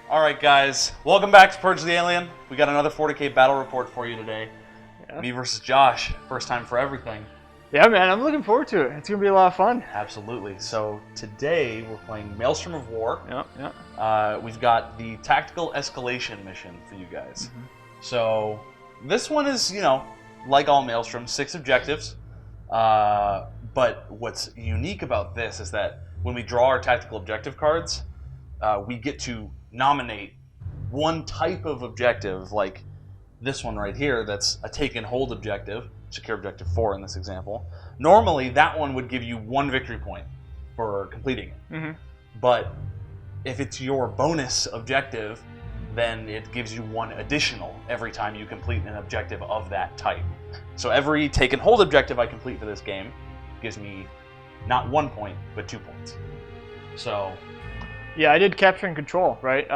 Alright guys, welcome back to Purge the Alien. We got another 40k battle report for you today. Yeah. Me versus Josh, first time for everything. Yeah man, I'm looking forward to it. It's going to be a lot of fun. Absolutely. So today we're playing Maelstrom of War. Yep. We've got the Tactical Escalation mission for you guys. So this one is, you know, like all Maelstrom, 6 objectives. But what's unique about this is that when we draw our tactical objective cards, we get to nominate one type of objective, like this one right here, that's a take and hold objective, secure objective 4 in this example. Normally, that one would give you 1 victory point for completing it. But if it's your bonus objective, then it gives you 1 additional every time you complete an objective of that type. So every take and hold objective I complete for this game gives me not 1 point, but 2 points. So yeah, I did capture and control, right?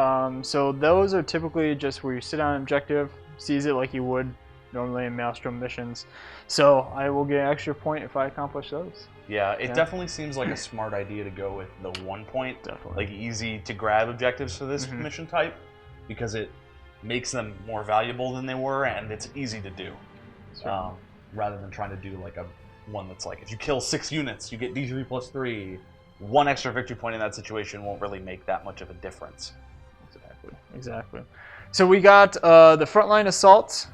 So those are typically just where you sit on an objective, seize it like you would normally in Maelstrom missions. So I will get an extra point if I accomplish those. Yeah, it definitely seems like a smart idea to go with the 1 point, like easy to grab objectives for this mission type, because it makes them more valuable than they were, and it's easy to do, rather than trying to do like a one that's like, if you kill 6 units, you get D3 plus 3. 1 extra victory point in that situation won't really make that much of a difference. Exactly. So we got the frontline assault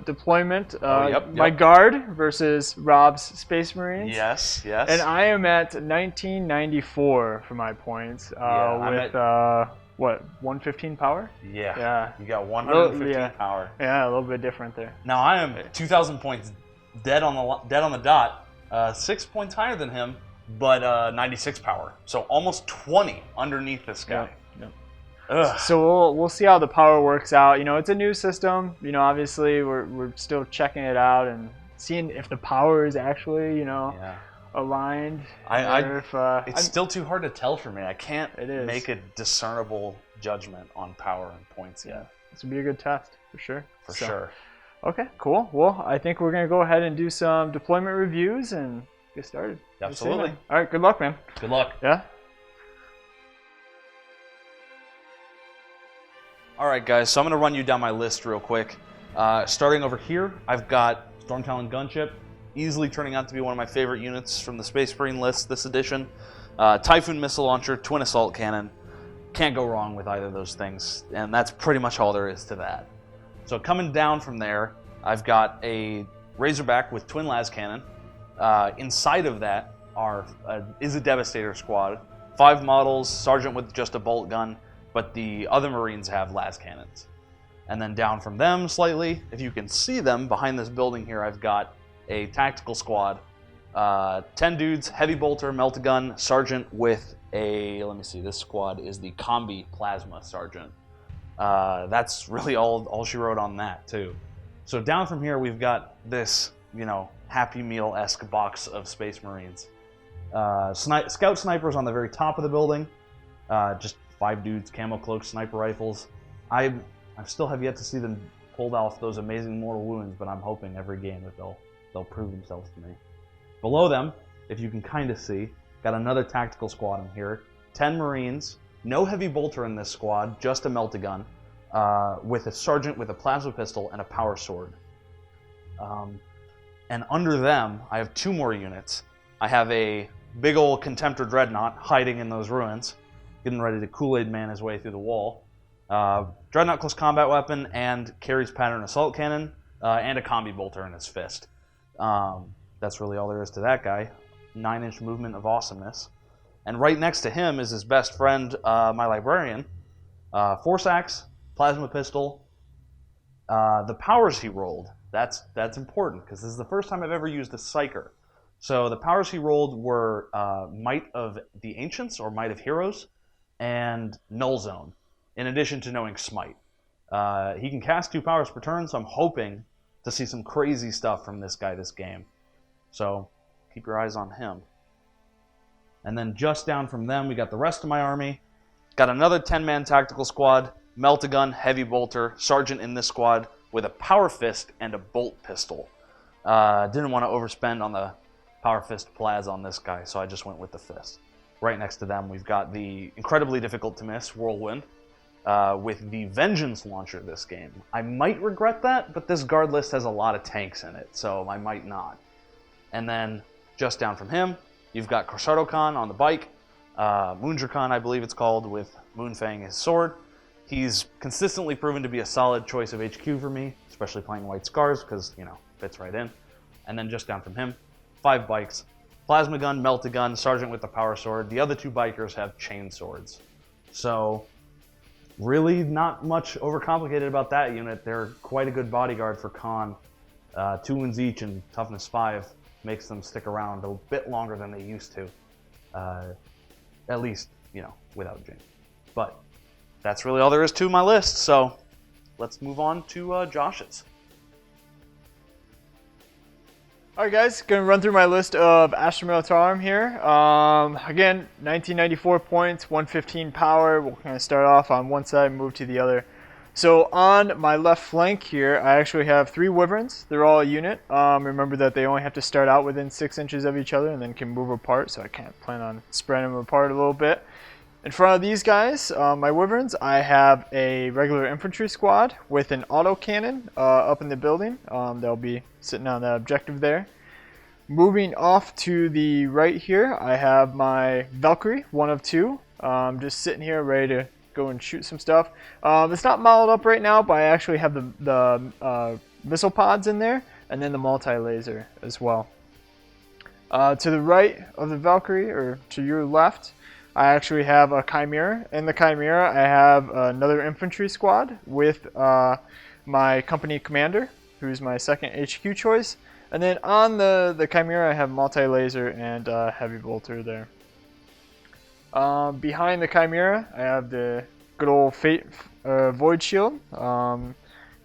deployment. My guard versus Rob's Space Marines. Yes, yes. And I am at 1994 for my points. With what, 115 power? Yeah. You got 115 power. Yeah, a little bit different there. Now I am 2,000 points dead on the dot. 6 points higher than him. But 96 power, so almost 20 underneath this guy. So we'll see how the power works out. You know, it's a new system. You know, obviously we're still checking it out and seeing if the power is actually, you know, aligned. It's still too hard to tell for me. I can't make a discernible judgment on power and points yet. This would be a good test for sure. For sure. Okay, cool. Well, I think we're gonna go ahead and do some deployment reviews and get started. Absolutely. All right, good luck, man. Good luck. Yeah. All right, guys, so I'm going to run you down my list real quick. Starting over here, I've got Storm Talon Gunship, easily turning out to be one of my favorite units from the Space Marine list this edition. Typhoon Missile Launcher, Twin Assault Cannon. Can't go wrong with either of those things, and that's pretty much all there is to that. So coming down from there, I've got a Razorback with Twin Las Cannon. Inside of that is a Devastator squad. 5 models, Sergeant with just a bolt gun, but the other Marines have las cannons. And then down from them slightly, if you can see them behind this building here, I've got a tactical squad. 10 dudes, heavy bolter, melt-a-gun, Sergeant with a, let me see, this squad is the Combi Plasma Sergeant. That's really all she wrote on that too. So down from here, we've got this, you know, Happy Meal-esque box of Space Marines. Scout snipers on the very top of the building. Just 5 dudes, camo cloaks, sniper rifles. I still have yet to see them pulled off those amazing mortal wounds, but I'm hoping every game that they'll prove themselves to me. Below them, if you can kind of see, got another tactical squad in here. 10 Marines, no heavy bolter in this squad, just a melt-a-gun, with a sergeant with a plasma pistol and a power sword. And under them, I have 2 more units. I have a big old Contemptor Dreadnought hiding in those ruins, getting ready to Kool-Aid Man his way through the wall. Dreadnought close combat weapon and carries pattern assault cannon, and a combi bolter in his fist. That's really all there is to that guy. 9-inch movement of awesomeness. And right next to him is his best friend, my librarian. 4 sacks, plasma pistol. The powers he rolled. That's important, because this is the first time I've ever used a Psyker. So the powers he rolled were Might of the Ancients, or Might of Heroes, and Null Zone, in addition to knowing Smite. He can cast 2 powers per turn, so I'm hoping to see some crazy stuff from this guy this game. So keep your eyes on him. And then just down from them, we got the rest of my army. Got another 10-man tactical squad, melt-a-gun, heavy bolter, sergeant in this squad, with a power fist and a bolt pistol. Didn't want to overspend on the power fist plaz on this guy, so I just went with the fist. Right next to them, we've got the incredibly difficult to miss Whirlwind, with the Vengeance launcher this game. I might regret that, but this guard list has a lot of tanks in it, so I might not. And then just down from him, you've got Corsaro Khan on the bike, Moonjar Khan, I believe it's called, with Moonfang his sword. He's consistently proven to be a solid choice of HQ for me, especially playing White Scars, because, you know, fits right in. And then just down from him, 5 bikes, Plasma Gun, Melta Gun, Sergeant with the Power Sword. The other 2 bikers have chain swords. So, really not much overcomplicated about that unit. They're quite a good bodyguard for Khan. 2 wounds each and toughness 5 makes them stick around a bit longer than they used to. At least, you know, without Jane. But that's really all there is to my list, so let's move on to Josh's. Alright guys, going to run through my list of Astra Militarum here. Again, 1994 points, 115 power. We'll kind of start off on one side and move to the other. So on my left flank here, I actually have 3 Wyverns. They're all a unit. Remember that they only have to start out within 6 inches of each other and then can move apart, so I kind of plan on spreading them apart a little bit. In front of these guys, my Wyverns, I have a regular infantry squad with an autocannon up in the building. They'll be sitting on the objective there. Moving off to the right here, I have my Valkyrie, 1 of 2, just sitting here ready to go and shoot some stuff. It's not modeled up right now, but I actually have the missile pods in there, and then the multi-laser as well. To the right of the Valkyrie, or to your left, I actually have a Chimera. In the Chimera, I have another infantry squad with my company commander, who's my second HQ choice. And then on the Chimera, I have multi-laser and heavy bolter there. Behind the Chimera, I have the good old Fate Void Shield.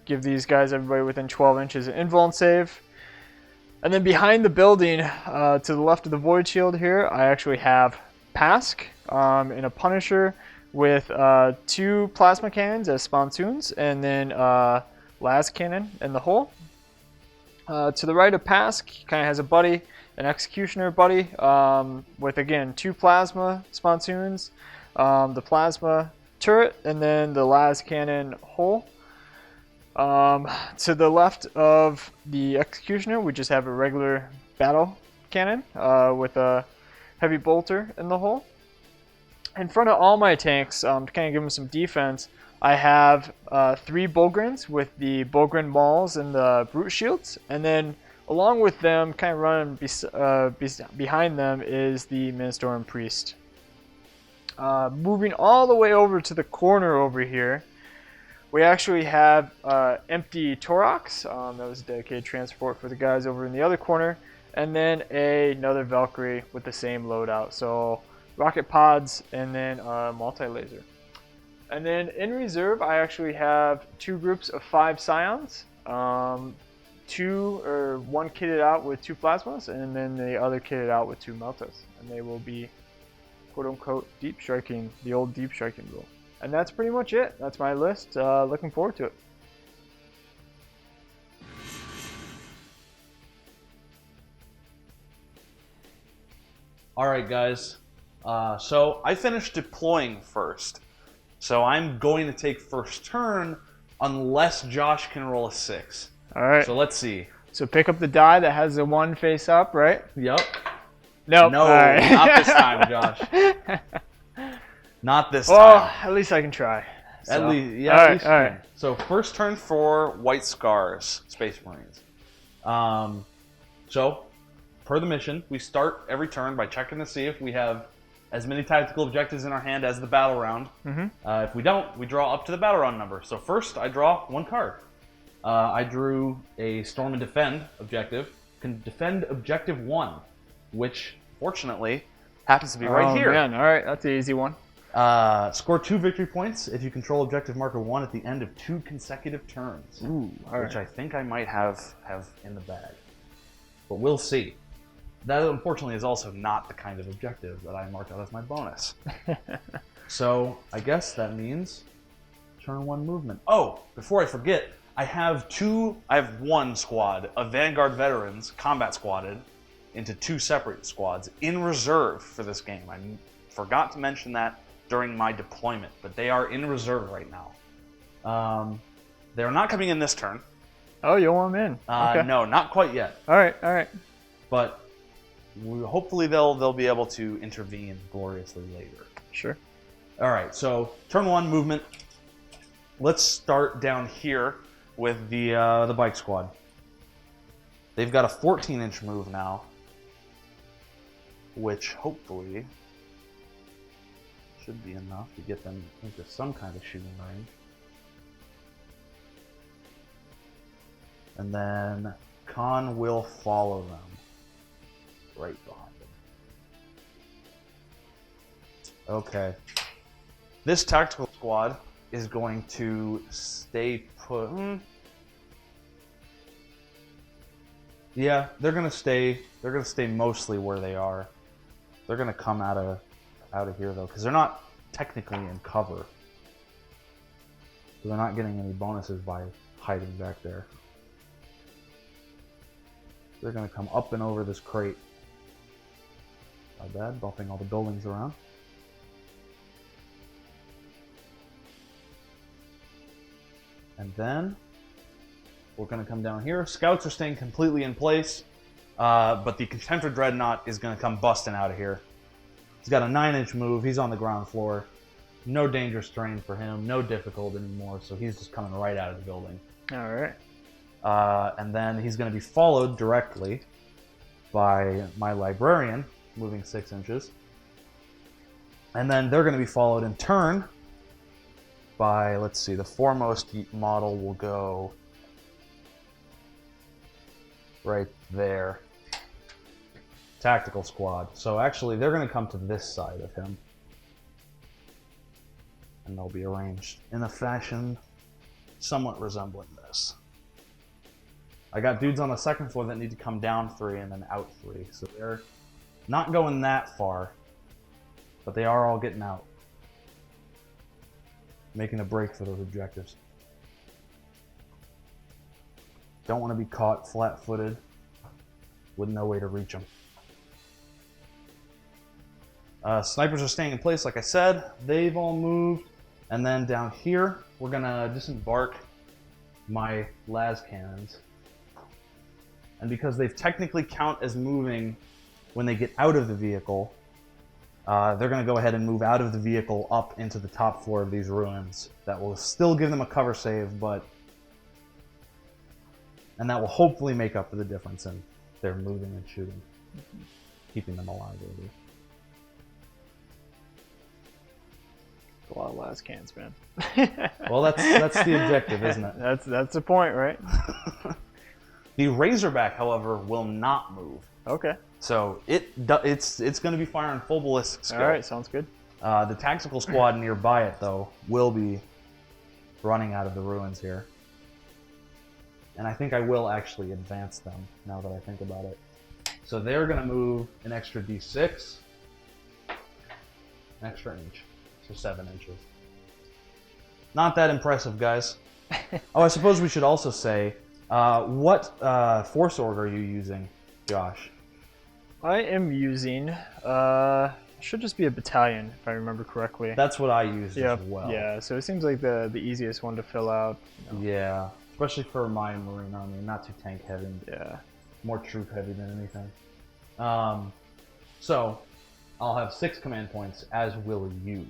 Give these guys, everybody within 12 inches, an invuln save. And then behind the building, to the left of the Void Shield here, I actually have Pask in a Punisher with 2 plasma cannons as spontoons, and then las cannon in the hull. To the right of Pask, he kind of has a buddy, an Executioner buddy, with again 2 plasma spontoons, the plasma turret, and then the las cannon hull. To the left of the Executioner, we just have a regular battle cannon with a heavy bolter in the hull. In front of all my tanks, to kind of give them some defense, I have 3 Bulgrins with the Bulgrin Mauls and the Brute Shields, and then along with them, kind of running behind them, is the Maelstrom Priest. Moving all the way over to the corner over here, we actually have empty Torox. That was a dedicated transport for the guys over in the other corner. And then another Valkyrie with the same loadout. So rocket pods and then multi-laser. And then in reserve, I actually have 2 groups of 5 Scions. 1 kitted out with 2 plasmas, and then the other kitted out with 2 meltas. And they will be quote-unquote deep striking, the old deep striking rule. And that's pretty much it. That's my list. Looking forward to it. Alright guys, so I finished deploying first. So I'm going to take first turn unless Josh can roll a 6. Alright. So let's see. So pick up the die that has the 1 face up, right? Yep. Nope. No, right. not this time, Josh. Not this Well, time. at least I can try. So. At least, yeah. All At right, least all right. So first turn for White Scars, Space Marines. So, per the mission, we start every turn by checking to see if we have as many tactical objectives in our hand as the battle round. If we don't, we draw up to the battle round number. So first, I draw 1 card. I drew a Storm and Defend objective. Can defend objective 1, which, fortunately, happens to be right here. Oh man, all right, that's an easy one. Score 2 victory points if you control objective marker 1 at the end of 2 consecutive turns. Ooh, all right. Which I think I might have in the bag. But we'll see. That, unfortunately, is also not the kind of objective that I marked out as my bonus. So, I guess that means turn 1 movement. Oh, before I forget, I have 1 squad of Vanguard veterans, combat squadded, into 2 separate squads in reserve for this game. I forgot to mention that during my deployment, but they are in reserve right now. They're not coming in this turn. Oh, you want them in? Okay. No, not quite yet. All right, all right. But hopefully they'll be able to intervene gloriously later. Sure. All right, so turn 1 movement. Let's start down here with the bike squad. They've got a 14-inch move now, which hopefully should be enough to get them into some kind of shooting range. And then Khan will follow them right behind them. Okay. This tactical squad is going to stay put. Yeah, they're gonna stay. They're gonna stay mostly where they are. They're gonna come out of here though, because they're not technically in cover. So they're not getting any bonuses by hiding back there. They're gonna come up and over this crate. Not bad, bumping all the buildings around. And then we're going to come down here. Scouts are staying completely in place, but the Contemptor Dreadnought is going to come busting out of here. He's got a 9-inch move. He's on the ground floor. No dangerous terrain for him. No difficult anymore, so he's just coming right out of the building. All right. And then he's going to be followed directly by my Librarian, moving 6 inches. And then they're going to be followed in turn by, let's see, the foremost model will go right there. Tactical squad. So actually, they're going to come to this side of him. And they'll be arranged in a fashion somewhat resembling this. I got dudes on the second floor that need to come down 3 and then out 3. So they're not going that far, but they are all getting out. Making a break for those objectives. Don't want to be caught flat-footed with no way to reach them. Snipers are staying in place, like I said. They've all moved. And then down here, we're going to disembark my las cannons. And because they've technically count as moving when they get out of the vehicle, they're going to go ahead and move out of the vehicle up into the top floor of these ruins. That will still give them a cover save, and that will hopefully make up for the difference in their moving and shooting, keeping them alive. Really. A lot of las cans, man. Well, that's the objective, isn't it? That's the point, right? The Razorback, however, will not move. Okay. So it's going to be firing full ballistic skill. All right, sounds good. The tactical squad nearby it, though, will be running out of the ruins here. And I think I will actually advance them, now that I think about it. So they're going to move an extra d6, an extra inch, so 7 inches. Not that impressive, guys. Oh, I suppose we should also say, what force org are you using, Josh? I am using, should just be a battalion, if I remember correctly. That's what I used as well. Yeah, so it seems like the easiest one to fill out. You know. Yeah, especially for my Marine Army, not too tank heavy. Yeah. More troop heavy than anything. So, I'll have 6 command points, as will you.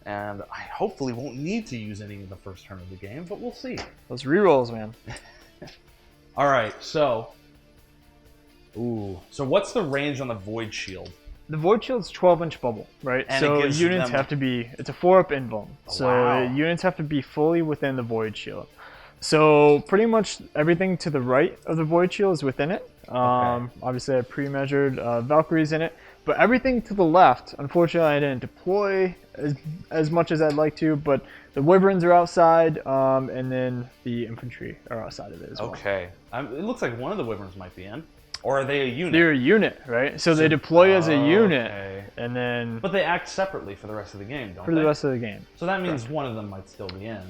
And I hopefully won't need to use any in the first turn of the game, but we'll see. Those rerolls, man. Alright, so... Ooh. So what's the range on the Void Shield? The Void Shield's 12-inch bubble, right? And so it gives units them... have to be... It's a 4-up invuln. Oh, so wow. units have to be fully within the Void Shield. So pretty much everything to the right of the Void Shield is within it. Okay. Obviously, I pre-measured Valkyries in it. But everything to the left, unfortunately, I didn't deploy as much as I'd like to. But the Wyverns are outside, and then the infantry are outside of it as well. Okay. It looks like one of the Wyverns might be in. Or are they a unit? They're a unit, right? So they deploy as a unit, okay. and then... But they act separately for the rest of the game, don't they? For the rest of the game. So that means one of them might still be in.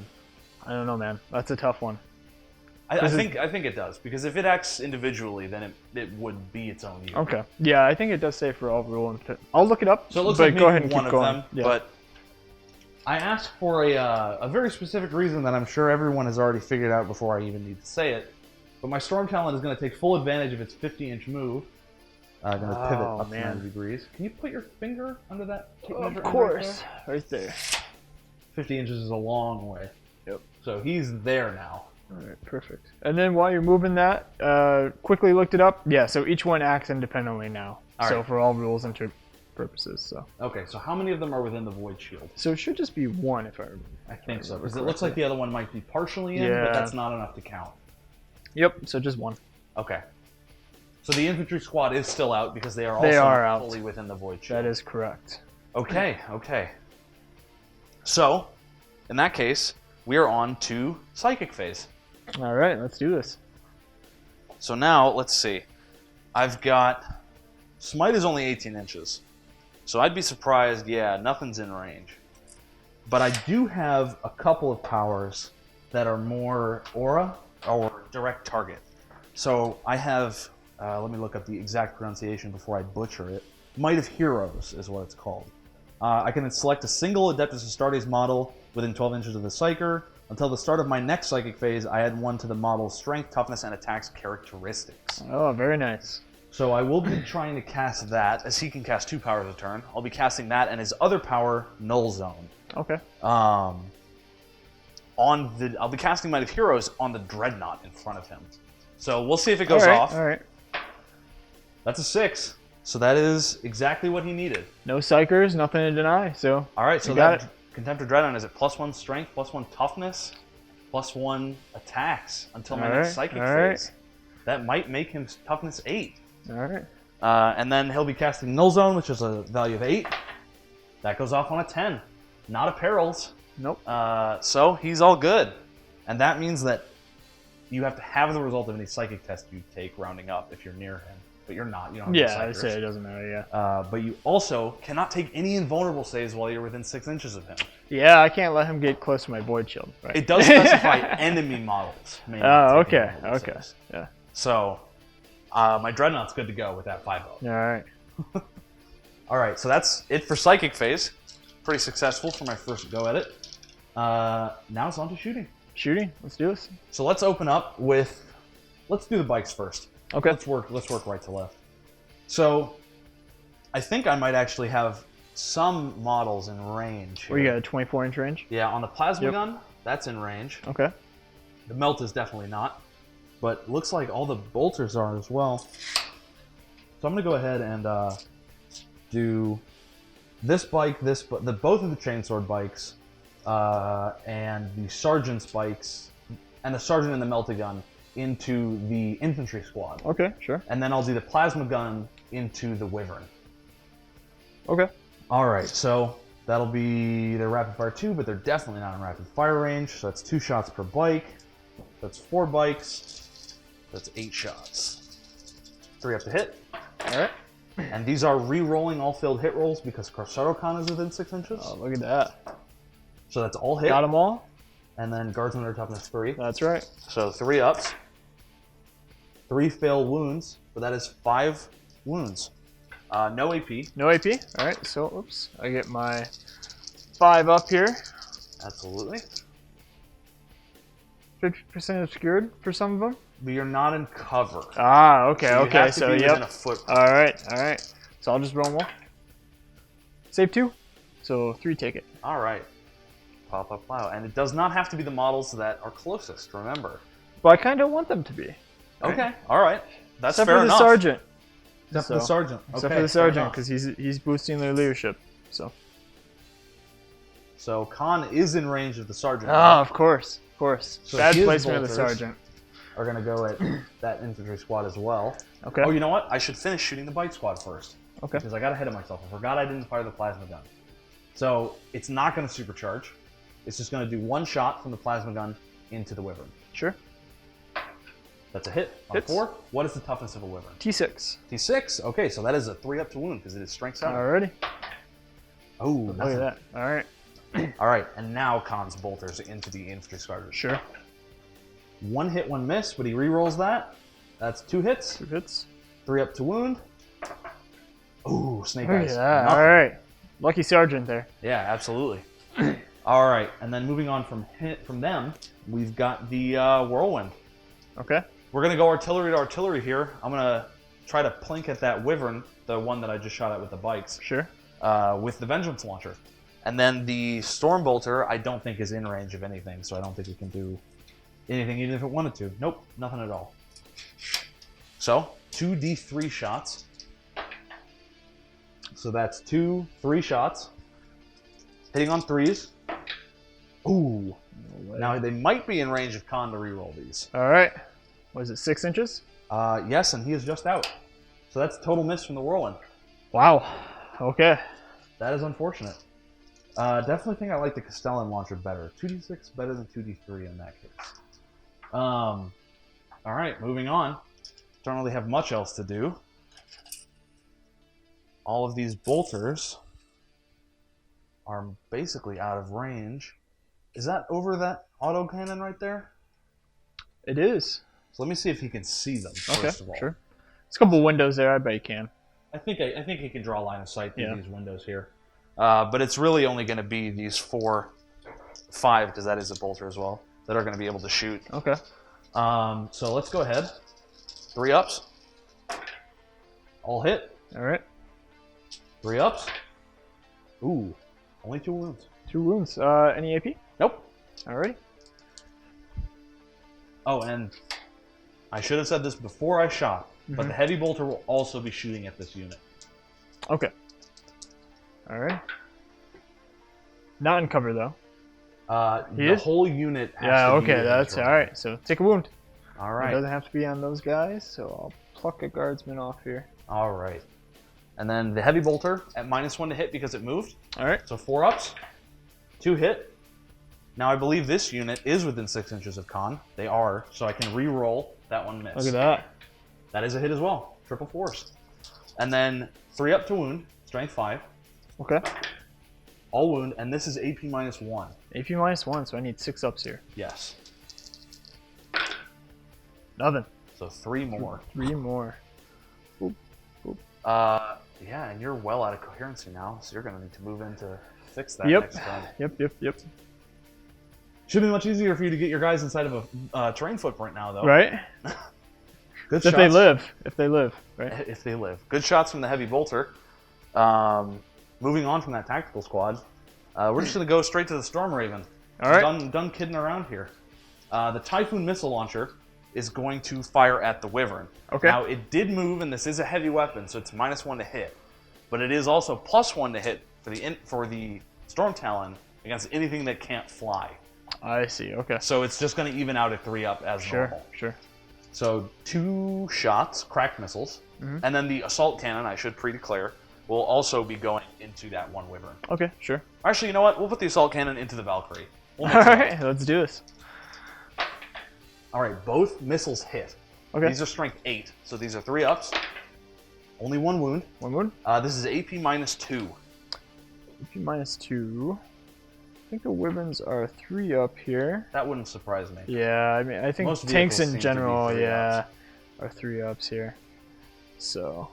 I don't know, man. That's a tough one. I think it does, because if it acts individually, then it would be its own unit. Okay. Yeah, I think it does say for all rule and I'll look it up. So it looks but like go maybe ahead and one keep of going. them, Yeah. but I asked for a very specific reason that I'm sure everyone has already figured out before I even need to say it. But my Storm Talon is going to take full advantage of its 50-inch move. I'm going to pivot up 90 degrees. Can you put your finger under that tape measure? Of course. Right there. 50 inches is a long way. Yep. So he's there now. All right, perfect. And then while you're moving that, quickly looked it up. Yeah, so each one acts independently now. All so right. for all rules and purposes. So. Okay, so how many of them are within the Void Shield? So it should just be one, if I remember. I think so, because it looks like the other one might be partially in, but that's not enough to count. Yep. So just one. Okay. So the infantry squad is still out because they are also fully within the Void Shield. That is correct. Okay, okay. So, in that case, we are on to Psychic phase. All right, let's do this. So now, let's see. I've got... Smite is only 18 inches. So I'd be surprised, yeah, nothing's in range. But I do have a couple of powers that are more aura or direct target. So I have... let me look up the exact pronunciation before I butcher it. Might of Heroes is what it's called. I can select a single Adeptus Astartes model within 12 inches of the Psyker. Until the start of my next Psychic phase, I add one to the model's strength, toughness, and attacks characteristics. Oh, very nice. So I will be trying to cast that, as he can cast 2 powers a turn. I'll be casting that and his other power, Null Zone. Okay. I'll be casting Might of Heroes on the Dreadnought in front of him. So we'll see if it goes off. All right. That's a 6. So that is exactly what he needed. No psychers, nothing to deny. So. All right, so you got that it. Contemptor Dreadnought, is it +1 strength, +1 toughness, +1 attacks until my next Psychic phase. That might make him toughness 8. All right. And then he'll be casting Null Zone, which is a value of 8. That goes off on a 10. Not a perils. Nope. So he's all good. And that means that you have to have the result of any psychic test you take rounding up if you're near him. But you're not. You don't have Yeah, I say it doesn't matter, yeah. But you also cannot take any invulnerable saves while you're within 6 inches of him. Yeah, I can't let him get close to my Void Shield. Right? It does specify enemy models. May not Oh, take okay. invulnerable Okay. saves. Yeah. So my Dreadnought's good to go with that 5-0. All right. All right, so that's it for Psychic phase. Pretty successful for my first go at it. Now it's on to shooting. Shooting. Let's do this. So let's open up with... Let's do the bikes first. Okay. Let's work right to left. So I think I might actually have some models in range here. Where you got a 24-inch range? Yeah, on the plasma gun, that's in range. Okay. The melt is definitely not. But it looks like all the bolters are as well. So I'm going to go ahead and do this bike, both of the chainsword bikes, and the sergeant's bikes, and the sergeant and the melta gun into the infantry squad. Okay, sure. And then I'll do the plasma gun into the wyvern. Okay. All right, so that'll be their rapid fire 2, but they're definitely not in rapid fire range. So that's 2 shots per bike. That's 4 bikes. That's 8 shots. 3 up to hit. All right. And these are re-rolling all failed hit rolls because Karsarokhan is within 6 inches. Oh, look at that. So that's all hit. Got them all? And then Guardsmen are toughness 3. That's right. So 3 ups. 3 failed wounds, but that is 5 wounds. No AP. No AP? All right, so, oops. I get my 5 up here. Absolutely. 50% obscured for some of them? But you're not in cover. Ah, okay, So you okay. have to So, be yep. within a foot. All right. So I'll just roll more. Save 2. So 3 take it. All right. Plow. And it does not have to be the models that are closest, remember. But I kind of want them to be. Right? Okay, all right. That's Except fair for the enough. sergeant. Except for the sergeant. Except Okay, for the fair sergeant, enough. because he's boosting their leadership. So Khan is in range of the sergeant. Ah, of course. So Bad his placement of the bolters sergeant. are going to go at that infantry squad as well. Okay. Oh, you know what? I should finish shooting the bike squad first. Okay. Because I got ahead of myself. I forgot I didn't fire the plasma gun. So it's not going to supercharge. It's just going to do 1 shot from the plasma gun into the wyvern. Sure. That's a hit on Hits. 4. What is the toughness of a wyvern? T6. T6. Okay, so that is a 3 up to wound because it is strength 7. Alrighty. Oh, Look at that. All right. All right, and now Khan's bolters into the infantry squadron. Sure. 1 hit, 1 miss, but he re-rolls that. That's 2 hits. 2 hits. 3 up to wound. Ooh, snake Oh, eyes. yeah, Nothing. all right. Lucky Sergeant there. Yeah, absolutely. All right, and then moving on from them, we've got the whirlwind. Okay. We're gonna go artillery to artillery here. I'm gonna try to plink at that wyvern, the one that I just shot at with the bikes. Sure. With the vengeance launcher, and then the storm bolter I don't think is in range of anything, so I don't think it can do anything even if it wanted to. Nope, nothing at all. So 2d3 shots. So that's 2 3 shots. Hitting on 3s. Ooh. No way. Now they might be in range of Khan to reroll these. All right. Was it 6 inches? Yes, and he is just out. So that's a total miss from the whirlwind. Wow. Okay. That is unfortunate. Definitely think I like the Castellan launcher better. 2d6 better than 2d3 in that case. All right, moving on. Don't really have much else to do. All of these bolters are basically out of range. Is that over that autocannon right there? It is. So let me see if he can see them, first of all. Sure. There's a couple windows there. I bet you can. I think he can draw line of sight through Yeah. these windows here. But it's really only going to be these 4, 5, because that is a bolter as well, that are going to be able to shoot. Okay. So let's go ahead. 3 ups. All hit. All right. 3 ups. Ooh, only 2 wounds. 2 wounds. Any AP? Nope. Alrighty. Oh, and I should have said this before I shot, but the heavy bolter will also be shooting at this unit. Okay. Alright. Not in cover though. The whole unit has Yeah, to be okay, within that's range. alright. So take a wound. It Alright. doesn't have to be on those guys, so I'll pluck a guardsman off here. Alright. And then the heavy bolter at -1 to hit because it moved. Alright. So 4 ups, 2 hit. Now I believe this unit is within 6 inches of Khan. They are, so I can re-roll that one miss. Look at that. That is a hit as well. Triple 4s. And then 3 up to wound, strength 5. Okay. All wound, and this is AP -1. AP -1, so I need 6 ups here. Yes. Nothing. So 3 more. 3 more. Boop. Boop. Yeah, and you're well out of coherency now, so you're going to need to move in to fix that Yep. next turn. Yep. Should be much easier for you to get your guys inside of a terrain footprint now, though. Right? Good If they live. If they live, right? If they live. Good shots from the heavy bolter. Moving on from that tactical squad, we're just going to go straight to the Storm Raven. All right. Done kidding around here. The Typhoon missile launcher is going to fire at the Wyvern. Okay. Now, it did move, and this is a heavy weapon, so it's -1 to hit. But it is also +1 to hit for the Storm Talon against anything that can't fly. I see. Okay. So it's just going to even out at 3 up as normal. Sure. So 2 shots, cracked missiles, and then the assault cannon, I should pre-declare, will also be going into that one Wyvern. Okay, sure. Actually, you know what? We'll put the assault cannon into the Valkyrie. We'll All mix it up. right, let's do this. All right, both missiles hit. Okay. These are strength 8, so these are 3 ups. Only 1 wound. 1 wound. This is AP -2. AP -2. I think the Wyverns are 3 up here. That wouldn't surprise me. Yeah, I mean, I think Most tanks vehicles in seem to be general, 3 yeah, ups. are 3 ups here. So,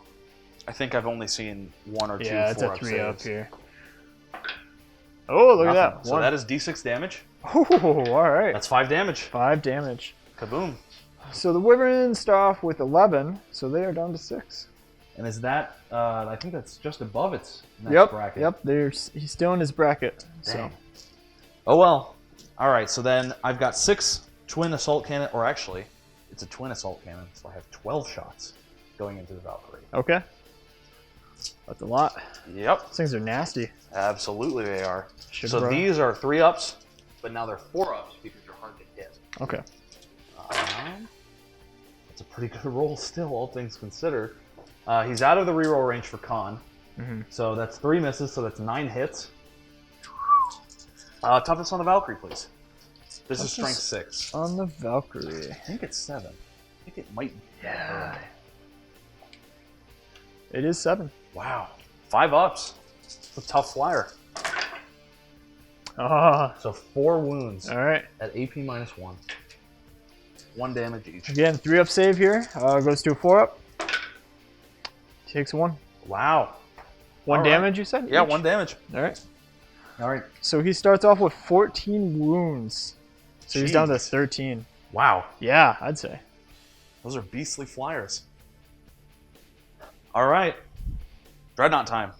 I think I've only seen 1 or 2 yeah, it's a 4-up 3 up saves. here. Oh, look at Nothing. that. So that is D6 damage. Oh, all right. That's 5 damage. 5 damage. Kaboom. So the Wyverns start off with 11, so they are down to 6. And is that, I think that's just above its next bracket. Yep, he's still in his bracket. So, Dang. Oh well. All right, so then I've got 6 twin assault cannon, or actually, it's a twin assault cannon, so I have 12 shots going into the Valkyrie. okay. That's a lot. Yep, These things are nasty. absolutely they are. Should So roll. these are 3 ups, but now they're 4 ups because you're hard to hit. Okay. It's a pretty good roll still, all things considered. He's out of the reroll range for Khan, so that's 3 misses, so that's 9 hits. Toughness on the Valkyrie, please. This is strength 6. On the Valkyrie. I think it's 7. I think it might be. Yeah. It is 7. Wow. 5 ups. It's a tough flyer. Ah, So 4 wounds all right. at AP -1. 1 damage each. Again, 3-up save here. Goes to a 4-up. Takes 1. Wow. 1 All damage, right. you said? Yeah, each? 1 damage. All right. All right. So he starts off with 14 wounds. So he's down to Jeez. 13. Wow. Yeah, I'd say. Those are beastly flyers. All right. Dreadnought time.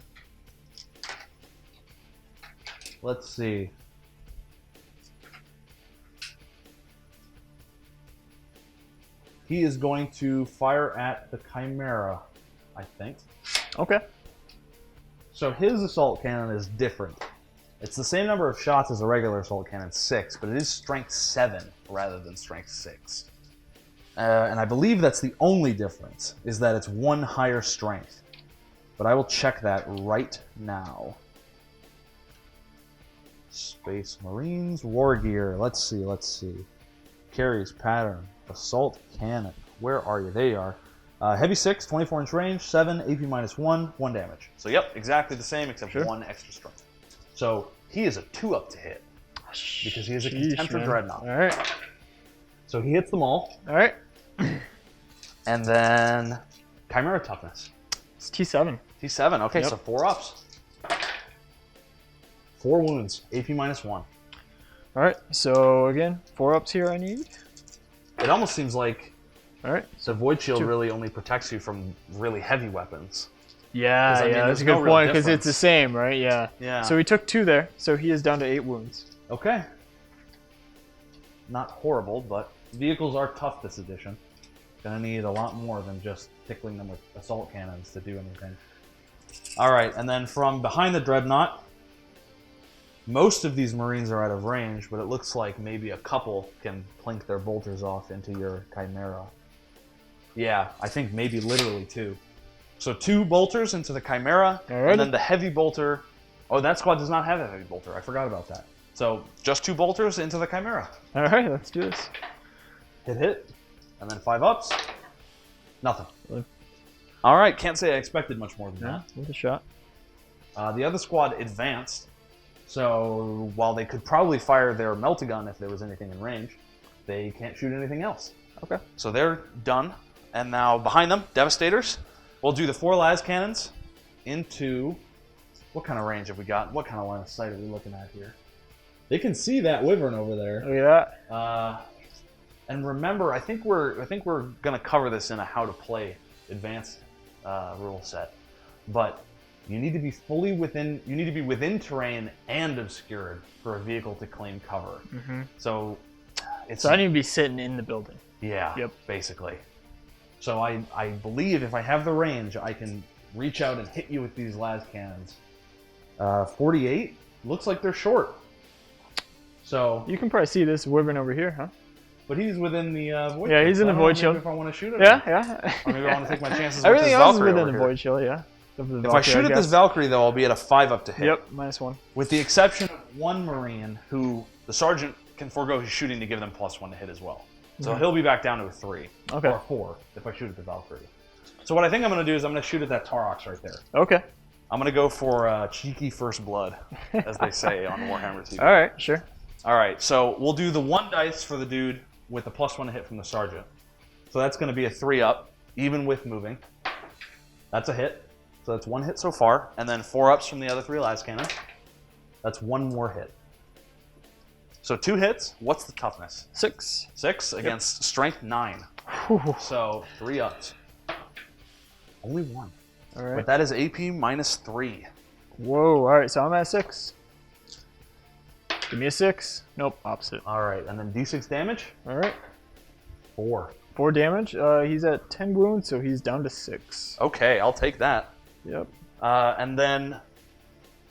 Let's see. He is going to fire at the Chimera, I think. Okay. So his assault cannon is different. It's the same number of shots as a regular assault cannon, 6, but it is strength 7 rather than strength 6. And I believe that's the only difference, is that it's 1 higher strength. But I will check that right now. Space Marines, War Gear. Let's see. Carries pattern. Assault cannon. Where are you? There you are. Heavy 6, 24-inch range, 7, AP -1, 1 damage. So yep, exactly the same except Sure. 1 extra strength. So he is a 2-up to hit because he is a Contemptor Dreadnought. All right. So he hits them all. All right. And then Chimera toughness. It's T7. T7. Okay, Yep. so 4 ups. 4 wounds. AP -1. All right. So again, 4-ups here I need. It almost seems like All right. the Void Shield 2. really only protects you from really heavy weapons. Yeah, 'Cause, I mean, that's there's a good no real point because it's the difference. same, right? Yeah. Yeah. So he took 2 there, so he is down to 8 wounds. Okay. Not horrible, but vehicles are tough this edition. Gonna need a lot more than just tickling them with assault cannons to do anything. Alright, and then from behind the Dreadnought, most of these Marines are out of range, but it looks like maybe a couple can plink their bolters off into your Chimera. Yeah, I think maybe literally 2. So 2 bolters into the Chimera, Alrighty. and then the heavy bolter. Oh, that squad does not have a heavy bolter. I forgot about that. So just 2 bolters into the Chimera. All right, let's do this. Hit, and then 5 ups. Nothing. Really? All right, can't say I expected much more than Yeah, with a shot. that. The other squad advanced, so while they could probably fire their meltagun if there was anything in range, they can't shoot anything else. Okay. So they're done, and now behind them, Devastators. We'll do the 4 las cannons into... What kind of range have we got? What kind of line of sight are we looking at here? They can see that wyvern over there. Look at that. And remember, I think we're gonna cover this in a how to play advanced rule set. But you need to be within terrain and obscured for a vehicle to claim cover. Mm-hmm. So it's So I need to be sitting in the building. yeah, Yep. basically. So I believe if I have the range, I can reach out and hit you with these las cannons. 48 looks like they're short. So, You can probably see this wyvern over here, huh? but he's within the void. Yeah, shield, he's so in I the don't know, void maybe shield. If I want to shoot it, Yeah. or maybe I want to take my chances. with Everything this else is Valkyrie within over the here. void shield, yeah. Except for the If I Valkyrie, shoot at this guess. Valkyrie, though, I'll be at a 5 up to hit. Yep, -1. With the exception of 1 Marine, who the sergeant can forego his shooting to give them +1 to hit as well. So Mhm. he'll be back down to a 3 Okay. or a 4 if I shoot at the Valkyrie. So what I think I'm going to do is I'm going to shoot at that Tarox right there. Okay. I'm going to go for cheeky first blood, as they say on Warhammer TV. All right, sure. All right, so we'll do the 1 dice for the dude with the +1 to hit from the sergeant. So that's going to be a 3 up, even with moving. That's a hit. So that's 1 hit so far, and then 4 ups from the other 3 las cannon. That's 1 more hit. So 2 hits. What's the toughness? 6. 6 against strength 9. Whew. So 3 ups. Only 1. All right. But that is AP -3. Whoa. All right. So I'm at 6. Give me a 6. Nope. Opposite. All right, and then D6 damage? All right. 4. 4 damage. He's at 10 wounds, so he's down to 6. Okay, I'll take that. Yep. And then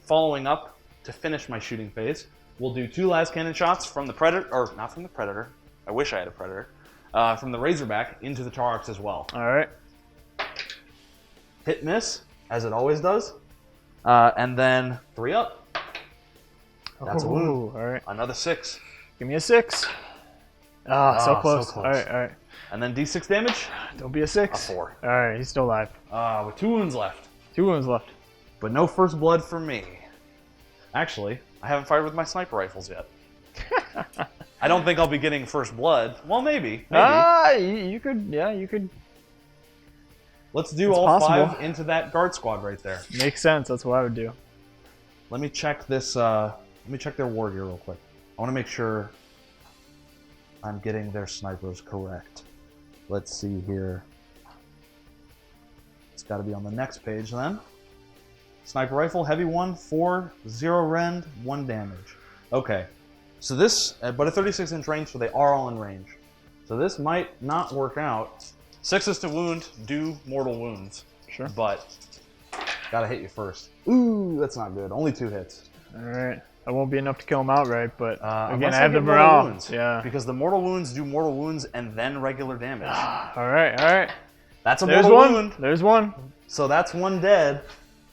following up to finish my shooting phase, we'll do 2 las cannon shots from the Predator, or not from the Predator. I wish I had a Predator. From the Razorback into the Tarox as well. All right. Hit miss, as it always does. And then 3 up. That's a wound. Ooh, all right. Another 6. Give me a 6. Ah, so Ah, so close. close. All right. All right. And then D6 damage, Don't be a 6. a 4. All right. He's still alive. With 2 wounds left. 2 wounds left. But no first blood for me. Actually, I haven't fired with my sniper rifles yet. I don't think I'll be getting first blood. Well, maybe. You could. Yeah, you could. Let's do It's all possible. 5 into that guard squad right there. Makes sense. That's what I would do. Let me check this. Let me check their ward here real quick. I want to make sure I'm getting their snipers correct. Let's see here. It's got to be on the next page then. Sniper rifle, heavy 1, 4, 0 rend, 1 damage. Okay. So this, but a 36-inch range, so they are all in range. So this might not work out. 6 is to wound, do mortal wounds. Sure. But gotta hit you first. Ooh, that's not good. Only 2 hits. All right. That won't be enough to kill him outright, but again, Unless I have the get mortal morale. wounds, Yeah. Because the mortal wounds do mortal wounds and then regular damage. All right. All right. That's a There's mortal one. wound. There's one. So that's 1 dead.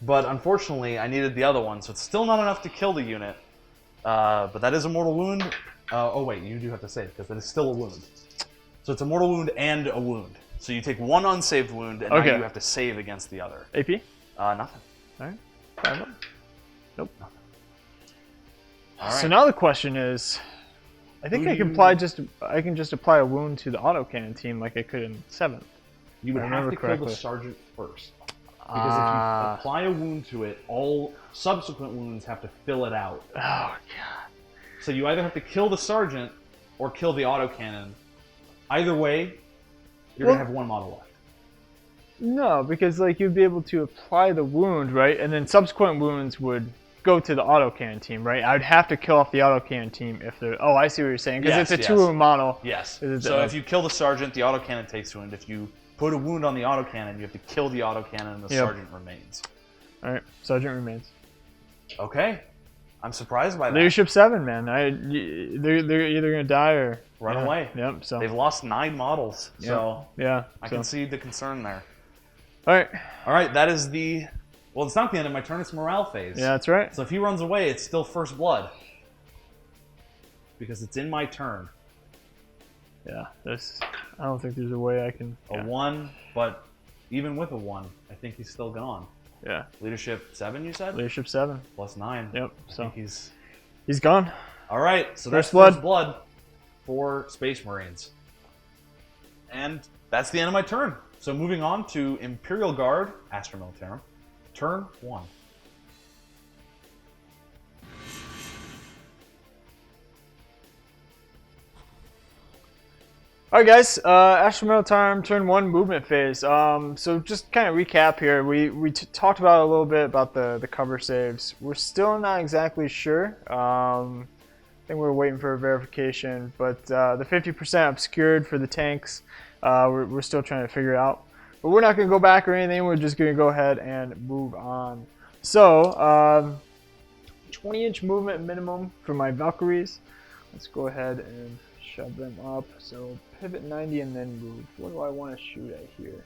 But unfortunately, I needed the other one, so it's still not enough to kill the unit. But that is a mortal wound. Oh wait, you do have to save because it is still a wound. So it's a mortal wound and a wound. So you take 1 unsaved wound, and now you have to save against the other. AP? Nothing. All right. 5 up. Nope. Nothing. All right. So now the question is, I think I can just apply a wound to the autocannon team like I could in 7th. You would I have remember to kill correctly. the sergeant first. Because if you apply a wound to it, all subsequent wounds have to fill it out. Oh god. So you either have to kill the sergeant or kill the autocannon. Either way, you're gonna have 1 model left. No, because like you'd be able to apply the wound, right? And then subsequent wounds would go to the autocannon team, right? I'd have to kill off the autocannon team if they're... Oh, I see what you're saying. Because Yes, it's a yes. 2-wound model. Yes. Is it, So if you kill the sergeant, the autocannon takes wound. If you put a wound on the autocannon, you have to kill the autocannon and the sergeant remains. Alright, sergeant remains. Okay. I'm surprised by that. Leadership 7, man. They're either going to die or... Run away. Yep, so... They've lost 9 models, so yeah, I can see the concern there. Alright. All right, that is the... Well, it's not the end of my turn, it's morale phase. Yeah, that's right. So if he runs away, it's still first blood. Because it's in my turn. Yeah, I don't think there's a way I can... A 1, but even with a 1, I think he's still gone. Yeah. Leadership 7, you said? Leadership 7. Plus 9. Yep, I so... think He's gone. All right, so that's First blood. first blood for Space Marines. And that's the end of my turn. So moving on to Imperial Guard, Astra Militarum. Turn 1. Alright guys, Astra Militarum turn 1 movement phase. So just kind of recap here. We talked about a little bit about the cover saves. We're still not exactly sure. I think we're waiting for a verification, but the 50% obscured for the tanks, we're still trying to figure out. But we're not going to go back or anything. We're just going to go ahead and move on. So, 20-inch movement minimum for my Valkyries. Let's go ahead and shove them up. So pivot 90 and then move. What do I want to shoot at here?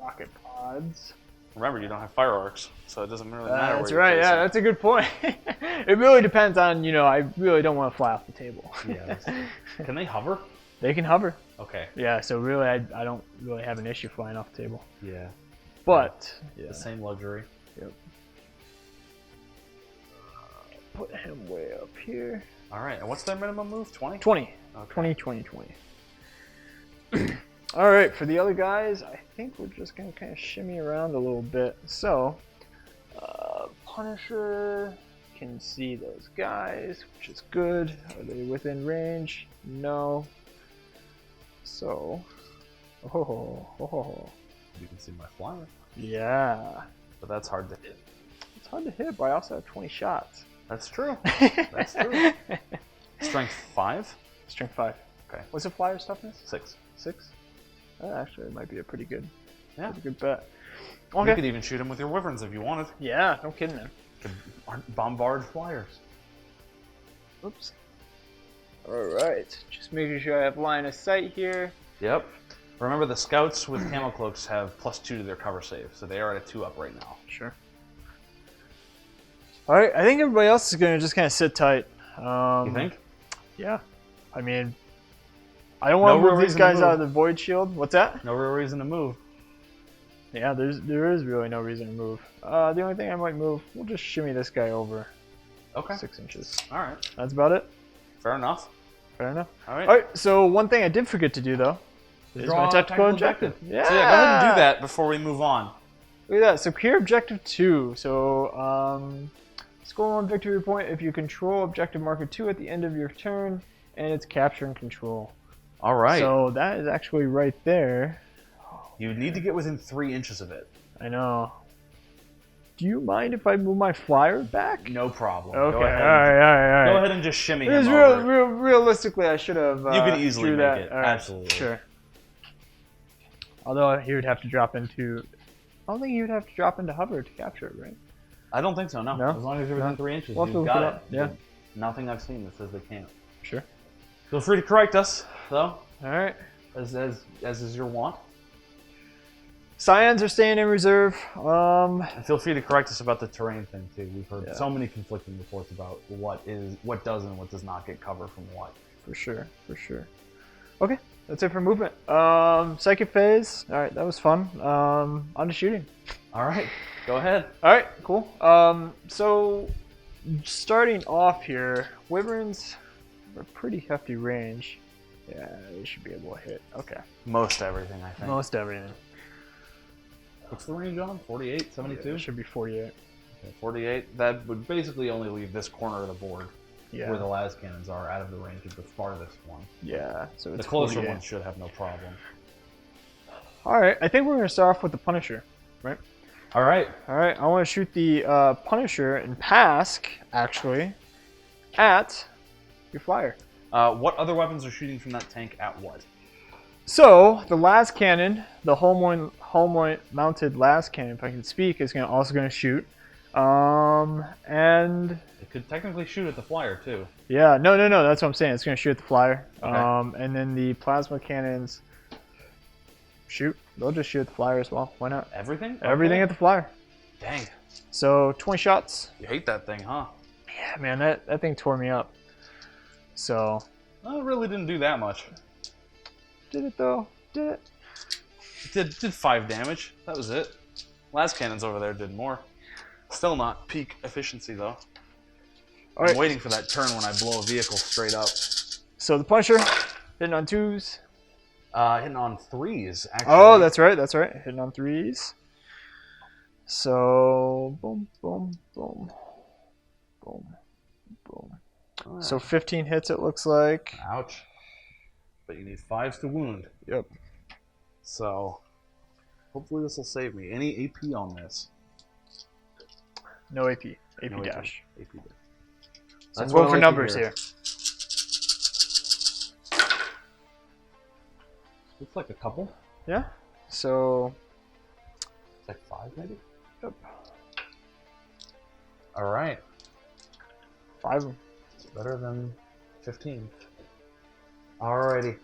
Rocket pods. Remember, you don't have fire arcs, so it doesn't really matter. That's right. Yeah, that's a good point. It really depends on, I really don't want to fly off the table. Yeah. Can they hover? They can hover. Okay. Yeah, so really I don't really have an issue flying off the table. Yeah. But The same luxury. Yep. Put him way up here. All right. And what's their minimum move? 20? 20. Okay. 20. All right, for the other guys, I think we're just going to kind of shimmy around a little bit. So, Punisher can see those guys, which is good. Are they within range? No. So, You can see my flyer. yeah. But that's hard to hit. It's hard to hit, but I also have 20 shots. That's true. That's true. Strength 5? Strength 5. Okay. What's the flyer's toughness? 6. 6? Actually, it might be a pretty good, Yeah. pretty good bet. You Okay. could even shoot him with your wyverns if you wanted. Yeah, no kidding, man. You could bombard flyers. Oops. Alright, just making sure I have line of sight here. Yep. Remember, the scouts with camo cloaks have +2 to their cover save, so they are at a 2 up right now. Sure. Alright, I think everybody else is going to just kind of sit tight. You think? Yeah. I mean, I don't want to move these guys out of the void shield. What's that? No real reason to move. Yeah, there is really no reason to move. The only thing I might move, we'll just shimmy this guy over Okay. 6 inches. All right. That's about it. Fair enough. Fair enough. All right. All right. So one thing I did forget to do though is Draw my a tactical objective. Yeah. So yeah, go ahead and do that before we move on. Look at that. So clear objective 2. So score 1 victory point if you control objective marker 2 at the end of your turn, and it's capture and control. All right. So that is actually right there. You need to get within 3 inches of it. I know. Do you mind if I move my flyer back? No problem. Okay. Go ahead. All right. Go ahead and just shimmy him Because over. realistically, I should have. You could easily drew make that. it. All right. Absolutely. Sure. Although he would have to drop into. I don't think he would have to drop into hover to capture it, right? I don't think so. No. No? As long as you're within 3 inches, We'll have to you've look got it it. up. Yeah. Nothing I've seen that says they can't. Sure. Feel free to correct us, though, All right. as is your want. Scions are staying in reserve. And feel free to correct us about the terrain thing too. We've heard so many conflicting reports about what does and what does not get cover from what. For sure. Okay, that's it for movement. Psychic phase. All right, that was fun. On to shooting. All right, go ahead. All right, cool. So starting off here, wyverns are a pretty hefty range. Yeah, they should be able to hit. Okay. Most everything, I think. Most everything. What's the range on them? 48, 72? Yeah, it should be 48. Okay, 48. That would basically only leave this corner of the board Yeah. where the las cannons are out of the range of the farthest one. Yeah. So it's The closer 48. one should have no problem. All right, I think we're gonna start off with the Punisher, right? All right. All right, I want to shoot the Punisher and Pask actually at your flyer. What other weapons are shooting from that tank at what? So the las cannon, the Holmoin mounted las cannon, if I can speak, is also going to shoot. And It could technically shoot at the flyer too. yeah, no, that's what I'm saying. It's going to shoot at the flyer. Okay. And then the plasma cannons shoot. They'll just shoot at the flyer as well. Why not? Everything? Everything Okay. at the flyer. Dang. So 20 shots. You hate that thing, huh? Yeah, man, that thing tore me up. So Well, it really didn't do that much. did it though? Did it? It did 5 damage. That was it. Las cannons over there did more. Still not peak efficiency though. All I'm right. waiting for that turn when I blow a vehicle straight up. So the Punisher hitting on 2s. Hitting on 3s, actually. Oh, that's right. Hitting on 3s. So boom, boom, boom, boom, boom. Ah. So 15 hits it looks like. Ouch. But you need 5s to wound. Yep. So, hopefully this will save me. Any AP on this? No AP. AP No dash. AP dash. So I'm That's what going I for like to numbers hear. here. Looks like a couple. Yeah. So It's like 5 maybe? yep. Alright. 5 of them. Better than 15. Alrighty.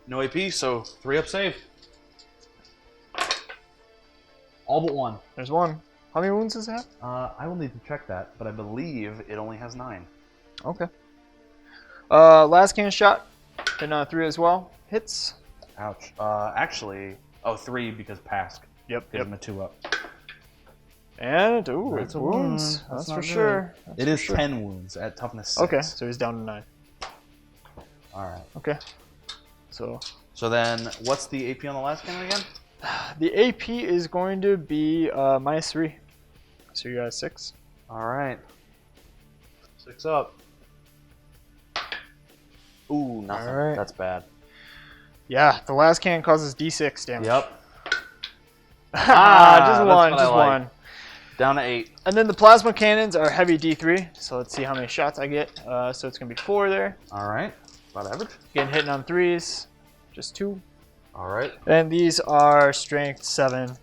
No AP, so 3 up save. All but 1. There's 1. How many wounds does it have? I will need to check that, but I believe it only has 9. Okay. Last cannon shot. Hitting on 3 as well. Hits. Ouch. Actually, 3 because Pask. Yep. Gives him a 2 up. And That's it's a wounds. wound. That's That's for not sure. That's It for is sure. 10 wounds at toughness 6. Okay, so he's down to 9. Alright. Okay. So So then, what's the AP on the last cannon again? the AP is going to be -3. So you got 6. Alright. 6 up. Ooh, nothing. Alright. That's bad. Yeah, the last cannon causes D6 damage. Yep. Just that's one, what I just like. one. Down to 8. And then the plasma cannons are heavy D3. So let's see how many shots I get. So it's gonna be 4 there. Alright. About average. Again, hitting on 3s, just 2. Alright. And these are strength 7.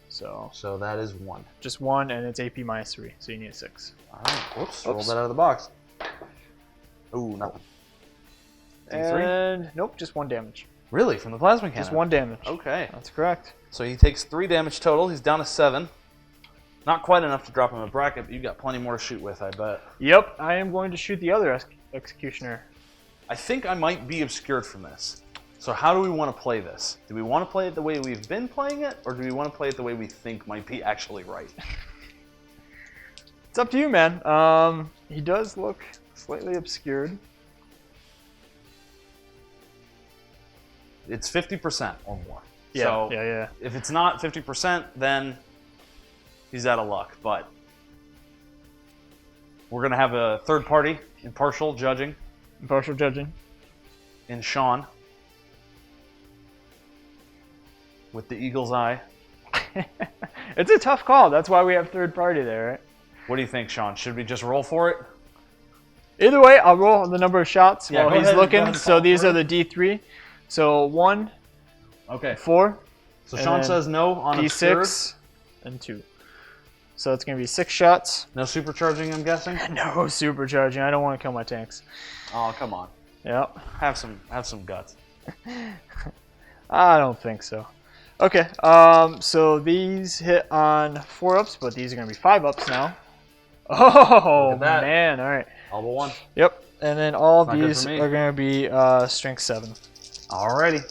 So So that is 1. just 1, and it's AP -3. So you need a 6. Alright. Whoops. Roll Oops. that out of the box. Ooh, nothing. D3? And nope, just 1 damage. Really? From the plasma cannon? Just 1 damage. Okay. That's correct. So he takes 3 damage total. He's down to 7. Not quite enough to drop him a bracket, but you've got plenty more to shoot with, I bet. Yep, I am going to shoot the other executioner. I think I might be obscured from this. So how do we want to play this? Do we want to play it the way we've been playing it, or do we want to play it the way we think might be actually right? It's up to you, man. He does look Slightly obscured. It's 50% or more. Yeah, So yeah. if it's not 50%, then he's out of luck. But we're going to have a third party, impartial judging, Impartial judging. in Sean with the eagle's eye. It's a tough call. That's why we have third party there, right? What do you think, Sean? Should we just roll for it? Either way, I'll roll the number of shots Yeah, while go he's ahead, go looking. ahead and So call these for are it. the D3. So 1, Okay. 4, So and Sean then says no on obscured. D6, and 2. So it's going to be 6 shots. No supercharging, I'm guessing? No supercharging. I don't want to kill my tanks. Oh, come on. Yep. Have some guts. I don't think so. Okay, so these hit on 4 ups, but these are going to be 5 ups now. Oh, Look at that. man. All right. All but one. Yep. And then all of Not good these for me. are going to be strength 7. Alrighty.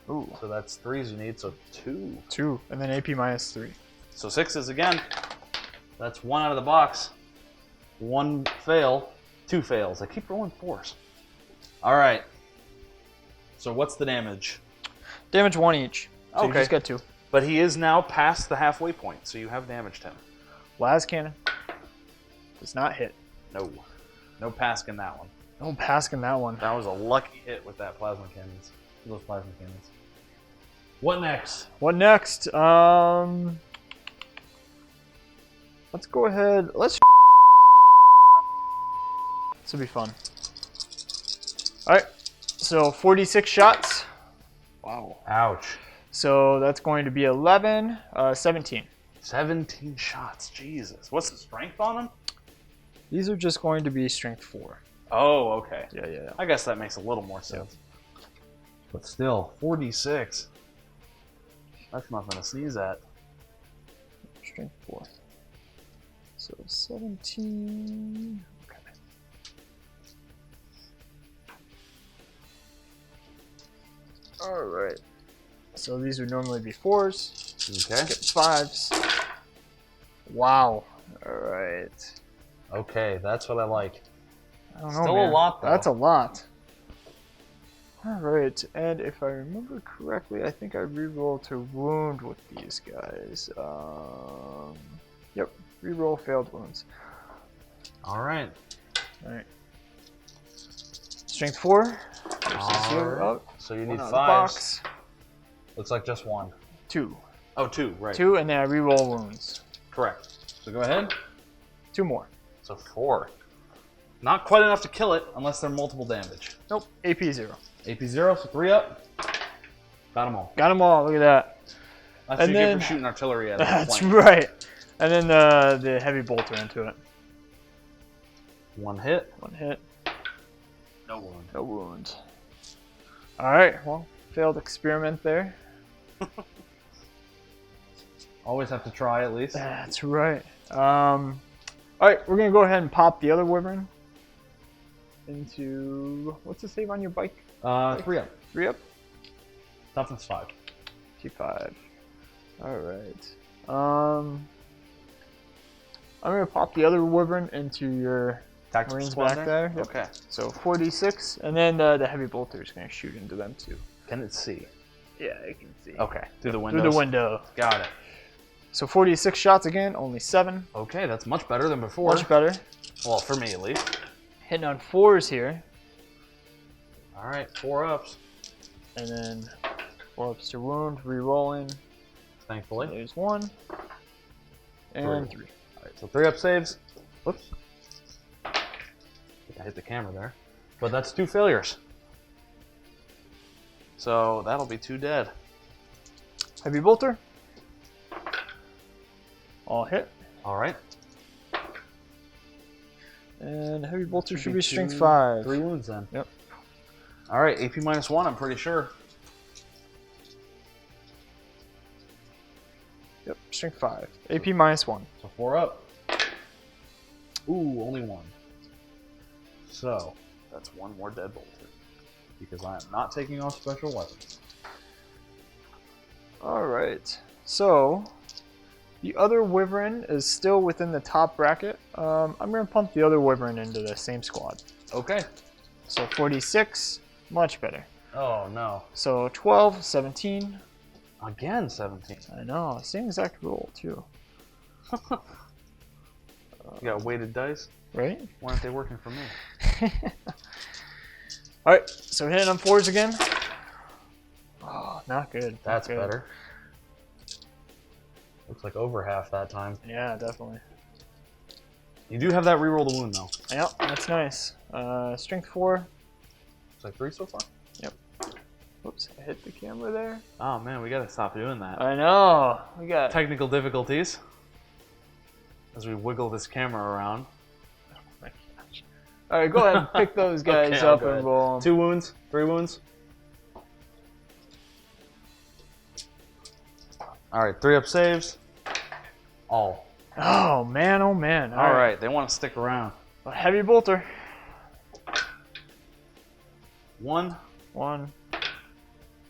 Ooh. So that's 3s you need, so 2. 2. And then AP minus 3. So 6s again. That's 1 out of the box. 1 fail. 2 fails. I keep rolling 4s. Alright. So what's the damage? Damage 1 each. So you Okay. just got 2. But he is now past the halfway point, so you have damaged him. Las cannon. Does not hit. No. No pasking that one. No pasking that one. That was a lucky hit with that plasma cannons. Those plasma cannons. What next? What next? Let's go ahead. Let's. This will be fun. All right. So 46 shots. Wow. Ouch. So that's going to be 11, 17. 17 shots. Jesus. What's the strength on them? These are just going to be strength 4. Oh, okay. Yeah. I guess that makes a little more sense. But still, 46. That's nothing to sneeze at. Strength 4. So 17. Okay. All right. So these would normally be 4s. Okay. Get 5s. Wow. All right. Okay, that's what I like. I don't know, Still man. a lot, though. That's a lot. All right, and if I remember correctly, I think I reroll to wound with these guys. Yep, reroll failed wounds. All right. All right. Strength 4. There's All 0 right. up. So you One need out of the 5. box. Looks like just 1. 2. Oh, 2, right. 2, and then I reroll wounds. Correct. So go ahead. 2 more. So 4. Not quite enough to kill it unless they're multiple damage. Nope, AP 0. AP 0, so 3 up. Got them all. Got them all, look at that. That's And what you get then- for shooting artillery at That's flank. right. And then the heavy bolter into it. 1 hit. 1 hit. No wound. No wounds. Alright, well, failed experiment there. Always have to try at least. That's right. Alright, we're gonna go ahead and pop the other wyvern into, what's the save on your bike? 3 up. 3 up? Toughness 5. T5. Alright. I'm gonna pop the other wyvern into your Tactical Marines squad back there. Yep. Okay. So 46, and then the heavy bolter is gonna shoot into them too. Can it see? Yeah, I can see. Okay. Through the window. Through the window. Got it. So 46 shots again, only 7. Okay, that's much better than before. Much better. Well, for me at least. Hitting on 4s here, All right, 4 ups. and then 4 ups to wound, re-rolling. Thankfully. There's 1, and 3. All right, so 3 up saves. Whoops. I think I hit the camera there. But that's 2 failures. So that'll be 2 dead. Heavy bolter. All hit. All right. And heavy bolter should be 2, strength 5. 3 wounds then. Yep. All right, AP minus 1, I'm pretty sure. Yep, strength 5. AP minus 1. So 4 up. Ooh, only 1. So that's 1 more dead bolter. Because I am not taking off special weapons. Alright, so The other Wyvern is still within the top bracket. I'm going to pump the other Wyvern into the same squad. Okay. So 46, much better. Oh, no. So 12, 17. Again, 17. I know, same exact roll, too. You got weighted dice? Right? Why aren't they working for me? Alright, so hitting on 4s again. Oh, not good. That's not good. better. Looks like over half that time. Yeah, definitely. You do have that reroll the wound, though. Yep, that's nice. Strength 4. It's like 3 so far? Yep. Whoops, I hit the camera there. Oh, man, we gotta stop doing that. I know. We got Technical difficulties as we wiggle this camera around. All right, go ahead and pick those guys Okay, up go and ahead. roll 'em. 2 wounds, 3 wounds. All right, 3 up saves. All. Oh man, oh man. All right, they want to stick around. A heavy bolter. 1, 1.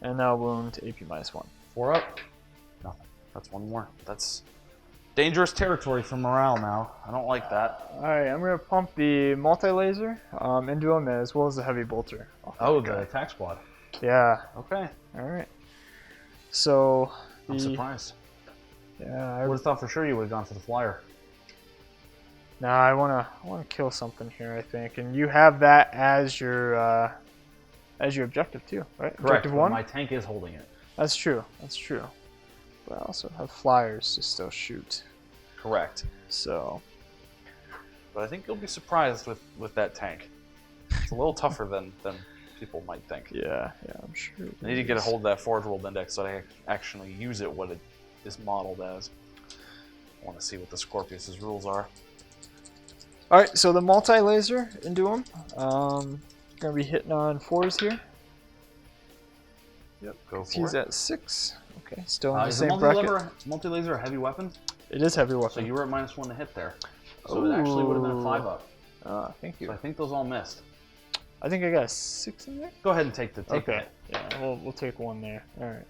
And now wound AP -1. 4 up. Nothing. That's 1 more. That's dangerous territory for morale now. I don't like that. All right, I'm gonna pump the multi-laser into him as well as the heavy bolter. Oh, the attack squad. Yeah. Okay. All right. So. I'm surprised. Yeah. I would have thought for sure you would have gone for the flyer. Nah, I wanna kill something here, I think, and you have that as your objective too, right? Correct. Objective 1. My tank is holding it. That's true. That's true. But I also have flyers to still shoot. Correct. So. But I think you'll be surprised with that tank. It's a little tougher than people might think. Yeah, I'm sure. I need to get a hold of that Forge World Index so I actually use it what it is modeled as. I want to see what the Scorpius' rules are. Alright, so the multi-laser into him. Gonna be hitting on 4s here. Yep, go for He's it. at 6. Okay, still in the Is same the bracket. multi-laser a heavy weapon? It is heavy So weapon. you were at -1 to hit there. So it actually would have been a 5 up. Thank you. So I think those all missed. I think I got a 6 in there. Go ahead and take the Okay. hit. Yeah, we'll take 1 there. Alright.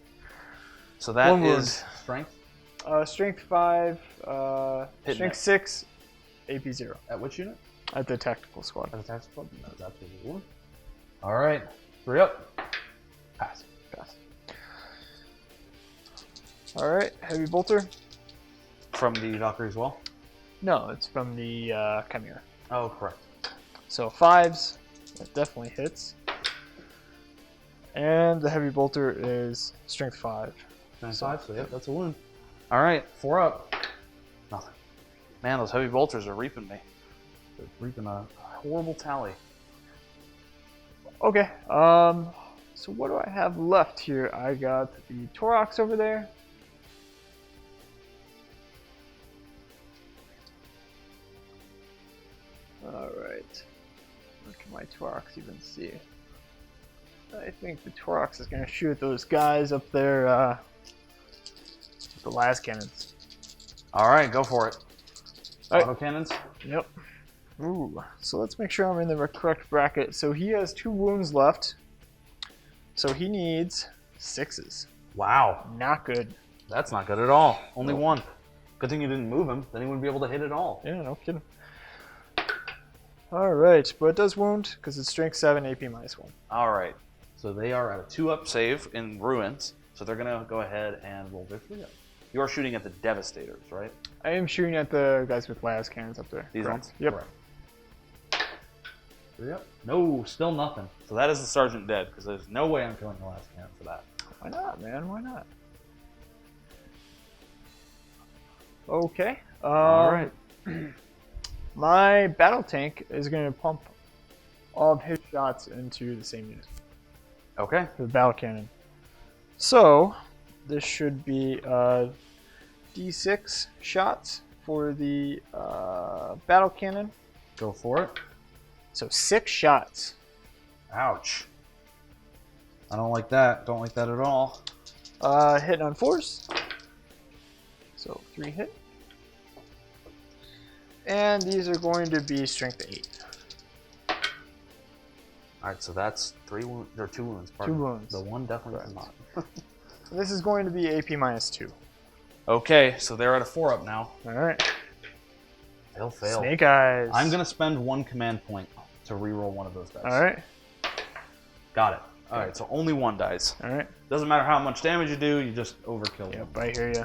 So that 1 wound. is strength. Strength 5, Hit strength net. 6, AP 0. At which unit? At the tactical squad. At the tax club? No, that's absolutely 1. All right, 3 up. Pass. Pass. Alright, heavy bolter. From the Valkyrie as well? No, it's from the Chimera. Oh, correct. So 5s, that definitely hits. And the heavy bolter is strength 5. 5, so yep, that's a wound. All right, 4 up. Nothing. Man, those heavy bolters are reaping me. They're reaping a horrible tally. Okay, so what do I have left here? I got the Torox over there. Alright. What can my Torox even see? I think the Torox is going to shoot those guys up there, the las cannons. All right, go for it. All right. Auto cannons. Yep. Ooh, so let's make sure I'm in the correct bracket. So he has 2 wounds left. So he needs 6s. Wow, Not good. that's not good at all. Only Nope. 1. Good thing you didn't move him. Then he wouldn't be able to hit at all. Yeah, no kidding. Alright, but it does wound because it's strength 7, AP -1. All right, so they are at a 2 up save in ruins. So they're gonna go ahead and roll their 3 up. You are shooting at the Devastators, right? I am shooting at the guys with las cannons up there. These Correct. ones? Yep. Correct. 3 up. No, still nothing. So that is the sergeant dead because there's no way I'm killing the last cannon for that. Why not, man? Why not? Okay. All right. My battle tank is going to pump all of his shots into the same unit, Okay. the battle cannon. So, this should be D6 shots for the battle cannon. Go for it. So 6 shots. Ouch. I don't like that. Don't like that at all. Hitting on 4s. So 3 hit. And these are going to be strength 8. All right, so that's 3 wounds. There are 2 wounds. 2 wounds. The 1 definitely is not. This is going to be AP -2. Okay, so they're at a 4-up now. All right. They'll fail. Snake eyes. I'm going to spend 1 command point to reroll one of those dice. All right. Got it. All right, so only 1 dice. All right. Doesn't matter how much damage you do, you just overkill them. Yep, I hear you.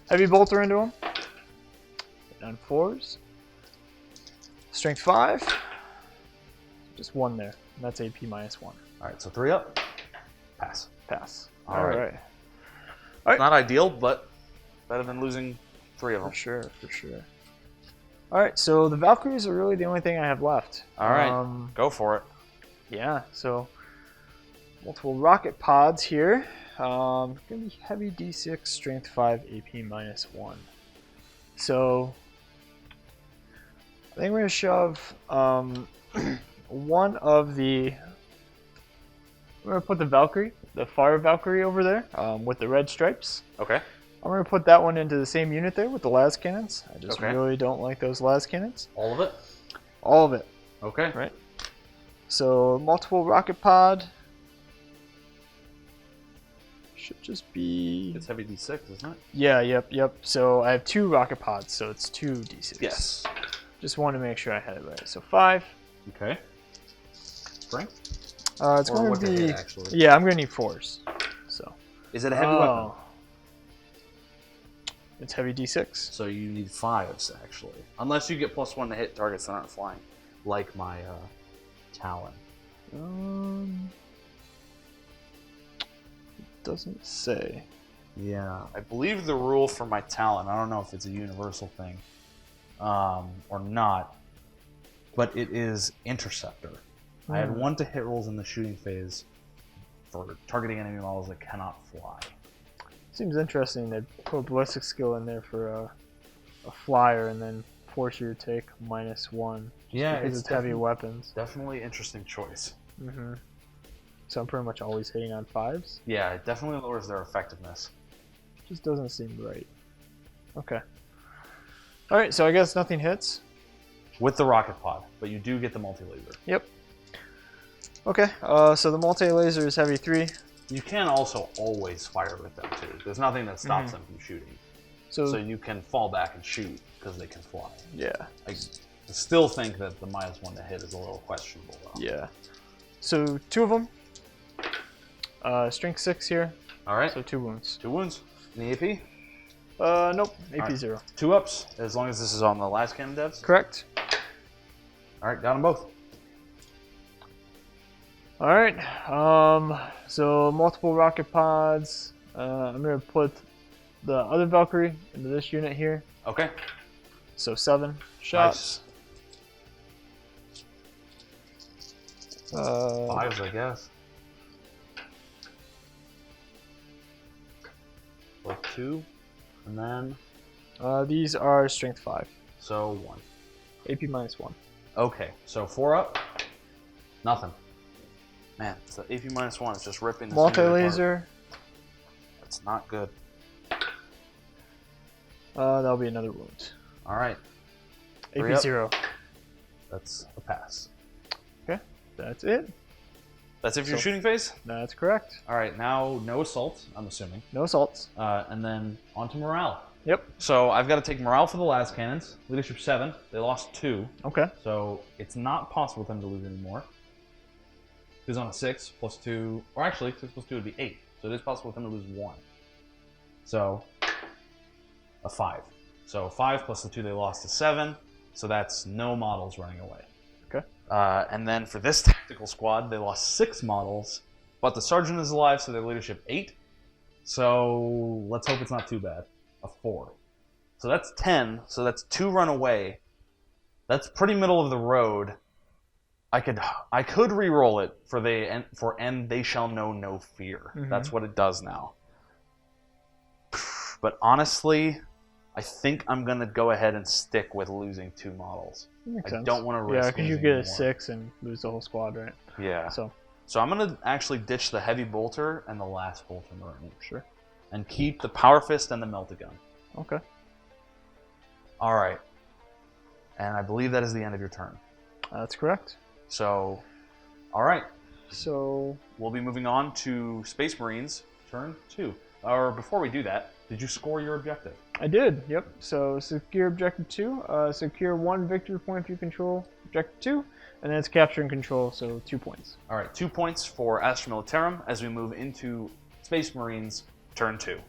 Heavy bolter into him. On 4s. Strength 5. Just 1 there. That's AP -1. All right, so 3 up. Pass. Pass. All All right. right. Not ideal, but better than losing 3 of them. For sure, for sure. All right, so the Valkyries are really the only thing I have left. All right, go for it. Yeah, so multiple rocket pods here. Gonna be heavy D6, strength 5, AP -1. So I think we're gonna shove one of the. We're gonna put the Valkyrie, the Fire Valkyrie over there with the red stripes. Okay. I'm gonna put that one into the same unit there with the las cannons. I just Okay. really don't like those las cannons. All of it? All of it. Okay. Right. So multiple rocket pod. Should just be. It's heavy D6, isn't it? Yeah. Yep. So I have 2 rocket pods, so it's 2 D6. Yes. Just wanted to make sure I had it right. So 5. Okay. Spring? It's Or going what to they be. hit, actually. Yeah, I'm gonna need 4s. So. Is it a heavy weapon? It's heavy D6. So you need 5s, actually. Unless you get +1 to hit targets that aren't flying. Like my Talon. It doesn't say. Yeah. I believe the rule for my Talon, I don't know if it's a universal thing or not, but it is Interceptor. I had 1 to hit rolls in the shooting phase for targeting enemy models that cannot fly. Seems interesting to put a ballistic skill in there for a flyer and then force you to take -1. Yeah, because it's heavy weapons. Definitely interesting choice. So I'm pretty much always hitting on 5s. Yeah, it definitely lowers their effectiveness. Just doesn't seem right. Okay. All right, so I guess nothing hits. With the rocket pod, but you do get the multi-laser. Yep. Okay, so the multi-laser is heavy 3. You can also always fire with them too. There's nothing that stops them from shooting. So you can fall back and shoot because they can fly. Yeah. I still think that the -1 to hit is a little questionable though. Yeah. So 2 of them. Strength 6 here. All right. So 2 wounds. 2 wounds. Any AP? Nope. AP right. 0. 2 ups, as long as this is on the last cannon devs. Correct. All right, got them both. All right. So multiple rocket pods. I'm gonna put the other Valkyrie into this unit here. Okay. So 7 shots. Nice. 5s, I guess. Like 2, and then These are strength 5. so 1. AP -1. Okay, so 4 up. Nothing. Man, it's the AP -1 is just ripping the Multi-laser. That's not good. That'll be another wound. All right, AP up. 0. that's a pass. Okay, that's it. That's it for your So- shooting phase? That's correct. All right, now no assault, I'm assuming. No assaults. And then on to morale. Yep. So I've got to take morale for the last cannons. Leadership 7. They lost 2. Okay. So it's not possible for them to lose anymore. Who's on a 6 plus 2, or actually 6 plus 2 would be 8. So it is possible for them to lose 1. So a 5. So 5 plus the 2 they lost is 7. So that's no models running away. Okay. And then for this tactical squad, they lost 6 models, but the sergeant is alive, so their leadership 8. So let's hope it's not too bad. A 4. So that's 10. So that's 2 run away. That's pretty middle of the road. I could re-roll it for and they shall know no fear. That's what it does now. But honestly, I think I'm gonna go ahead and stick with losing 2 models. Makes I sense. don't want to risk. Yeah, because you losing get a more. 6 and lose the whole squad, right? Yeah. So I'm gonna actually ditch the heavy bolter and the last bolter marine. sure. And keep the power fist and the melt-a-gun. Okay. All right. And I believe that is the end of your turn. That's correct. So, all right. So We'll be moving on to Space Marines, turn 2. or before we do that, did you score your objective? I did, yep. So secure objective 2, secure 1 victory point if you control objective 2, and then it's capture and control, so 2 points. All right, 2 points for Astra Militarum as we move into Space Marines turn 2.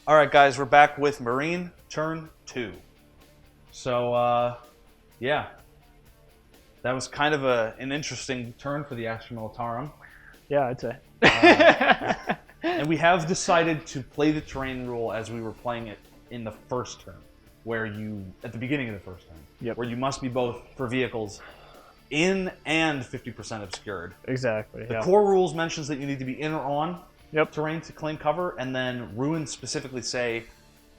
All right, guys, we're back with Marine turn 2. So, yeah. That was kind of an interesting turn for the Astra Militarum. Yeah, I'd say. And we have decided to play the terrain rule as we were playing it in the first turn, where you, at the beginning of the first turn, Yep. where you must be both for vehicles in and 50% obscured. Exactly, The yeah. core rules mentions that you need to be in or on Yep. terrain to claim cover, and then ruins specifically say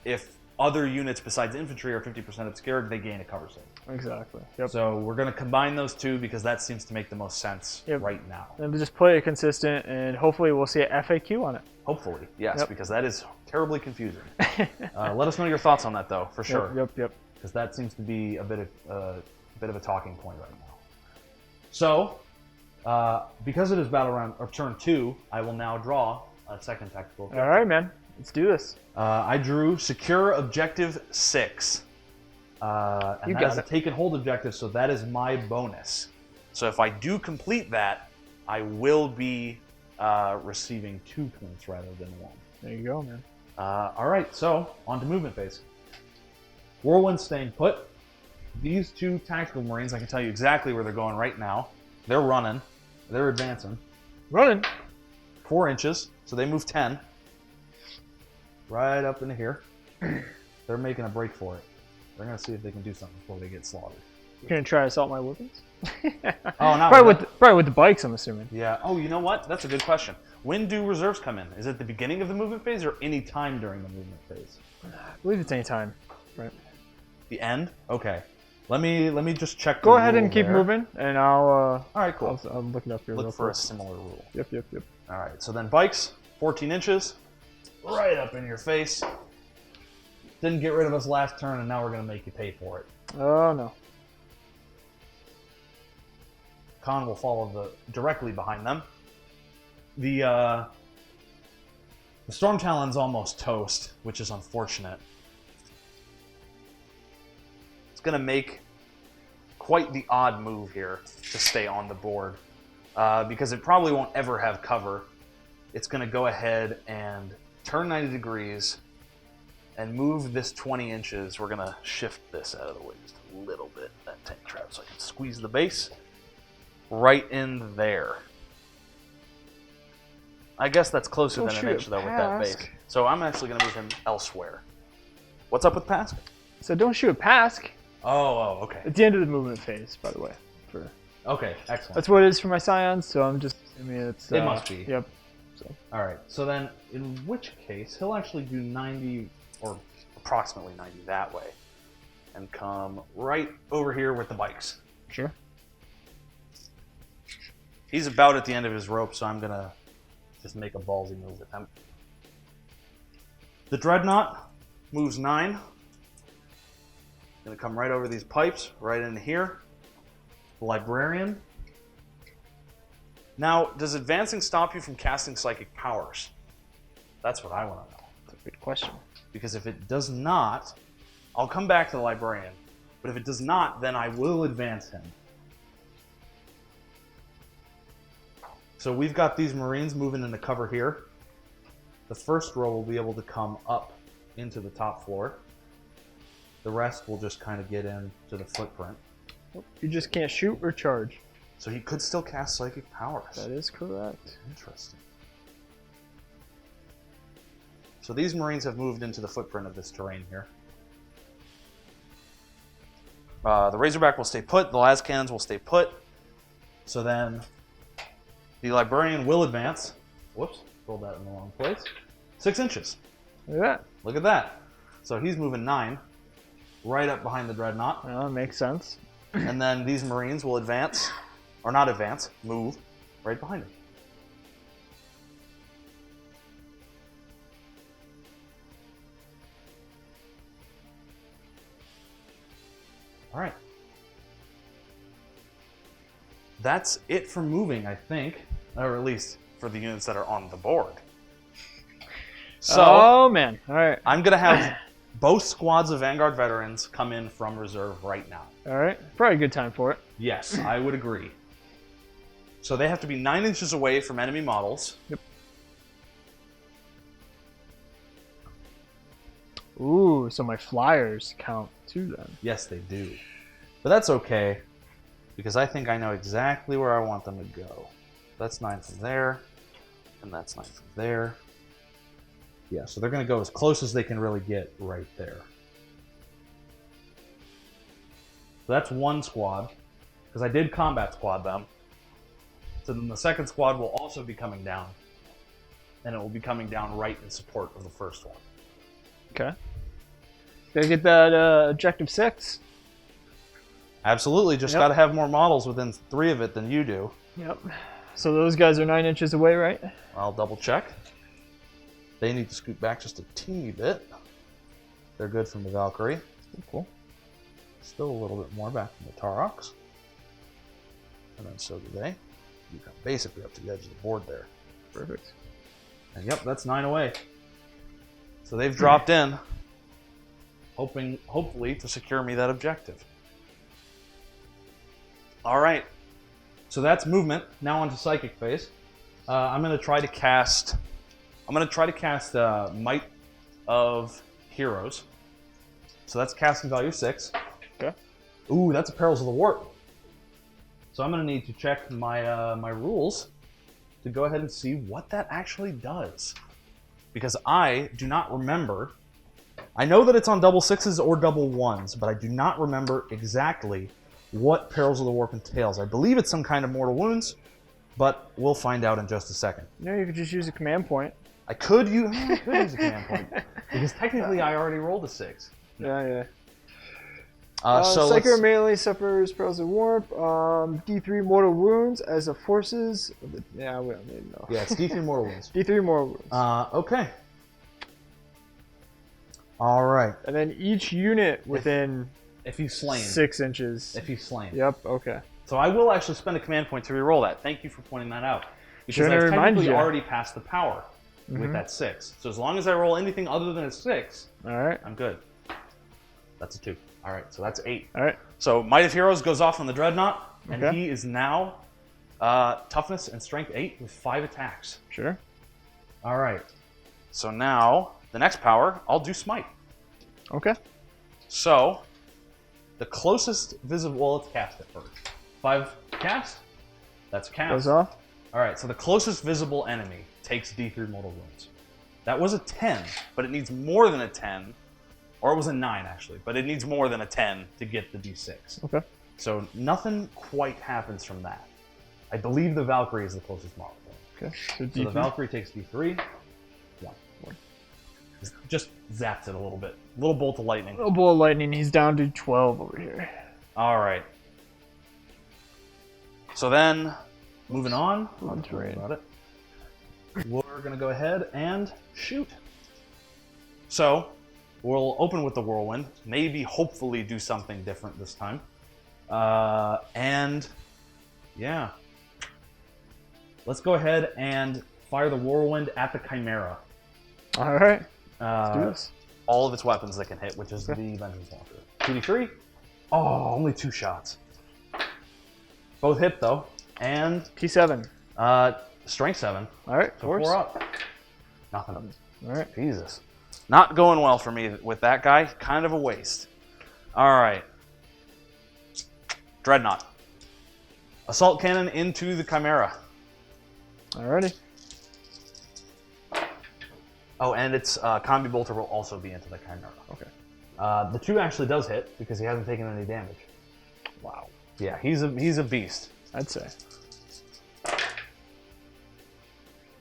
if other units besides infantry are 50% obscured, they gain a cover save. Exactly, yep. So we're going to combine those two because that seems to make the most sense right now. And we'll just play it consistent, and hopefully we'll see an FAQ on it. Hopefully, yes, Yep. because that is terribly confusing. Let us know your thoughts on that, though, for sure. Yep. Because that seems to be a bit of a talking point right now. So, because it is battle round or turn 2, I will now draw a second tactical objective. All right, man. Let's do this. I drew secure objective 6. And You that got is a it. take and hold objective, so that is my bonus. So if I do complete that, I will be receiving 2 points rather than 1. There you go, man. All right, so on to movement phase. Whirlwind staying put. These 2 tactical Marines, I can tell you exactly where they're going right now. They're running. They're advancing. Running. 4 inches, so they move 10. Right up into here. They're making a break for it. They're going to see if they can do something before they get slaughtered. You're going to try to assault my weapons? Oh, no. Probably with the bikes, I'm assuming. Yeah. Oh, you know what? That's a good question. When do reserves come in? Is it the beginning of the movement phase or any time during the movement phase? I believe it's any time. Right. The end? Okay. Let me just check. Go the ahead rule and keep there. moving, and I'll. All right, cool. I'll look it up here. Look real for a quick. similar rule. Yep. All right. So then bikes, 14 inches, right up in your face. Didn't get rid of us last turn, and now we're going to make you pay for it. Oh no. Khan will follow directly behind them. The Storm Talon's almost toast, which is unfortunate. It's going to make quite the odd move here to stay on the board because it probably won't ever have cover. It's going to go ahead and turn 90 degrees and move this 20 inches. We're going to shift this out of the way just a little bit, that tank trap, so I can squeeze the base right in there. I guess that's closer Don't than an shoot inch, at though, with that base. Pask. So I'm actually going to move him elsewhere. What's up with Pask? So don't shoot a Pask. Oh, okay. At the end of the movement phase, by the way. Okay, excellent. That's what it is for my Scions, so I'm just assuming it's. It must be. Yep. So. All right, so then in which case, he'll actually do 90, or approximately 90 that way, and come right over here with the bikes. Sure. He's about at the end of his rope, so I'm going to just make a ballsy move with him. The Dreadnought moves 9. Going to come right over these pipes, right into here. The Librarian. Now, does advancing stop you from casting psychic powers? That's what I want to know. That's a good question. Because if it does not, I'll come back to the Librarian. But if it does not, then I will advance him. So we've got these Marines moving into cover here. The first row will be able to come up into the top floor. The rest will just kind of get into the footprint. You just can't shoot or charge. So he could still cast psychic powers. That is correct. Interesting. So these Marines have moved into the footprint of this terrain here. The Razorback will stay put. The las cannons will stay put. So then the Librarian will advance. Whoops, rolled that in the wrong place. 6 inches. Look at that. Look at that. So he's moving 9, right up behind the Dreadnought. Well, that makes sense. And then these Marines will advance, or not advance, move right behind him. All right. that's it for moving, I think. Or at least for the units that are on the board. So, oh, man. All right. I'm going to have both squads of Vanguard veterans come in from reserve right now. All right. Probably a good time for it. Yes, I would agree. So they have to be 9 inches away from enemy models. Yep. Ooh, so my flyers count too then. Yes, they do. But that's okay, because I think I know exactly where I want them to go. That's 9 from there, and that's 9 from there. Yeah, so they're going to go as close as they can really get right there. So that's one squad, because I did combat squad them. So then the second squad will also be coming down, and it will be coming down right in support of the first one. Okay. Gotta get that objective 6. Absolutely, just got to have more models within 3 of it than you do. Yep. So those guys are 9 inches away, right? I'll double check. They need to scoot back just a teeny bit. They're good from the Valkyrie. Cool. Still a little bit more back from the Taroks. And then so do they. You come basically up to the edge of the board there. Perfect. And yep, that's 9 away. So they've dropped in, hopefully to secure me that objective. All right. So that's movement. Now onto psychic phase. I'm going to try to cast. Might of Heroes. So that's casting value 6. Okay. Ooh, that's a Perils of the Warp. So I'm going to need to check my my rules to go ahead and see what that actually does, because I do not remember. I know that it's on double 6s or double 1s, but I do not remember exactly what Perils of the Warp entails. I believe it's some kind of mortal wounds, but we'll find out in just a second. No, you could just use a command point. I could use a command point, because technically I already rolled a 6. Yeah. So Psycho melee suffers Perils of Warp, D3 mortal wounds as a forces. Yeah, we don't need to know. Yeah, it's D3 mortal wounds. D3 mortal wounds. Okay. All right. And then each unit within if he's slain. 6 inches. If he's slain. Yep. Okay. So I will actually spend a command point to reroll that. Thank you for pointing that out. Because Shouldn't I've I remind technically you? already passed the power with that 6. So as long as I roll anything other than a 6, All right. I'm good. That's a 2. All right, so that's 8. All right. So Might of Heroes goes off on the Dreadnought, and Okay. he is now toughness and strength 8 with 5 attacks. Sure. All right. So now the next power, I'll do Smite. Okay. So the closest visible, well, let's cast it first. 5 cast. That's cast. Goes off. All right, so the closest visible enemy takes D3 mortal wounds. That was a 10, but it needs more than a 10, or it was a 9 actually, but it needs more than a 10 to get the D6. Okay. So nothing quite happens from that. I believe the Valkyrie is the closest model. Okay. So So the D3. Valkyrie takes D3. 1. Just zaps it a little bit. Little bolt of lightning. Little bolt of lightning. He's down to 12 over here. All right. So then, moving on. On terrain. About it. We're gonna go ahead and shoot. So we'll open with the whirlwind. Maybe, hopefully, do something different this time. And yeah, let's go ahead and fire the whirlwind at the Chimera. All right. Let's do this. All of its weapons that can hit, which is the Vengeance Launcher. 2d3. Oh, only 2 shots. Both hit though, and T7. strength 7. All right. So Force. 4 up. Nothing. All right. Jesus. Not going well for me with that guy. Kind of a waste. All right. Dreadnought. Assault cannon into the Chimera. Alrighty. Oh, and its combi bolter will also be into the Chimera. Okay. The 2 actually does hit because he hasn't taken any damage. Wow. Yeah, he's a beast. I'd say.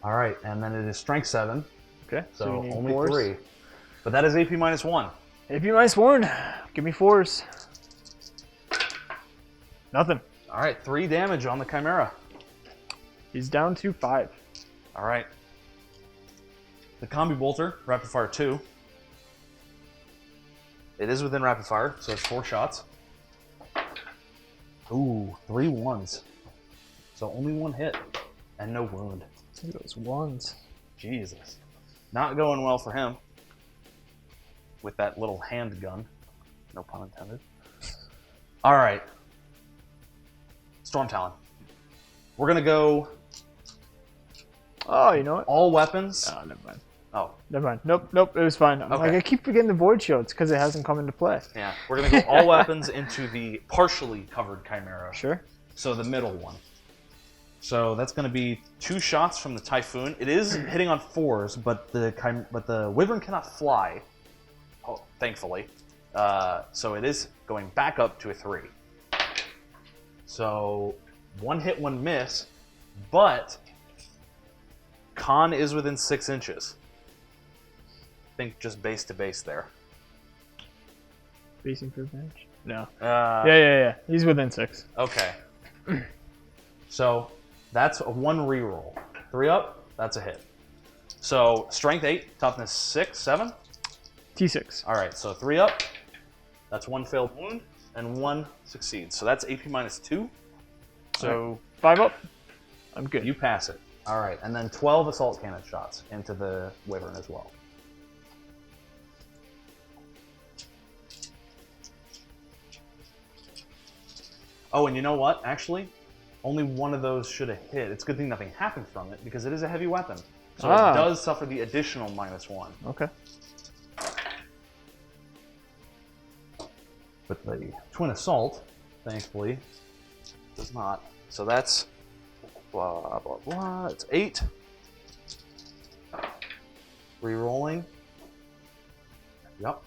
All right, and then it is strength 7, Okay. so you need only 4s. 3. But that is AP -1. AP -1. Give me 4s. Nothing. All right, 3 damage on the Chimera. He's down to 5. All right. The combi bolter, rapid fire 2. It is within rapid fire, so it's 4 shots. Ooh, 3 1s. So only one hit and no wound. Look at those ones. Jesus. Not going well for him. With that little handgun. No pun intended. Alright. Storm Talon. We're going to go Oh, you know what? all weapons. Oh, never mind. Oh. Never mind. Nope, it was fine. Okay. Like, I keep forgetting the Void Shield. It's because it hasn't come into play. Yeah. We're going to go all weapons into the partially covered Chimera. Sure. So the middle one. So that's going to be 2 shots from the Typhoon. It is hitting on 4s, but the Wyvern cannot fly. Oh, thankfully. So it is going back up to a 3. So 1 hit, 1 miss, but Con is within 6 inches. I think just base to base there. Facing for advantage? No. Uh, Yeah. He's within 6. Okay. So that's a 1 reroll. 3 up, that's a hit. So strength 8, toughness 6, 7. T6. All right, so 3 up. That's 1 failed wound and 1 succeeds. So that's AP minus 2. So 5 up. I'm good. you pass it. All right, and then 12 assault cannon shots into the Wyvern as well. Oh, and you know what? Actually, only 1 of those should have hit. It's a good thing nothing happened from it because it is a heavy weapon. So it does suffer the additional -1. Okay. But the twin assault, thankfully, does not. So that's blah, blah, blah. It's 8. Rerolling. Yep.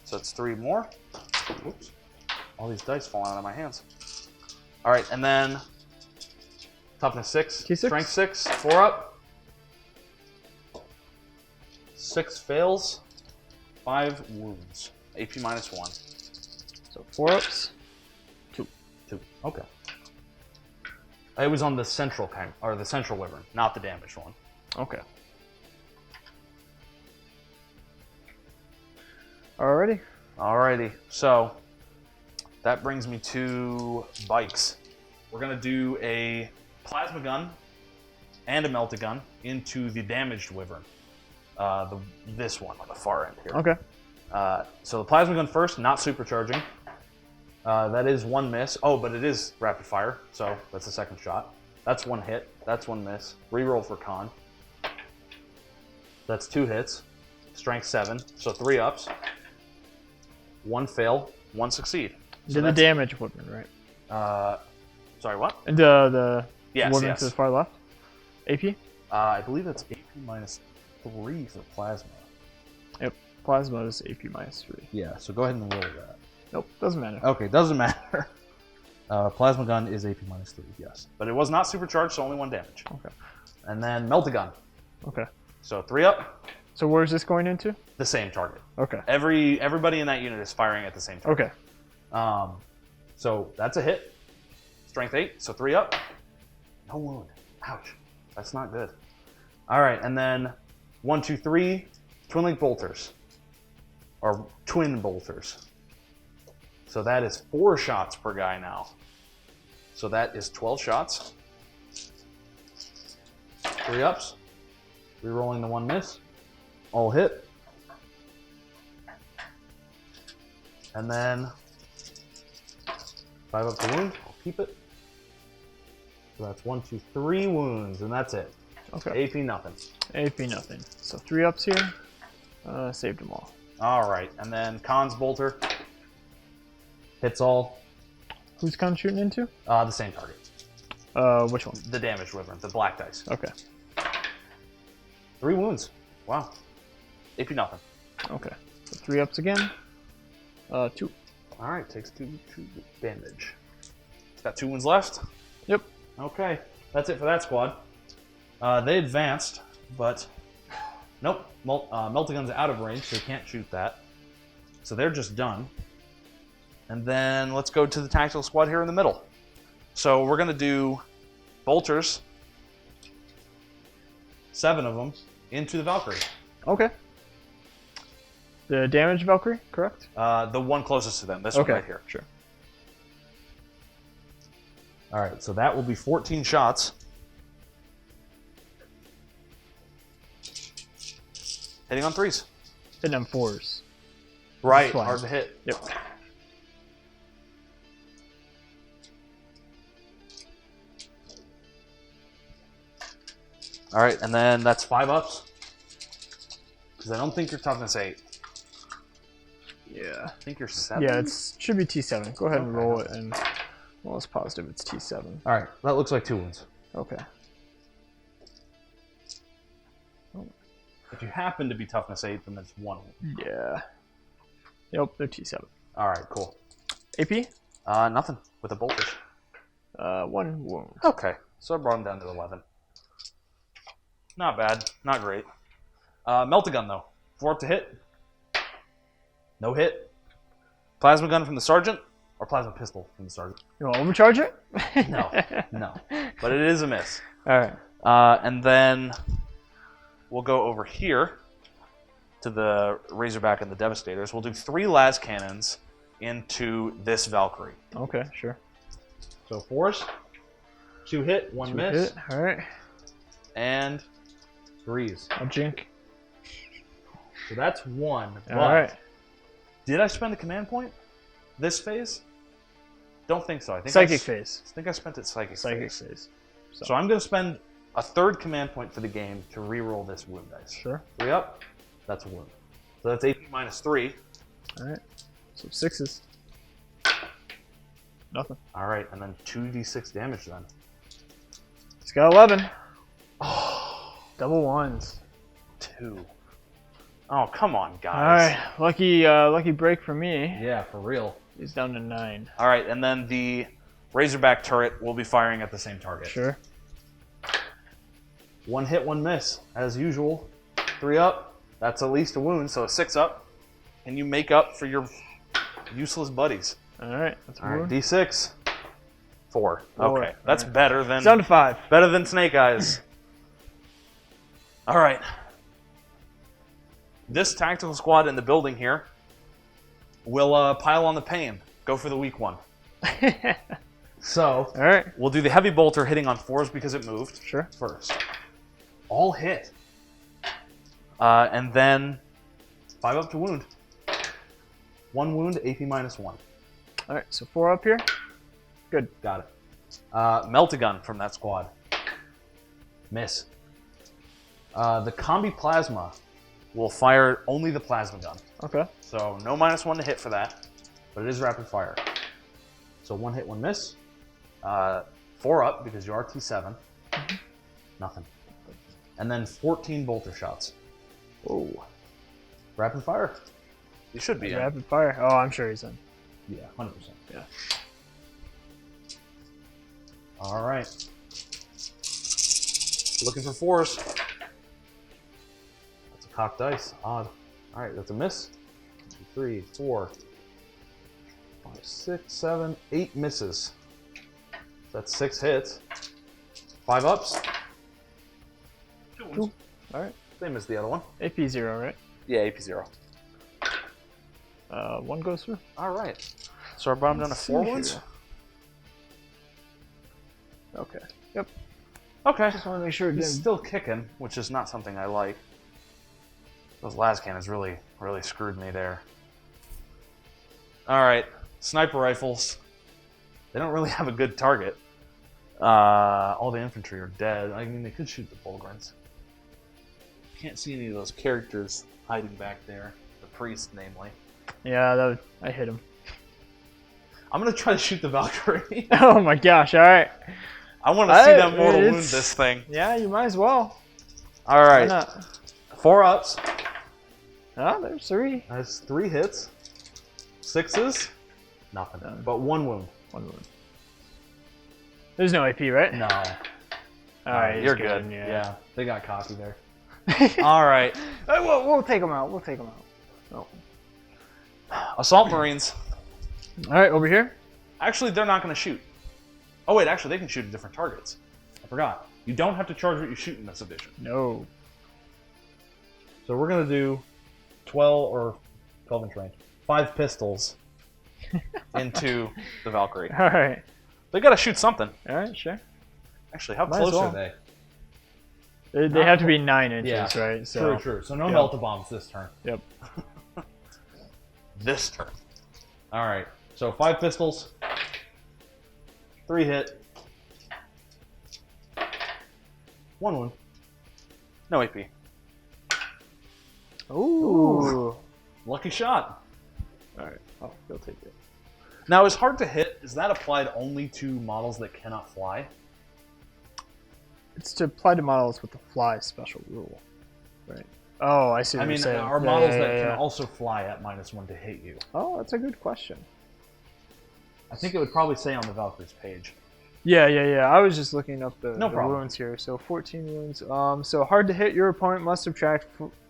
So it's 3 more. Whoops. All these dice falling out of my hands. All right, and then toughness 6, T6? strength 6, 4 up. 6 fails, 5 wounds. AP minus 1. So 4 ups. 2. Okay. It was on the central the central Wyvern, not the damaged one. Okay. Alrighty. Alrighty. So that brings me to bikes. We're gonna do a plasma gun and a melta gun into the damaged Wyvern. This one on the far end here. Okay. So the plasma gun first, not supercharging. That is 1 miss. Oh, but it is rapid fire, so that's the second shot. That's 1 hit. That's 1 miss. Reroll for con. That's 2 hits. Strength 7, so 3 ups. 1 fail, 1 succeed. So Did the damage weapon, right? Sorry, what? And the Yes, woman yes. to the far left? AP? I believe that's AP minus 3 for plasma. Yep. Plasma is AP minus 3. Yeah, so go ahead and roll that. Nope, doesn't matter. Okay, doesn't matter. Plasma gun is AP minus 3, yes. But it was not supercharged, so only 1 damage. Okay. And then melta gun. Okay. So 3 up, So where's this going into? the same target. Okay. Everybody in that unit is firing at the same target. Okay. So that's a hit. Strength 8, so 3 up. No wound. Ouch. That's not good. All right, and then 1, 2, 3, twin link bolters. Or twin bolters. So that is 4 shots per guy now. So that is 12 shots. 3 ups. Rerolling the 1 miss. All hit. And then 5 up to wound. I'll keep it. So that's 1, 2, 3 wounds, and that's it. Okay. AP nothing. AP nothing. So 3 ups here. Saved them all. All right, and then Khan's bolter hits all. Who's Con shooting into? The same target. Which one? The damaged wyvern, the black dice. Okay. 3 wounds. Wow. AP nothing. Okay. So 3 ups again. 2. All right, takes 2 damage. It's got 2 wounds left. Yep. Okay, that's it for that squad. They advanced, but nope. Meltagun's out of range, so he can't shoot that. So they're just done. And then let's go to the tactical squad here in the middle. So we're gonna do bolters, 7 of them, into the Valkyrie. Okay. The damaged Valkyrie, correct? The one closest to them, this one right here. Sure. All right, so that will be 14 shots. Hitting on 3s. Hitting on 4s. Right, Fine. hard to hit. Yep. All right, and then that's 5 ups. Because I don't think you're toughness 8. Yeah. I think you're 7. Yeah, it should be T7. Go ahead and Okay. roll it, and well, it's positive it's T7. All right, that looks like 2 wounds. Okay. If you happen to be toughness 8, then that's 1 wound. Yeah. Yep, they're T7. All right, cool. AP? Nothing with a boltish. 1 wound. Okay, so I brought him down to 11. Not bad, not great. Melt-a-gun though, 4 up to hit. No hit. Plasma gun from the sergeant, or plasma pistol from the sergeant. You want to overcharge it? No, no, but it is a miss. All right. And then we'll go over here to the Razorback and the Devastators. We'll do 3 las cannons into this Valkyrie. Okay, sure. So 4s, 2 hit, 1 miss, All right. and 3s. I'll jink. So that's 1. All right. Did I spend a command point this phase? Don't think so. I think Psychic phase. I think I spent it psychic Psychic phase. phase. So I'm going to spend a 3rd command point for the game to re-roll this wound dice. Sure. 3 up, that's a wound. So that's AP minus 3. All right. So 6s. Nothing. All right, and then 2d6 damage then. He's got 11. Oh, double 1s. 2. Oh, come on, All guys. right. Lucky break for me. Yeah, for real. He's down to 9. All right, and then the Razorback turret will be firing at the same target. Sure. 1 hit, 1 miss, as usual. 3 up, that's at least a wound, so a 6 up. And you make up for your useless buddies. All right. That's a All right, wound. D6. 4. 4. Okay, that's All better than It's down to 5. better than Snake Eyes. All right. This tactical squad in the building here will pile on the pain. Go for the weak one. So All right. we'll do the heavy bolter hitting on 4s because it moved Sure. first. All hit. And then 5 up to wound. 1 wound, AP minus 1. All right. So 4 up here. Good. Got it. Melt-a-gun from that squad. Miss. The combi plasma will fire only the plasma gun. Okay. So no minus 1 to hit for that, but it is rapid fire. So 1 hit, 1 miss. 4 up because you are T7. Nothing. And then 14 bolter shots. Whoa. Rapid fire. You should be in. Rapid fire. Oh, I'm sure he's in. Yeah, 100%. Yeah. All right. Looking for 4s. That's a cocked dice. Odd. All right, that's a miss. 2, 3, 4, 5, 6, 7, 8 misses. That's 6 hits. 5 ups. 2 wounds. Cool. All right. Same as the other one. AP 0, right? Yeah, AP 0. 1 goes through. All right. So I brought him down to 4 see wounds. here. Okay. Yep. Okay. Just want to make sure it He's didn't. still kicking, which is not something I like. Those las cannons really screwed me there. All right, sniper rifles. They don't really have a good target. All the infantry are dead. I mean, they could shoot the Fulgurins. Can't see any of those characters hiding back there. The priest, namely. Yeah, I hit him. I'm gonna try to shoot the Valkyrie. Oh my gosh! All right. I want to see that mortal wound it's- this thing. Yeah, you might as well. All Why right, not? 4 ups. Oh, there's 3. That's 3 hits. 6s. Nothing. None. But 1 wound. 1 wound. There's no AP, right? No. All right, you're he's good. Yeah. Yeah, they got cocky there. All right. We'll take him out. We'll take him out. Oh. Assault Marines. All right, over here. Actually, they're not going to shoot. Oh, wait, actually, they can shoot at different targets. I forgot. You don't have to charge what you shoot in this edition. No. So we're going to do 12 inch range. 5 pistols into the Valkyrie. All right. They gotta shoot something. All right, sure. Actually, how Might as close well. are they? They have to be 9 inches, Yeah. right? So, True. So no Yep. melt-a-bombs this turn. Yep. This turn. All right. So 5 pistols. 3 hit. 1 wound. No AP. Ooh. Lucky shot. All right. Oh, he'll take it. Now, is hard to hit, is that applied only to models that cannot fly? It's to apply to models with the fly special rule, right? Oh, I see what I you're mean, saying. are Yeah, models yeah, that yeah, can yeah. also fly at -1 to hit you? Oh, that's a good question. I think it would probably say on the Valkyrie's page. Yeah. I was just looking up the problem. wounds here. So 14 wounds. So hard to hit, your opponent must subtract.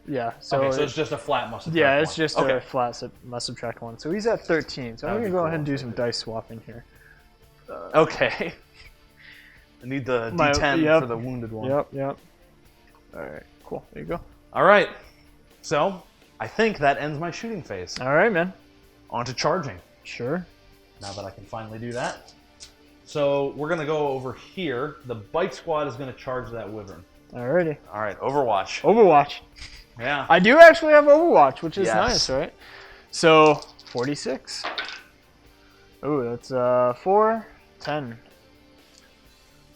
Yeah. So, Okay, so it's just a flat must subtract yeah, it's one. just Okay. a flat must subtract 1. So he's at 13. So I'm That'd gonna be go cool ahead and do if some they dice swapping here. Okay. I need the My- D10 yep. for the wounded one. Yep. All right. Cool. There you go. All right. So, I think that ends my shooting phase. All right, man. On to charging. Sure. Now that I can finally do that. So, we're going to go over here. The bike squad is going to charge that wyvern. Alrighty. All right, Overwatch. Overwatch. Yeah. I do actually have Overwatch, which is Yes. nice, right? So 46. Ooh, that's 4, 10.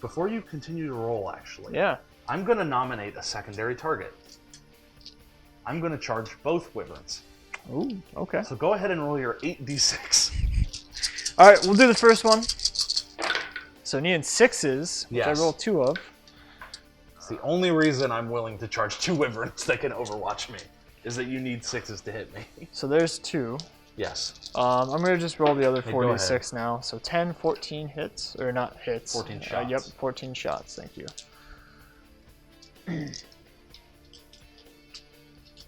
Before you continue to roll, actually, Yeah. I'm going to nominate a secondary target. I'm going to charge both wyverns. Ooh, okay. So go ahead and roll your 8d6. All right, we'll do the first one. So needing 6s, which Yes. I rolled 2 of. It's the only reason I'm willing to charge 2 wyverns that can Overwatch me, is that you need 6s to hit me. So there's 2. Yes. I'm gonna just roll the other Hey, go ahead. 46 now. So 10, 14 hits, or not hits. 14 shots. Yep, 14 shots. Thank you.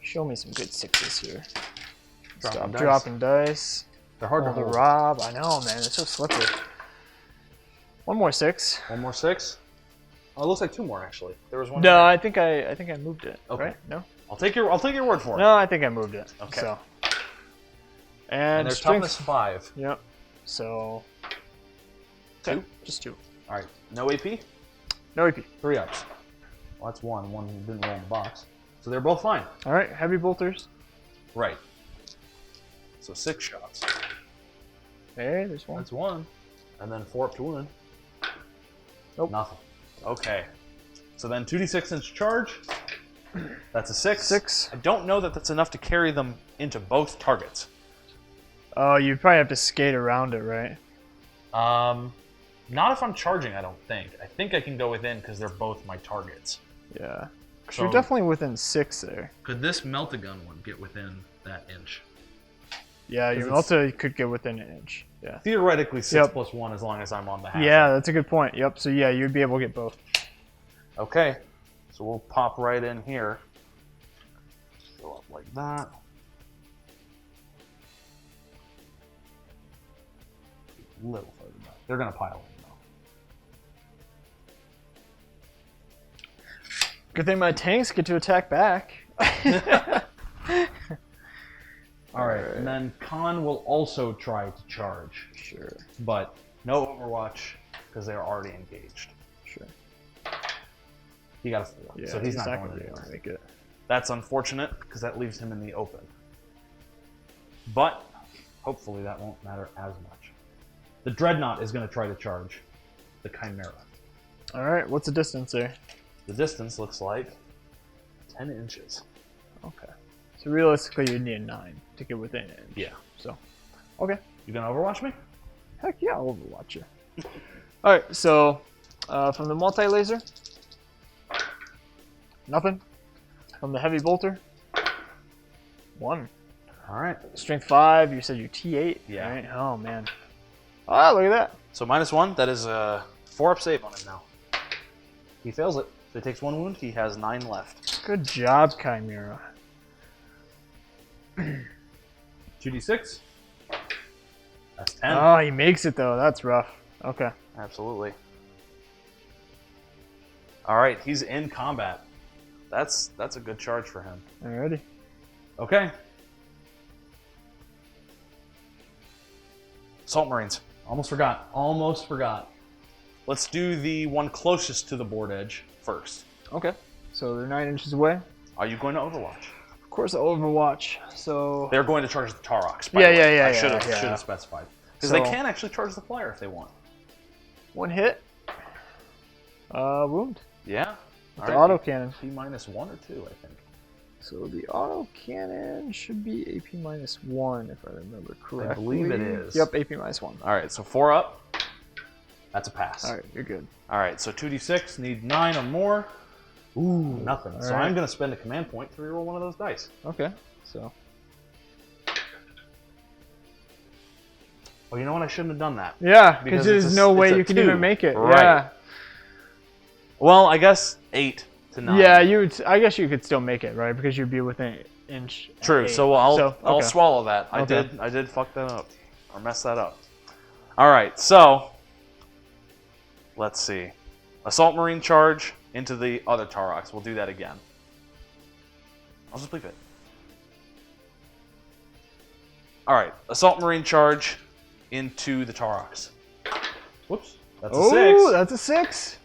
Show me some good 6s here. Stop dice. dropping dice. They're hard Roll to the hold. Rob. I know, man. It's so slippery. One more 6. One more 6. Oh, it looks like 2 more actually. There was one. No, more. I think I moved it. Okay. Right? No. I'll take your word for it. No, I think I moved it. Okay. So. And And their strength. toughness 5. Yep. So. 2. Yeah, just 2. All right. No AP. No AP. 3 ups. Well, that's 1. 1 didn't roll in the box. So they're both fine. All right. Heavy bolters. Right. So 6 shots. Hey, there's 1. That's 1. And then 4 up to wound. Nope. Nothing. Okay. So then 2d6 inch charge. That's a 6. 6. I don't know that that's enough to carry them into both targets. Oh, you probably have to skate around it, right? Not if I'm charging, I don't think. I think I can go within because they're both my targets. Yeah. 'Cause So- you're definitely within 6 there. Could this melt-a-gun one get within that inch? Yeah, your it's- Melta could get within an inch. Yeah. Theoretically, 6 Yep. plus 1 as long as I'm on the half. Yeah, that's a good point. Yep. So yeah, you'd be able to get both. Okay. So we'll pop right in here. Go up like that. A little further back. They're going to pile in, though. Good thing my tanks get to attack back. All right, and then Khan will also try to charge, Sure. but no Overwatch because they are already engaged. Sure. He got a 4, Yeah, so he's not going gonna be anywhere. able to make it. That's unfortunate because that leaves him in the open. But hopefully that won't matter as much. The Dreadnought is going to try to charge the Chimera. All right. What's the distance there? The distance looks like 10 inches. Okay. So realistically, you'd need a 9 to get within an inch. Yeah. So. Okay. You going to Overwatch me? Heck yeah, I'll Overwatch you. All right. So from the multi-laser, nothing. From the heavy bolter, 1. All right. Strength 5. You said you T8. Yeah. Right? Oh man. Ah, look at that. So -1, that is a 4-up save on him now. He fails it. So he takes 1 wound. He has 9 left. Good job, Chimera. 2d6. That's 10. Oh, he makes it though. That's rough. Okay. Absolutely. All right, he's in combat. That's a good charge for him. Alrighty. Okay. Assault Marines Almost forgot. Almost forgot. Let's do the one closest to the board edge first. Okay. So they're 9 inches away. Are you going to Overwatch? Of course, I'll Overwatch. So They're going to charge the Tarox. Yeah. I should have specified. Because they can actually charge the flyer if they want. 1 hit. Wound. Yeah. The autocannon. AP -1 or 2, I think. So the autocannon should be AP -1 if I remember correctly. I believe it is. Yep, AP -1. All right, so 4 up. That's a pass. All right, you're good. All right, so 2d6, need 9 or more. Ooh, nothing. All so right. I'm going to spend a command point to reroll one of those dice. Okay, so. Oh, you know what? I shouldn't have done that. Yeah, Because because there's no way you can 2. even make it. Right. Yeah. Well, I guess 8 to 9. Yeah, you would. I guess you could still make it, right? Because you'd be within an inch. at True. 8. So I'll okay. swallow that. Okay. I did fuck that up or mess that up. All right. So let's see. Assault Marine charge into the other Tarox. We'll do that again. I'll just leave it. All right. Assault Marine charge into the Tarox. Whoops. That's a 6. Oh, that's a 6.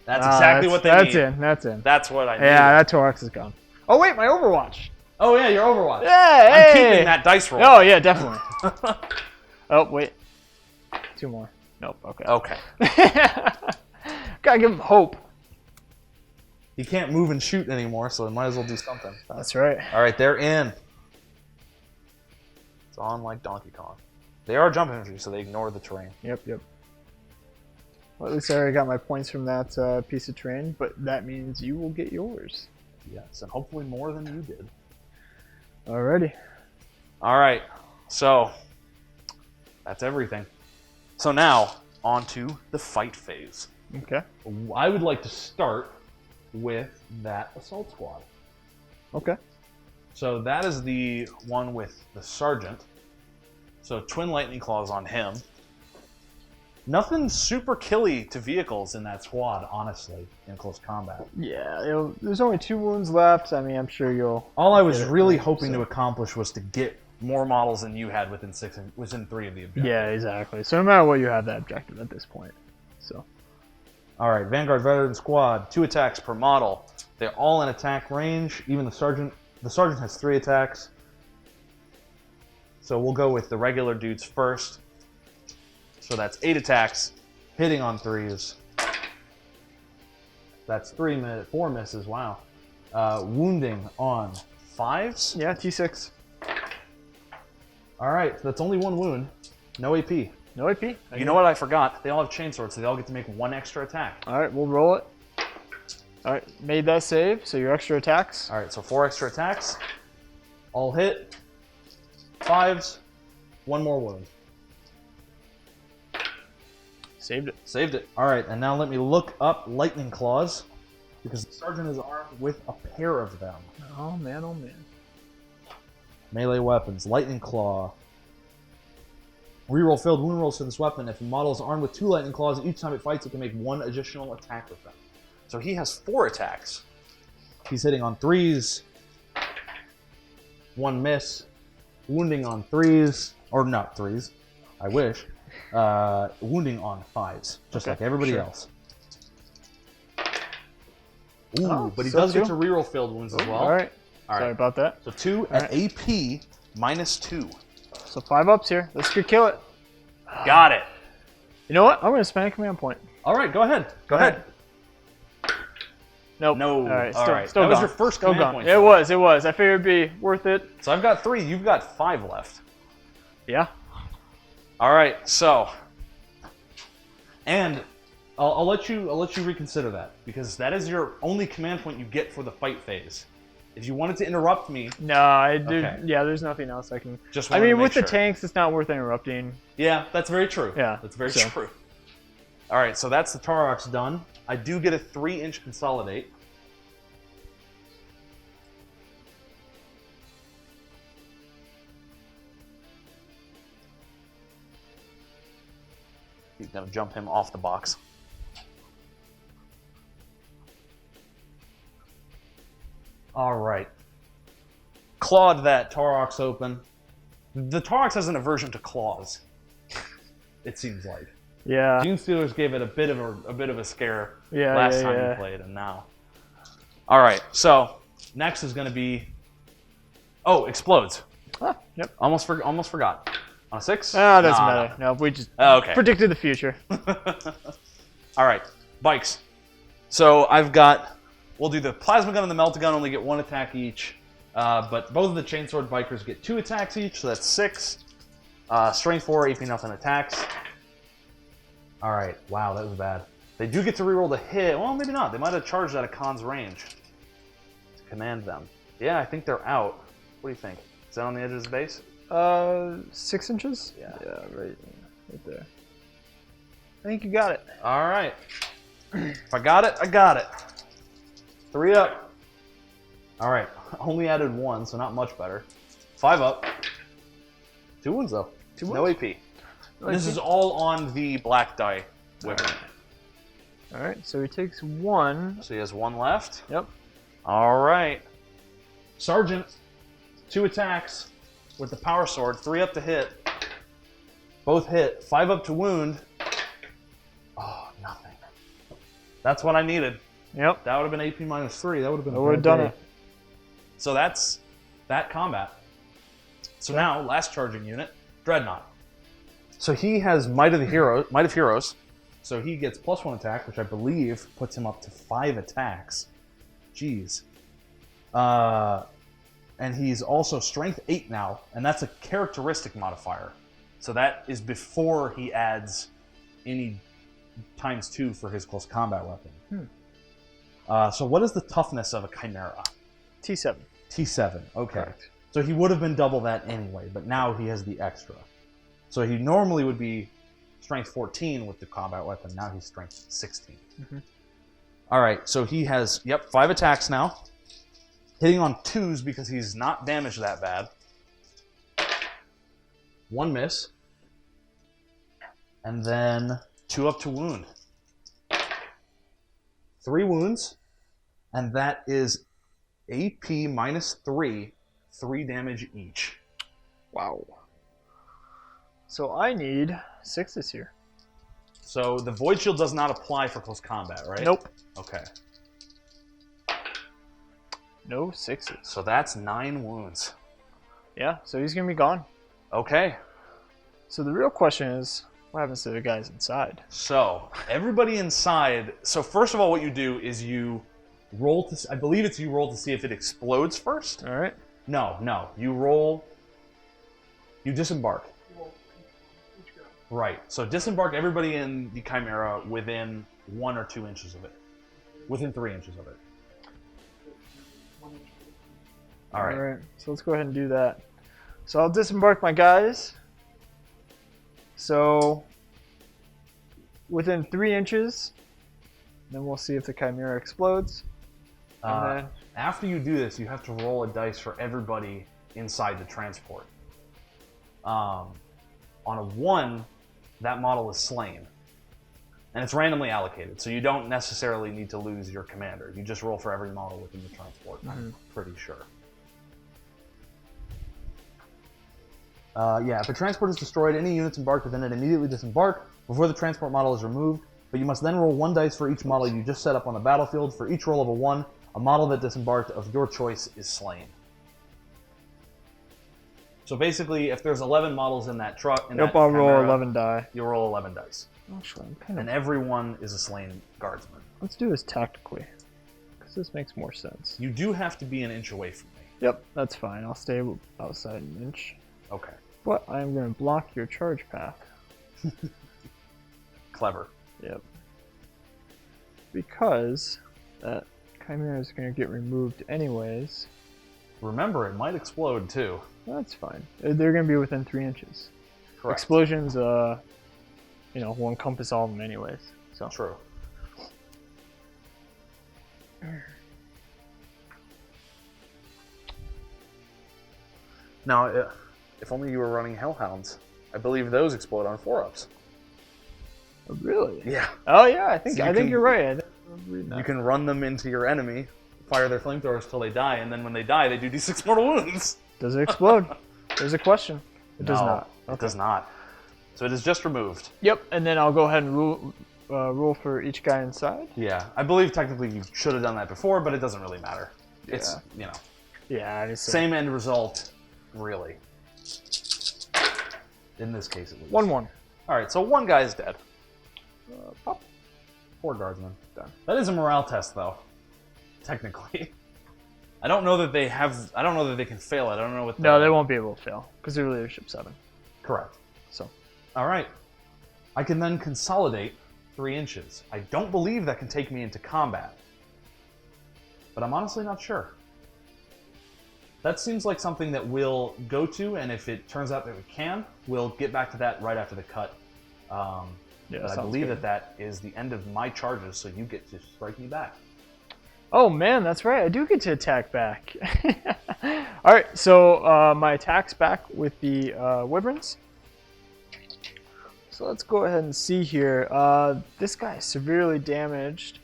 That's exactly what they need. That's in. That's in. That's what I need. Yeah, that Torax is gone. Oh wait, my Overwatch. Oh yeah, your Overwatch. Yeah, I'm hey. keeping that dice roll. Oh yeah, definitely. Oh wait, 2 more. Nope. Okay. Okay. Gotta give him hope. He can't move and shoot anymore, so I might as well do something. That's right. All right, they're in. It's on like Donkey Kong. They are jump infantry, so they ignore the terrain. Yep. Well, at least I already got my points from that piece of terrain, but that means you will get yours. Yes, and hopefully more than you did. Alrighty. All right, so that's everything. So now, on to the fight phase. Okay. I would like to start with that assault squad. Okay. So that is the one with the sergeant. So twin lightning claws on him. Nothing super killy to vehicles in that squad, honestly, in close combat. Yeah, there's only 2 wounds left. I mean, I'm sure you'll. All I was get it, really right? hoping So- to accomplish was to get more models than you had within 3 of the objectives. Yeah, exactly. So no matter what, you have that objective at this point. So. All right, Vanguard Veteran Squad, 2 attacks per model. They're all in attack range. Even the sergeant. The sergeant has 3 attacks. So we'll go with the regular dudes first. So that's 8 attacks, hitting on 3s. That's 4 misses. Wow. Wounding on 5s. Yeah, T6. All right, so that's only 1 wound. No AP. No AP. You know what I forgot? They all have chainswords, so they all get to make 1 extra attack. All right, we'll roll it. All right, made that save. So your extra attacks. All right, so 4 extra attacks. All hit. 5s. 1 more wound. Saved it. Saved it. All right, and now let me look up lightning claws because the sergeant is armed with a pair of them. Oh man, oh man. Melee weapons, lightning claw. Reroll failed wound rolls for this weapon. If a model is armed with 2 lightning claws, each time it fights, it can make 1 additional attack with them. So he has 4 attacks. He's hitting on 3s. 1 miss. Wounding on 3s, or not 3s. I wish. Wounding on 5s, just like everybody else. Ooh, Oh, but he so does get two. to reroll failed wounds as well. All right. All Sorry right. about that. So 2 All at AP -2. So 5 ups here. Let's go kill it. Got it. You know what? I'm gonna spend a command point. All right, go ahead. Go All right. ahead. Nope. No. All right. All Still, right. still That was gone. your first Still command gone. point. It was. It was. I figured it'd be worth it. So I've got 3. You've got 5 left. Yeah. All right. So, and I'll let you reconsider that because that is your only command point you get for the fight phase. If you wanted to interrupt me, No, I do. Okay. Yeah, there's nothing else I can. just I wanted to mean, make with the sure. tanks, it's not worth interrupting. Yeah, that's very true. Yeah, That's very so. true. All right, so that's the Tarox done. I do get a 3-inch consolidate. He's gonna jump him off the box. All right. Clawed that Tarox open. The Tarox has an aversion to claws. It seems like. Yeah. Gene Stealers gave it a bit of a scare Yeah. last time we played, and now. All right, so next is going to be. Oh, explodes. Ah, yep. Almost forgot. On a 6? Oh, doesn't matter. No, we just predicted the future. All right, bikes. So I've got. We'll do the plasma gun and the melta gun. Only get 1 attack each, but both of the chainsword bikers get 2 attacks each, so that's 6. Strength 4, AP nothing attacks. All right. Wow, that was bad. They do get to reroll the hit. Well, maybe not. They might have charged out of Khan's range to command them. Yeah, I think they're out. What do you think? Is that on the edge of his base? 6 inches? Yeah. Yeah, right there. I think you got it. All right. If I got it, I got it. 3 up. All right. Only added 1, so not much better. 5 up. 2 wounds, though. 2 wounds. No AP. This is all on the black die weapon. All right, so he takes 1. So he has 1 left. Yep. All right. Sergeant, 2 attacks with the power sword. 3 up to hit. Both hit. 5 up to wound. Oh, nothing. That's what I needed. Yep. That would have been AP -3. That would have been. I would have done it. So that's that combat. So now, last charging unit, Dreadnought. So he has Might of Heroes. So he gets +1 attack, which I believe puts him up to 5 attacks. Jeez. And he's also Strength 8 now, and that's a characteristic modifier. So that is before he adds any ×2 for his close combat weapon. So what is the toughness of a Chimera? T7. T7, okay. Correct. So he would have been double that anyway, but now he has the extra. So he normally would be Strength 14 with the combat weapon. Now he's Strength 16. All right, so he has, 5 attacks now. Hitting on 2s because he's not damaged that bad. 1 miss. And then 2 up to wound. 3 wounds. And that is AP -3, 3 damage each. Wow. So I need 6s here. So the Void Shield does not apply for close combat, right? Nope. Okay. No 6s. So that's 9 wounds. Yeah, so he's going to be gone. Okay. So the real question is, what happens to the guys inside? So everybody inside. So first of all, what you do is you roll to. I believe it's you roll to see if it explodes first. All right. No. You roll. You disembark. Right. So disembark everybody in the Chimera within 1 or 2 inches of it. Within 3 inches of it. All right. So let's go ahead and do that. So I'll disembark my guys. So within 3 inches, then we'll see if the Chimera explodes. And then, after you do this, you have to roll a dice for everybody inside the transport. On a 1, that model is slain. And it's randomly allocated, so you don't necessarily need to lose your commander. You just roll for every model within the transport, I'm pretty sure. If a transport is destroyed, any units embarked within it immediately disembark before the transport model is removed, but you must then roll 1 dice for each model you just set up on the battlefield. For each roll of a 1, a model that disembarked of your choice is slain. So basically, if there's 11 models in that truck, I'll roll 11 die. You roll 11 dice. Actually, I'm kind of... And everyone is a slain guardsman. Let's do this tactically, because this makes more sense. You do have to be an inch away from me. Yep, that's fine. I'll stay outside an inch. Okay. But I'm going to block your charge path. Clever. Yep. Because that Chimera is going to get removed anyways. Remember, it might explode too. That's fine. They're going to be within 3 inches. Correct. Explosions, will encompass all of them anyways. So. True. Now, if only you were running Hellhounds. I believe those explode on 4-ups. Oh, really? Yeah. Oh yeah, I think So you're right. You can run them into your enemy, fire their flamethrowers till they die, and then when they die, they do d6 mortal wounds. Does it explode? There's a question. It does No, not. It does not. So it is just removed. Yep, and then I'll go ahead and roll for each guy inside. Yeah, I believe technically you should have done that before, but it doesn't really matter. It's, you know, Yeah, I just same end result, really. In this case, at least. 1-1. All right, so one guy is dead. Pop. 4 guardsmen. Done. That is a morale test, though. Technically, I don't know that they have. I don't know that they can fail it. I don't know what. No, they won't be able to fail because they're leadership 7. Correct. So. All right. I can then consolidate 3 inches. I don't believe that can take me into combat, but I'm honestly not sure. That seems like something that we'll go to, and if it turns out that we can, we'll get back to that right after the cut. Yeah, but I believe that is the end of my charges, so you get to strike me back. Oh man, that's right. I do get to attack back. All right, so my attack's back with the wyverns. So let's go ahead and see here. This guy is severely damaged,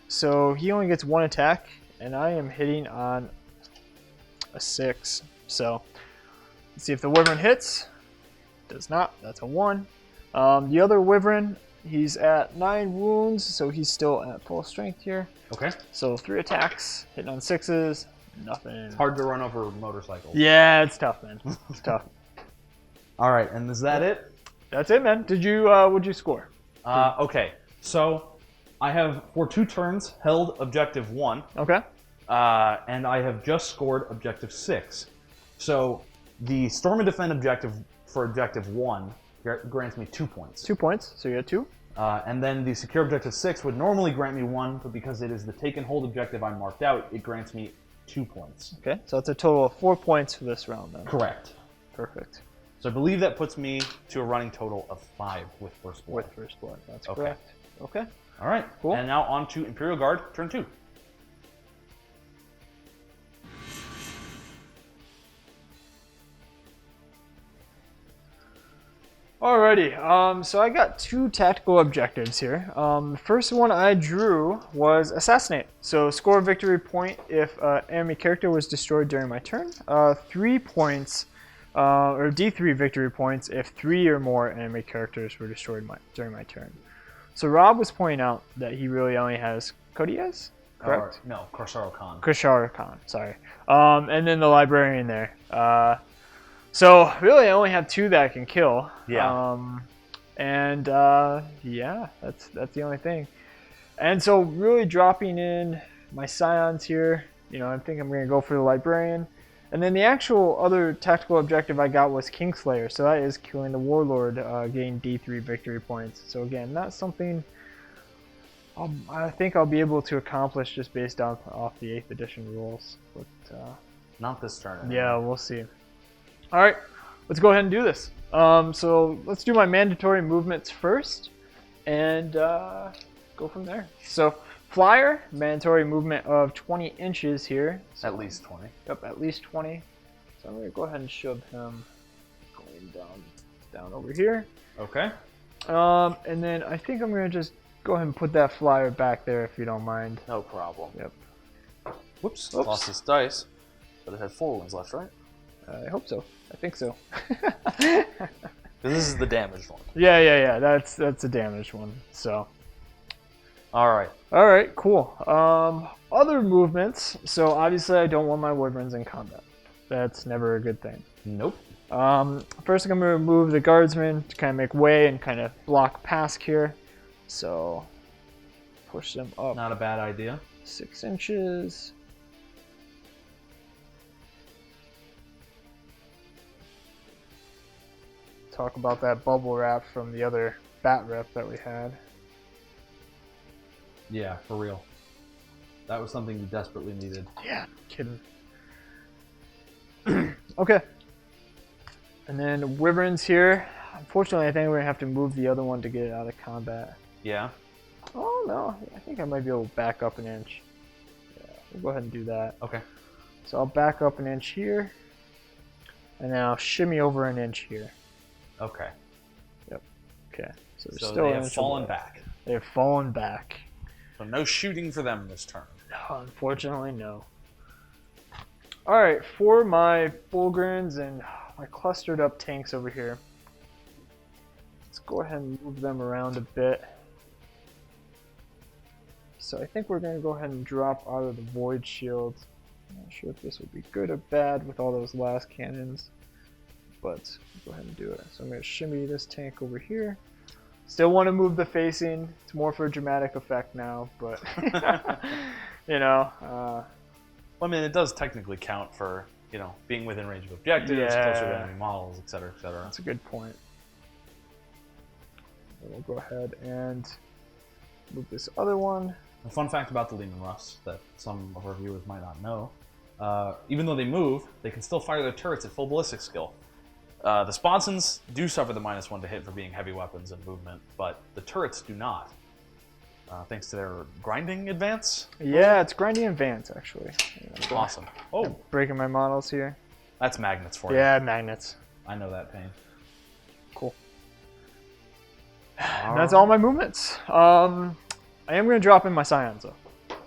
so he only gets 1 attack, and I am hitting on a 6. So let's see if the wyvern hits. Does not. That's a 1. The other wyvern, he's at 9 wounds, so he's still at full strength here. Okay. So 3 attacks, hitting on 6s, nothing. It's hard to run over motorcycles. Yeah, it's tough, man. It's tough. All right, and is that it? That's it, man. Did you? What'd you score? Okay, so I have for 2 turns held objective 1. Okay. And I have just scored objective 6. So the storm and defend objective for objective 1 grants me 2 points. 2 points. So you had 2. And then the secure objective 6 would normally grant me 1, but because it is the take and hold objective I marked out, it grants me 2 points. Okay. So that's a total of 4 points for this round, then. Correct. Perfect. So I believe that puts me to a running total of 5 with first blood. With first blood. That's Okay. correct. Okay. All right. Cool. And now on to Imperial Guard, turn 2. Alrighty, so I got 2 tactical objectives here. The first one I drew was Assassinate. So score a victory point if enemy character was destroyed during my turn. 3 points, or D3 victory points if 3 or more enemy characters were destroyed during my turn. So Rob was pointing out that he really only has Codiaz, correct? No, Korsaro Khan. Koshara Khan, sorry. And then the librarian there. So really, I only have 2 that I can kill. Yeah. Yeah, that's the only thing. And so really dropping in my scions here, you know, I think I'm gonna go for the librarian. And then the actual other tactical objective I got was Kingslayer. So that is killing the warlord, getting D3 victory points. So again, not something I think I'll be able to accomplish just based off the 8th edition rules. But Not this turn. yeah, we'll see. All right, let's go ahead and do this. So let's do my mandatory movements first and go from there. So flyer, mandatory movement of 20 inches here. So, At least 20. Yep, at least 20. So I'm going to go ahead and shove him going down over here. Okay. And then I think I'm going to just go ahead and put that flyer back there if you don't mind. No problem. Yep. Whoops. Oops. Lost his dice. But it had 4 wounds left, right? I hope so. I think so. This is the damaged one. Yeah. That's a damaged one. So. All Alright, cool. Other movements. So obviously I don't want my wyverns in combat. That's never a good thing. Nope. First I'm going to move the guardsmen to kind of make way and kind of block past here. So push them up Not a bad idea. 6 inches. Talk about that bubble wrap from the other bat rep that we had. Yeah, for real. That was something you desperately needed. Yeah, kidding. Okay. And then wyverns here. Unfortunately, I think we're going to have to move the other one to get it out of combat. Yeah. Oh, no. I think I might be able to back up an inch. Yeah, we'll go ahead and do that. Okay. So I'll back up an inch here. And then I'll shimmy over an inch here. Okay. Yep. Okay. So, So still they an have inch fallen away. back. They've fallen back. So no shooting for them this turn. No, unfortunately, no. Alright, for my Bulgrins and my clustered up tanks over here, go ahead and move them around a bit. So I think we're going to go ahead and drop out of the void shield. I'm not sure if this would be good or bad with all those last cannons, but go ahead and do it. So I'm going to shimmy this tank over here. Still want to move the facing. It's more for a dramatic effect now, but you know. Well, I mean, it does technically count for, you know, being within range of objectives, closer to enemy models, etc., etc. That's a good point. And we'll go ahead and move this other one. A fun fact about the Leman Russ that some of our viewers might not know, even though they move, they can still fire their turrets at full ballistic skill. The Sponsons do suffer the -1 to hit for being heavy weapons and movement, but the turrets do not, thanks to their grinding advance. Yeah, it's grinding advance, actually. Awesome. Oh, I'm breaking my models here. that's magnets for you. Yeah, magnets. I know that pain. Cool. And that's all my movements. I am going to drop in my Scions, though.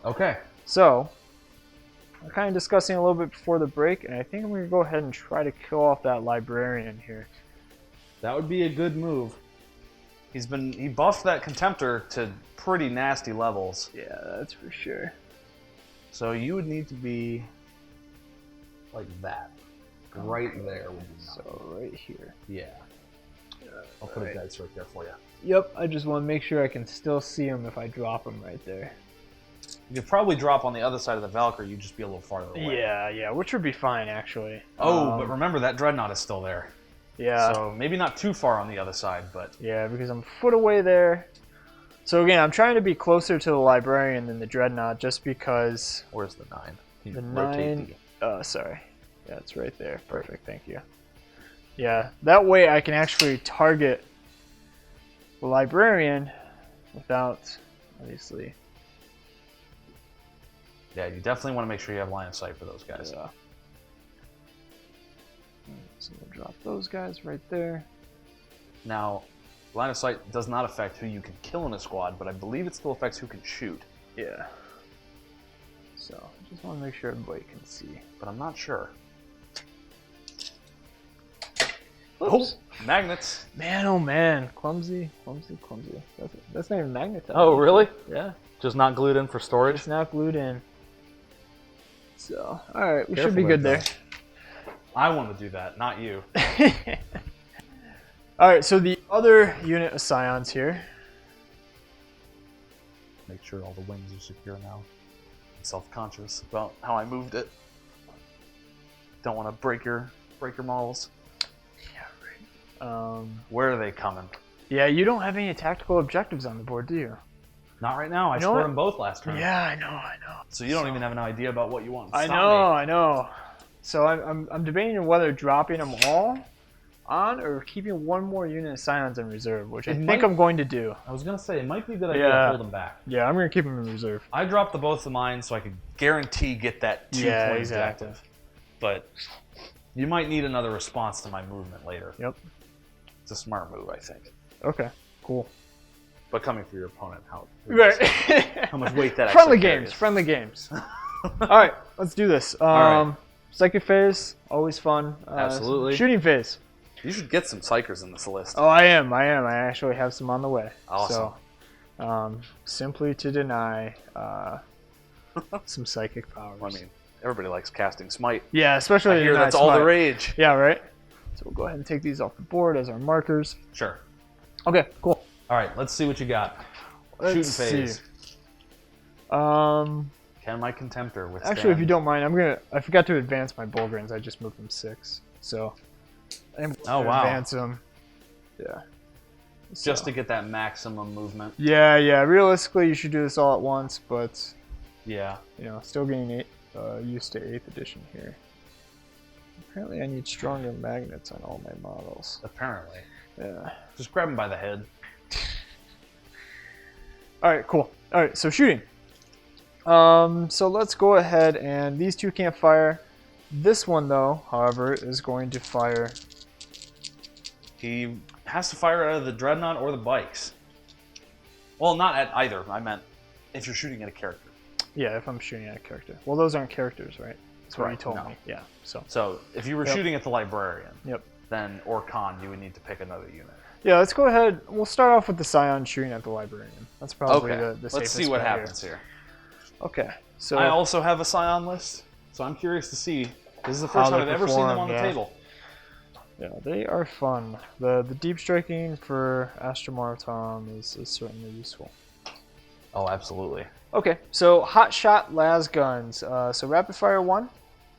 Okay. So, I'm kind of discussing a little bit before the break, and I think I'm going to go ahead and try to kill off that Librarian here. That would be a good move. He buffed that Contemptor to pretty nasty levels. Yeah, that's for sure. So you would need to be like that. Right there would be nice. So, right here. Yeah. I'll put a dice right there for you. Yep, I just want to make sure I can still see him if I drop him right there. You could probably drop on the other side of the Valkyrie, you'd just be a little farther away. Yeah, which would be fine, actually. Oh, but remember, that Dreadnought is still there. Yeah. So maybe not too far on the other side, but... Yeah, because I'm a foot away there. So again, I'm trying to be closer to the Librarian than the Dreadnought, just because... Where's the 9? The 9... sorry. Yeah, it's right there. Perfect, thank you. Yeah, that way I can actually target the Librarian without, obviously... Yeah, you definitely want to make sure you have line of sight for those guys. Yeah. So we'll drop those guys right there. Now, line of sight does not affect who you can kill in a squad, but I believe it still affects who can shoot. Yeah. So, I just want to make sure everybody can see. But I'm not sure. Oops. Oh, magnets. Man, oh man. Clumsy. That's not even magnetized. Oh, really? Yeah. Just not glued in for storage? It's not glued in. So, alright, we Careful should be good there. I want to do that, not you. Alright, so the other unit of Scions here. Make sure all the wings are secure now. I'm self-conscious about how I moved it. Don't want to break your models. Yeah, right. Where are they coming? Yeah, you don't have any tactical objectives on the board, do you? Not right now. I scored them both last turn. Yeah, I know. So you don't even have an idea about what you want to stop me. I know. So I'm debating whether dropping them all on or keeping one more unit of Scions in reserve, which I think I'm going to do. I was going to say, it might be a good idea to hold them back. Yeah, I'm going to keep them in reserve. I dropped the both of mine so I could guarantee get that 2-point objective. But you might need another response to my movement later. Yep. It's a smart move, I think. Okay, cool. But coming for your opponent, how much weight that friendly actually games, carries. friendly games. All right, let's do this. right. Psychic phase, always fun. Absolutely. Shooting phase. You should get some psychers in this list. Oh, I am. I actually have some on the way. Awesome. So, simply to deny some psychic powers. I mean, everybody likes casting smite. Yeah, especially I hear that's all the rage. Yeah, right. So we'll go ahead and take these off the board as our markers. Sure. Okay, cool. All right, let's see what you got. Let's Shooting phase. see. Can my Contemptor withstand? Actually, if you don't mind, I forgot to advance my Bulgrins. I just moved them 6. So I'm going to advance them. Yeah. Just to get that maximum movement. Yeah. Realistically, you should do this all at once, but yeah, still getting used to 8th edition here. Apparently, I need stronger magnets on all my models. Apparently. Yeah. Just grab them by the head. All right, cool. All right, so shooting. So let's go ahead and these two can't fire. This one, though, however, is going to fire. He has to fire out of the Dreadnought or the bikes. Well, not at either. I meant if you're shooting at a character. Yeah, if I'm shooting at a character. Well, those aren't characters, right? That's what you told me. Yeah. So if you were shooting at the Librarian, Yep. then or Khan, you would need to pick another unit. Yeah, let's go ahead. We'll start off with the Scion shooting at the Librarian. That's probably Okay. the safest Let's see what bet happens here. Okay, so I also have a Scion list, so I'm curious to see. This is the first how time they I've ever seen them on perform, the yeah. table. yeah, they are fun. The deep striking for Astra Militarum is certainly useful. Oh, absolutely. Okay, so hot shot las guns. So rapid fire 1.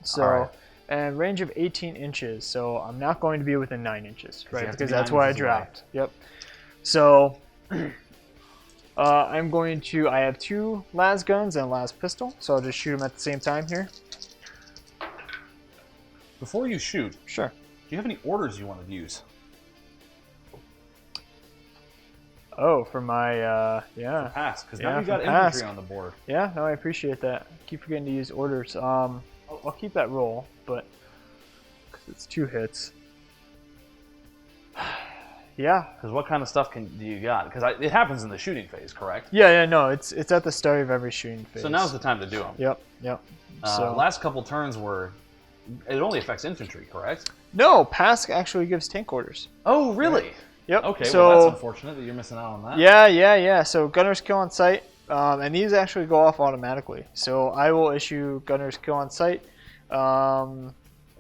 So Alright. and range of 18 inches. So I'm not going to be within 9 inches, you right? have to Because be that's 9 what I inches away. dropped. Yep. So I'm going to. I have 2 las guns and a las pistol. So I'll just shoot them at the same time here. Before you shoot, Sure. do you have any orders you want to use? Oh, for my yeah. Pass, because Yeah, now you've got for pass. infantry on the board. Yeah, no, I appreciate that. Keep forgetting to use orders. I'll keep that roll, but cause it's 2 hits. Yeah. Because what kind of stuff do you got? Because it happens in the shooting phase, correct? Yeah, no, it's at the start of every shooting phase. So now's the time to do them. Yep. So Last couple turns were, it only affects infantry, correct? no, Pask actually gives tank orders. Oh, really? Yep. Okay, so, well that's unfortunate that you're missing out on that. Yeah. So gunners kill on sight, and these actually go off automatically. So I will issue gunners kill on sight, and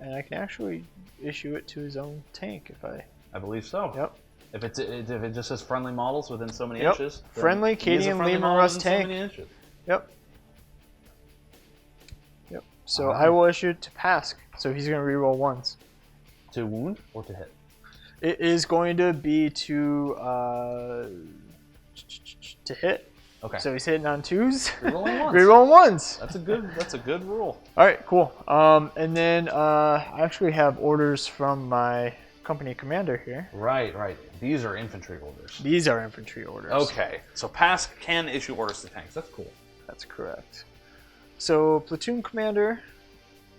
I can actually issue it to his own tank if I believe so. Yep. If it just says friendly models within so many Yep. inches. then Friendly he is a Cadian friendly Lima model Rust within tank. So many inches. Yep. So Alright. I will issue it to Pask. So he's going to reroll 1s. To wound or to hit? It is going to be to hit. Okay. So he's hitting on 2s. Rerolling ones. Reroll 1s. That's a good rule. All right, cool. And then I actually have orders from my company commander here. Right. These are infantry orders. These are infantry orders. Okay. So Pask can issue orders to tanks. That's cool. That's correct. So platoon commander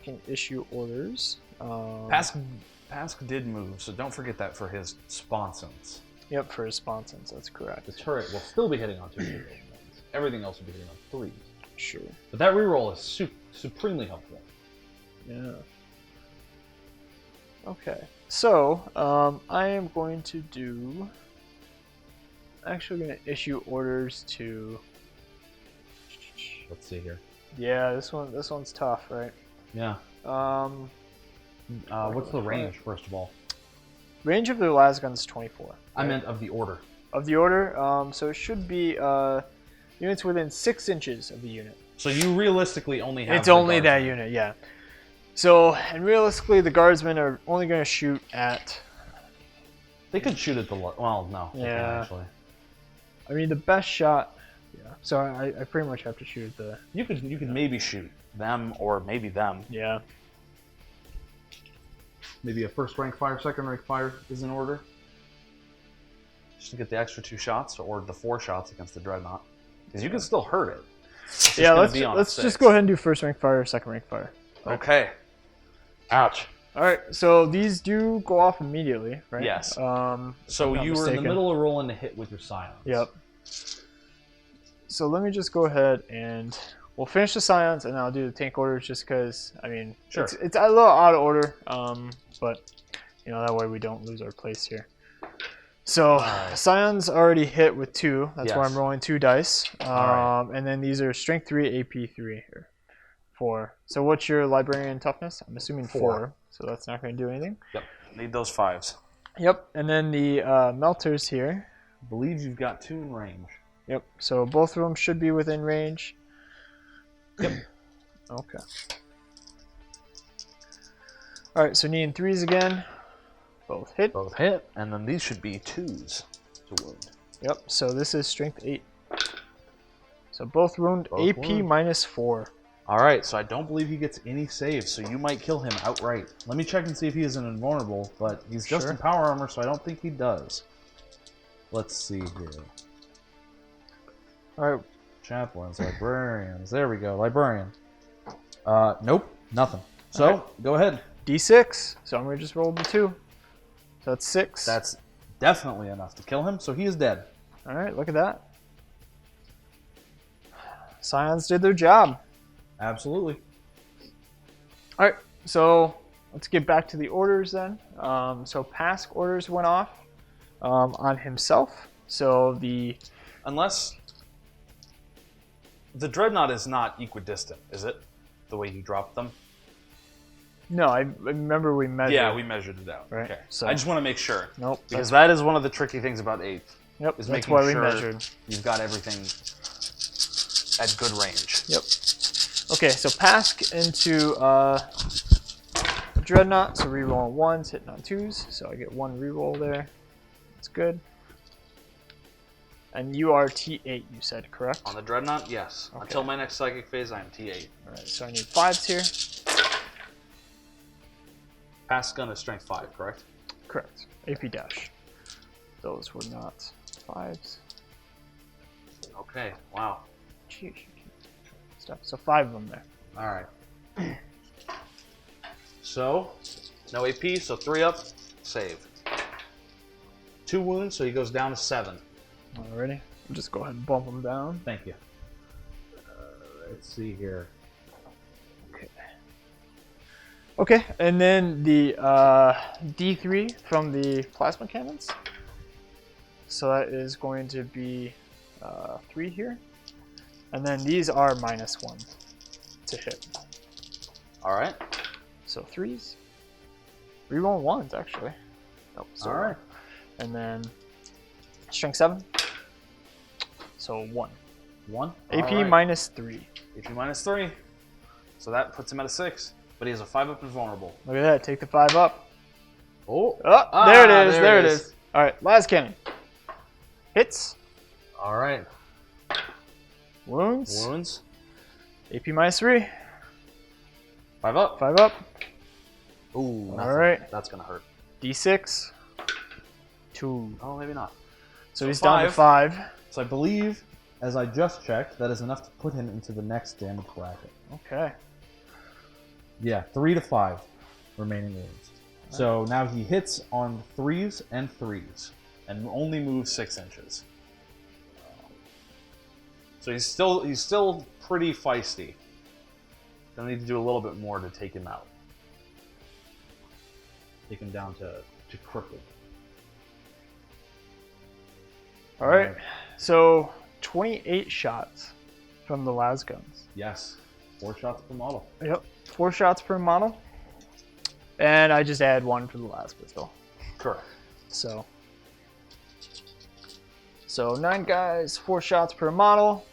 can issue orders. Pask did move, so don't forget that for his sponsons. Yep, for his sponsons. That's correct. The turret will still be hitting on 2 reroll ones. Everything else will be hitting on 3s. Sure. But that reroll is supremely helpful. Yeah. Okay. So I am going to do. Actually, going to issue orders to. Let's see here. Yeah, this one's tough, right? Yeah. What's the range, first of all? Range of the las gun is 24. I meant of the order. Of the order, so it should be units within 6 inches of the unit. So you realistically only have. It's the only that Guardsmen. unit, yeah. So, and realistically, the Guardsmen are only going to shoot at. They could shoot at the. Well, no. they can't, Yeah. Actually, I mean, the best shot. Yeah. So I pretty much have to shoot at the. you could maybe shoot them or maybe them. Yeah. Maybe a first rank fire, second rank fire is in order. Just to get the extra 2 shots or the 4 shots against the dreadnought, because you can still hurt it. It's just Yeah. gonna Let's be on a let's 6. just go ahead and do first rank fire, second rank fire. Okay. Ouch. All right. So these do go off immediately, right? Yes. if So I'm you not were in the mistaken. middle of rolling to hit with your scions. Yep. So let me just go ahead and we'll finish the scions, and I'll do the tank orders just because, I mean, Sure. it's a little out of order, but, you know, that way we don't lose our place here. So, Alright. scions already hit with 2. That's why Yes. I'm rolling 2 dice. Alright. And then these are strength 3, AP 3 here. 4. So what's your librarian toughness? I'm assuming 4. So that's not going to do anything. Yep. Need those 5s. Yep. And then the melters here. I believe you've got 2 in range. Yep. So both of them should be within range. Yep. Okay. All right. So needing 3s again. Both hit. Both hit, and then these should be 2s to wound. Yep. So this is strength 8. So both wound. Both AP wound. -4. All right, so I don't believe he gets any saves, so you might kill him outright. Let me check and see if he is an invulnerable, but he's just Sure. in power armor, so I don't think he does. Let's see here. All right. Chaplains, librarians. There we go, librarian. Nope, nothing. So, Alright. go ahead. D6. So I'm gonna just roll the 2. So that's 6. That's definitely enough to kill him, so he is dead. All right. Look at that. Scions did their job. Absolutely. All right, so let's get back to the orders then. So Pask orders went off. on himself. So the Unless the dreadnought is not equidistant, is it? The way you dropped them? no, I remember we measured. Yeah, we measured it out. Right, Okay. so- I just want to make sure. Nope. Because that is one of the tricky things about 8th. Yep. Is That's making why we sure measured. you've got everything at good range. Yep. Okay, so Pask into Dreadnought, so reroll on 1s, hitting on 2s, so I get 1 reroll there. That's good. And you are T8, you said, correct? On the dreadnought, yes. Okay. Until my next psychic phase, I am T8. Alright, so I need 5s here. Pass gun is strength 5, correct? Correct. AP dash. Those were not 5s. Okay, wow. Jeez. Stuff. So 5 of them there. Alright. So, no AP, so 3 up, save. 2 wounds, so he goes down to 7. Alrighty. I'll just go ahead and bump them down. Thank you. Let's see here. Okay. Okay, and then the D3 from the plasma cannons. So that is going to be 3 here. And then these are -1 to hit. Alright. So 3s. Reroll 1s, actually. Nope, sorry. Alright. And then strength 7. So 1. 1. AP Alright. -3. AP -3. So that puts him at a 6. But he has a 5 up and vulnerable. Look at that. Take the 5 up. Oh. Oh, there it is. There it is. All right, last cannon. Hits. Alright. Wounds. Wounds. AP -3. 5 up. 5 up. Ooh, nothing. All right. That's going to hurt. D6. 2. Oh, maybe not. So he's down to 5. So I believe, as I just checked, that is enough to put him into the next damage bracket. Okay. Yeah, 3 to 5 remaining wounds. So now he hits on 3s and 3s. And only moves 6 inches. So he's still pretty feisty. Gonna need to do a little bit more to take him out. Take him down to crippled. All right. So 28 shots from the las guns. Yes. 4 shots per model. Yep. 4 shots per model. And I just add 1 for the last pistol. Correct. So 9 guys, 4 shots per model.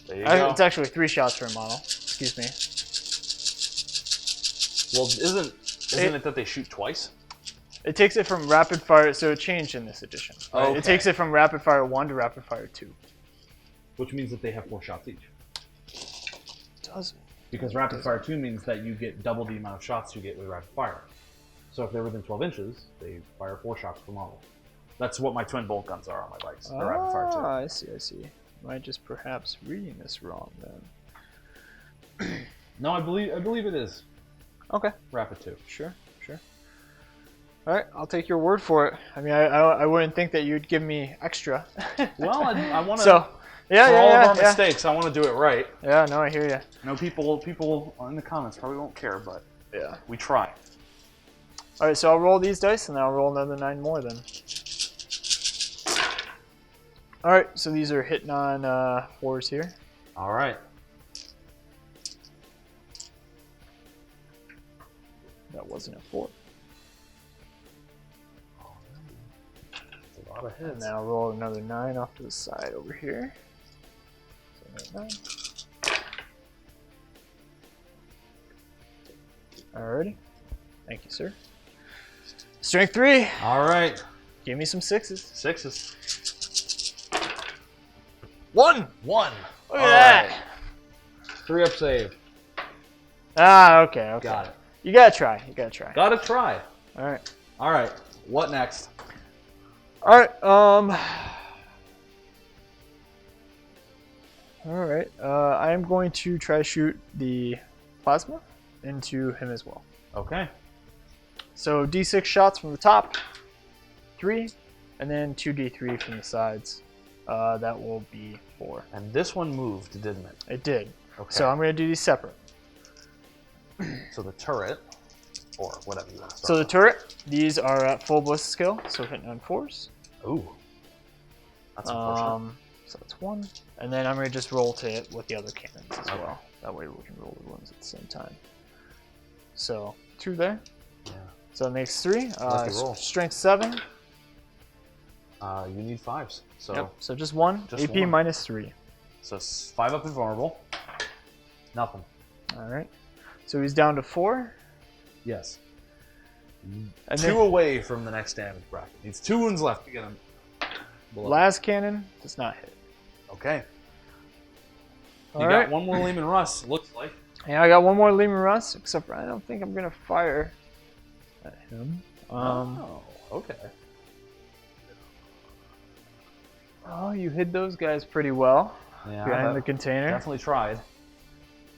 There you go. It's actually 3 shots per model. Excuse me. Well, isn't it that they shoot twice? It takes it from rapid fire, so it changed in this edition. Right? Okay. It takes it from rapid fire 1 to rapid fire 2. Which means that they have 4 shots each. Does it? Because rapid fire 2 means that you get double the amount of shots you get with rapid fire. So if they're within 12 inches, they fire 4 shots per model. That's what my twin bolt guns are on my bikes. They're rapid fire too. I see, I see. Am I just perhaps reading this wrong then? No, I believe it is Okay, rapid 2. sure. All right, I'll take your word for it. I mean, I wouldn't think that you'd give me extra. Well, I want to. So, yeah, for yeah, all yeah, of our yeah. mistakes, I want to do it right. Yeah, no, I hear you. I know people in the comments probably won't care, but Yeah. we try. All right, so I'll roll these dice, and then I'll roll another 9 more then. All right, so these are hitting on 4s here. All right. That wasn't a 4. That's a lot of And hits. now I'll roll another 9 off to the side over here. So 9. Alrighty. Thank you, sir. Strength 3. All right. Give me some 6s. 6s. 1. 1. Look at that. 3 up save. Ah, okay. Got it. You gotta try. Gotta try. All right. All right. What next? All right. All right. I am going to try to shoot the plasma into him as well. Okay. So D6 shots from the top, 3, and then 2D3 from the sides. That will be 4. And this one moved, didn't it? It did. Okay. So I'm going to do these separate. So the turret. or whatever you want to So start the turret, these are at full ballistic skill, so hitting on 4s. with. Ooh. That's unfortunate. So that's 1. And then I'm going to just roll to hit with the other cannons as well. That way we can roll the ones at the same time. So 2 there. Yeah. So it makes 3. Lucky roll. Strength 7. You need 5s. So Yep. So just 1. Just AP 1. minus 3. So 5 up and vulnerable. Nothing. All right. So he's down to 4. Yes. And 2 away from the next damage bracket. Needs 2 wounds left to get him. below. last cannon does not hit. Okay. You All got right. 1 more Lehman Russ, it looks like. Yeah, I got 1 more Lehman Russ, except for I don't think I'm going to fire at him. Okay. Oh, you hid those guys pretty well Yeah, behind the container. definitely tried.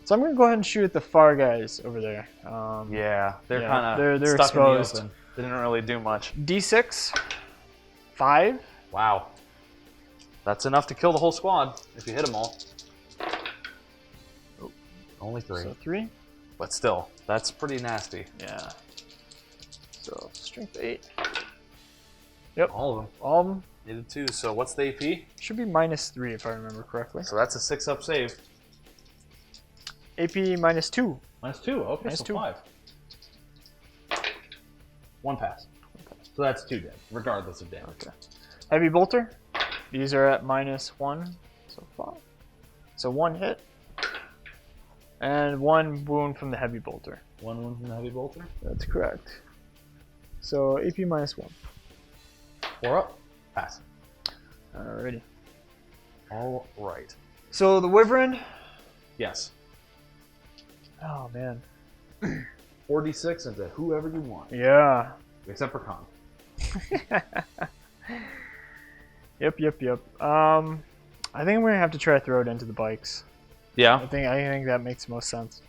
So I'm going to go ahead and shoot at the far guys over there. Yeah, they're Yeah, kind of they're stuck exposed. in the open. They didn't really do much. D6, 5. Wow. That's enough to kill the whole squad if you hit them all. Oh. Only 3. So 3. But still, that's pretty nasty. Yeah. So strength 8. All of them. All of them Needed 2. So what's the AP? should be minus 3 if I remember correctly. So that's a 6-up save. AP minus 2. Minus 2. Okay, Minus so 2. 5. 1 pass. So that's 2 dead, regardless of damage. Okay. Heavy bolter. These are at minus 1, so 5. So 1 hit. And 1 wound from the heavy bolter. 1 wound from the heavy bolter. That's correct. So AP minus 1. 4 up. Pass. Alrighty. All right. So the wyvern. Yes. Oh man. 4d6 into whoever you want, Yeah. except for Khan. Yep. I think I'm gonna have to try to throw it into the bikes. Yeah. I think that makes the most sense.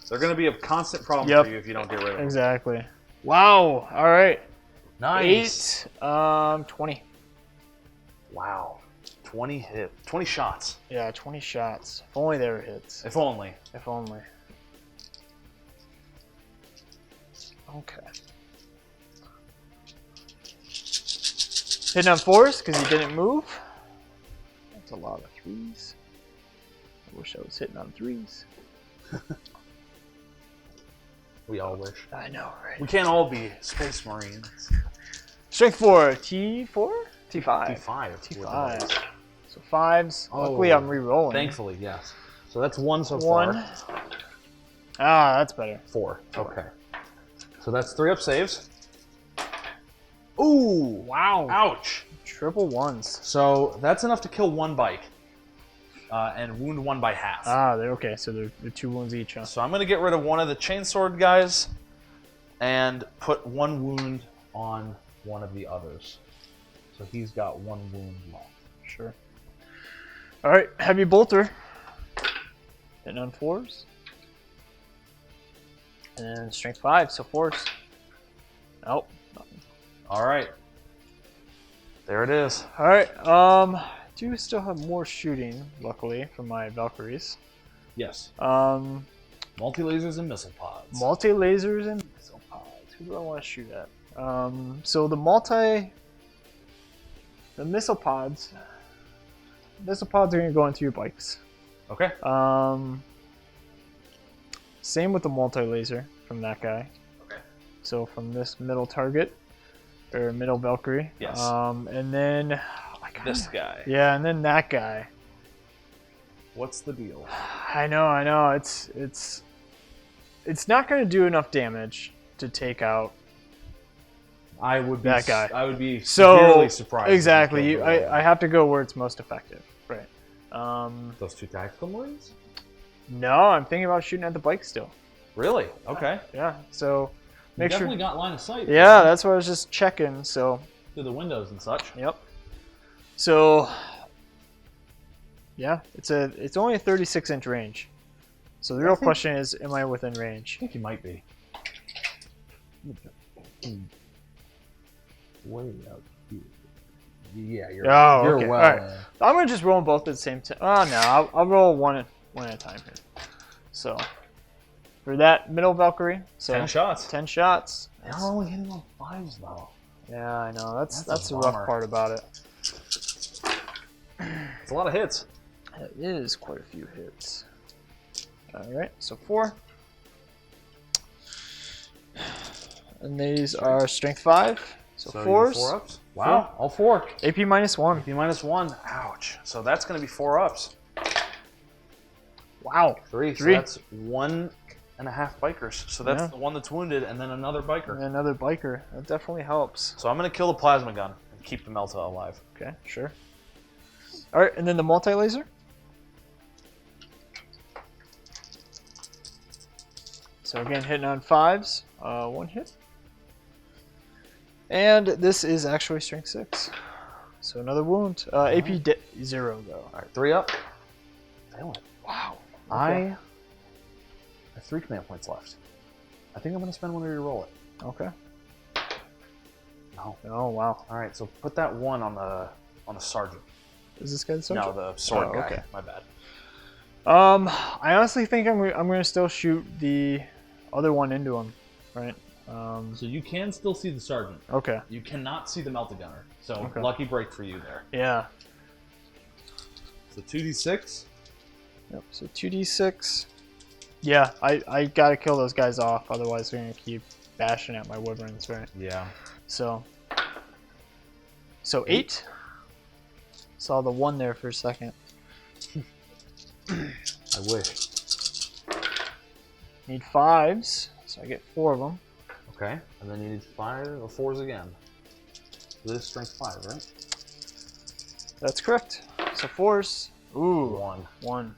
They're going to be a constant problem Yep. for you if you don't get rid of them. Exactly. Wow. All right. Nice. 8. 20. Wow. 20 shots. Yeah, 20 shots. If only they were hits. If only. If only. Okay. Hitting on 4s because he didn't move. That's a lot of 3s. I wish I was hitting on 3s. We all wish. I know, right? We can't all be Space Marines. Strength 4, T4? T5. T5. T5. So 5s. Oh. Luckily, I'm re-rolling. Thankfully, yes. So that's 1 so 1. far. Ah, that's better. 4. Okay. So that's 3 up saves. Ooh! Wow. Ouch. Triple 1s. So that's enough to kill 1 bike. And wound 1 by half. Ah, they're okay. So they're 2 wounds each. Huh? So I'm going to get rid of one of the chainsword guys and put 1 wound on one of the others. So he's got 1 wound left. Sure. All right, heavy bolter. Hitting on 4s. And strength 5, so 4s. Nope. Nothing. All right. There it is. All right. Do still have more shooting, luckily, from my Valkyries. Yes. Multi-lasers and missile pods. Multi-lasers and missile pods. Who do I want to shoot at? So the missile pods. Missile pods are going to go into your bikes. Okay. Same with the multi-laser from that guy. Okay. So from this middle target, or middle Valkyrie. Yes. And then This guy. yeah, and then that guy. What's the deal? I know. It's not going to do enough damage to take out I would be that guy. I would be So severely surprised. exactly. if you killed I have to go where it's most effective. Right. those 2 tactical marines. No, I'm thinking about shooting at the bike still. Really? Okay. Yeah. So You make sure. definitely got line of sight. Yeah, that's what I was just checking. So through the windows and such. yep. So yeah, it's only a 36-inch range. So the real question is, am I within range? I think you might be. Way out here. Yeah, you're. Oh, you're okay. well. All right. I'm gonna just roll them both at the same time. Oh no, I'll roll one at a time here. So for that middle Valkyrie. So 10 shots. 10 shots. They're only hitting on 5s though. Yeah, I know. That's the bummer. rough part about it. It's a lot of hits. It is quite a few hits. All right, so 4. And these are strength 5. So you 4s. 4 ups? Wow, all 4. AP -1. AP -1. Ouch. So that's going to be 4 ups. Wow. 3. So that's 1.5 bikers. So that's the one that's wounded and then another biker. And another biker. That definitely helps. So I'm going to kill the plasma gun and keep the Melta alive. Okay, sure. All right, and then the multi-laser. So again, hitting on 5s. 1 hit. And this is actually strength 6. So another wound. AP 0 though. All right, 3 up. Failing. Wow. I Okay. have 3 command points left. I think I'm going to spend one to reroll it. Okay. No. Oh wow. All right, so put that 1 on the sergeant. Is this guy the sergeant? No, the sword guy. Okay. My bad. I honestly think I'm gonna still shoot the other one into him, right? So you can still see the sergeant. Okay. You cannot see the Melta Gunner. So Okay. lucky break for you there. Yeah. So 2d6. Yep. So 2d6. Yeah, I gotta kill those guys off, otherwise they're gonna keep bashing at my wyverns, right? Yeah. So 8. Saw the 1 there for a second. I wish. Need 5s, so I get 4 of them. Okay, and then you need 5 or 4s again. This is strength 5, right? That's correct. So 4s. Ooh. 1. 1.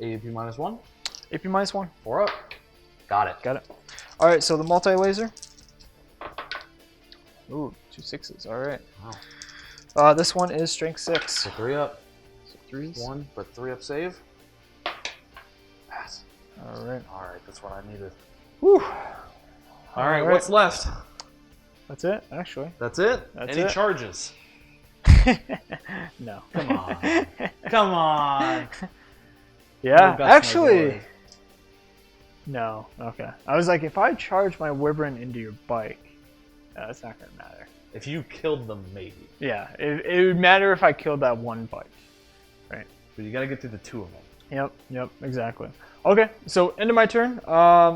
AP -1. AP -1. 4 up. Got it. Got it. All right. So the multi-laser. Ooh, 2 6s. All right. Wow. This one is strength 6. So 3 up. So 3s. 1, but 3 up save. Pass. All right. All right, that's what I needed. Whew. All right, what's left? That's it, actually. That's it? That's Any it. charges? No. Come on. Come on. Yeah, We've got some actually. ability. No. Okay. I was like, if I charge my wyvern into your bike, that's not gonna matter. If you killed them, maybe. Yeah, it would matter if I killed that one bike. Right. But you gotta get through the 2 of them. Yep, exactly. Okay, so end of my turn.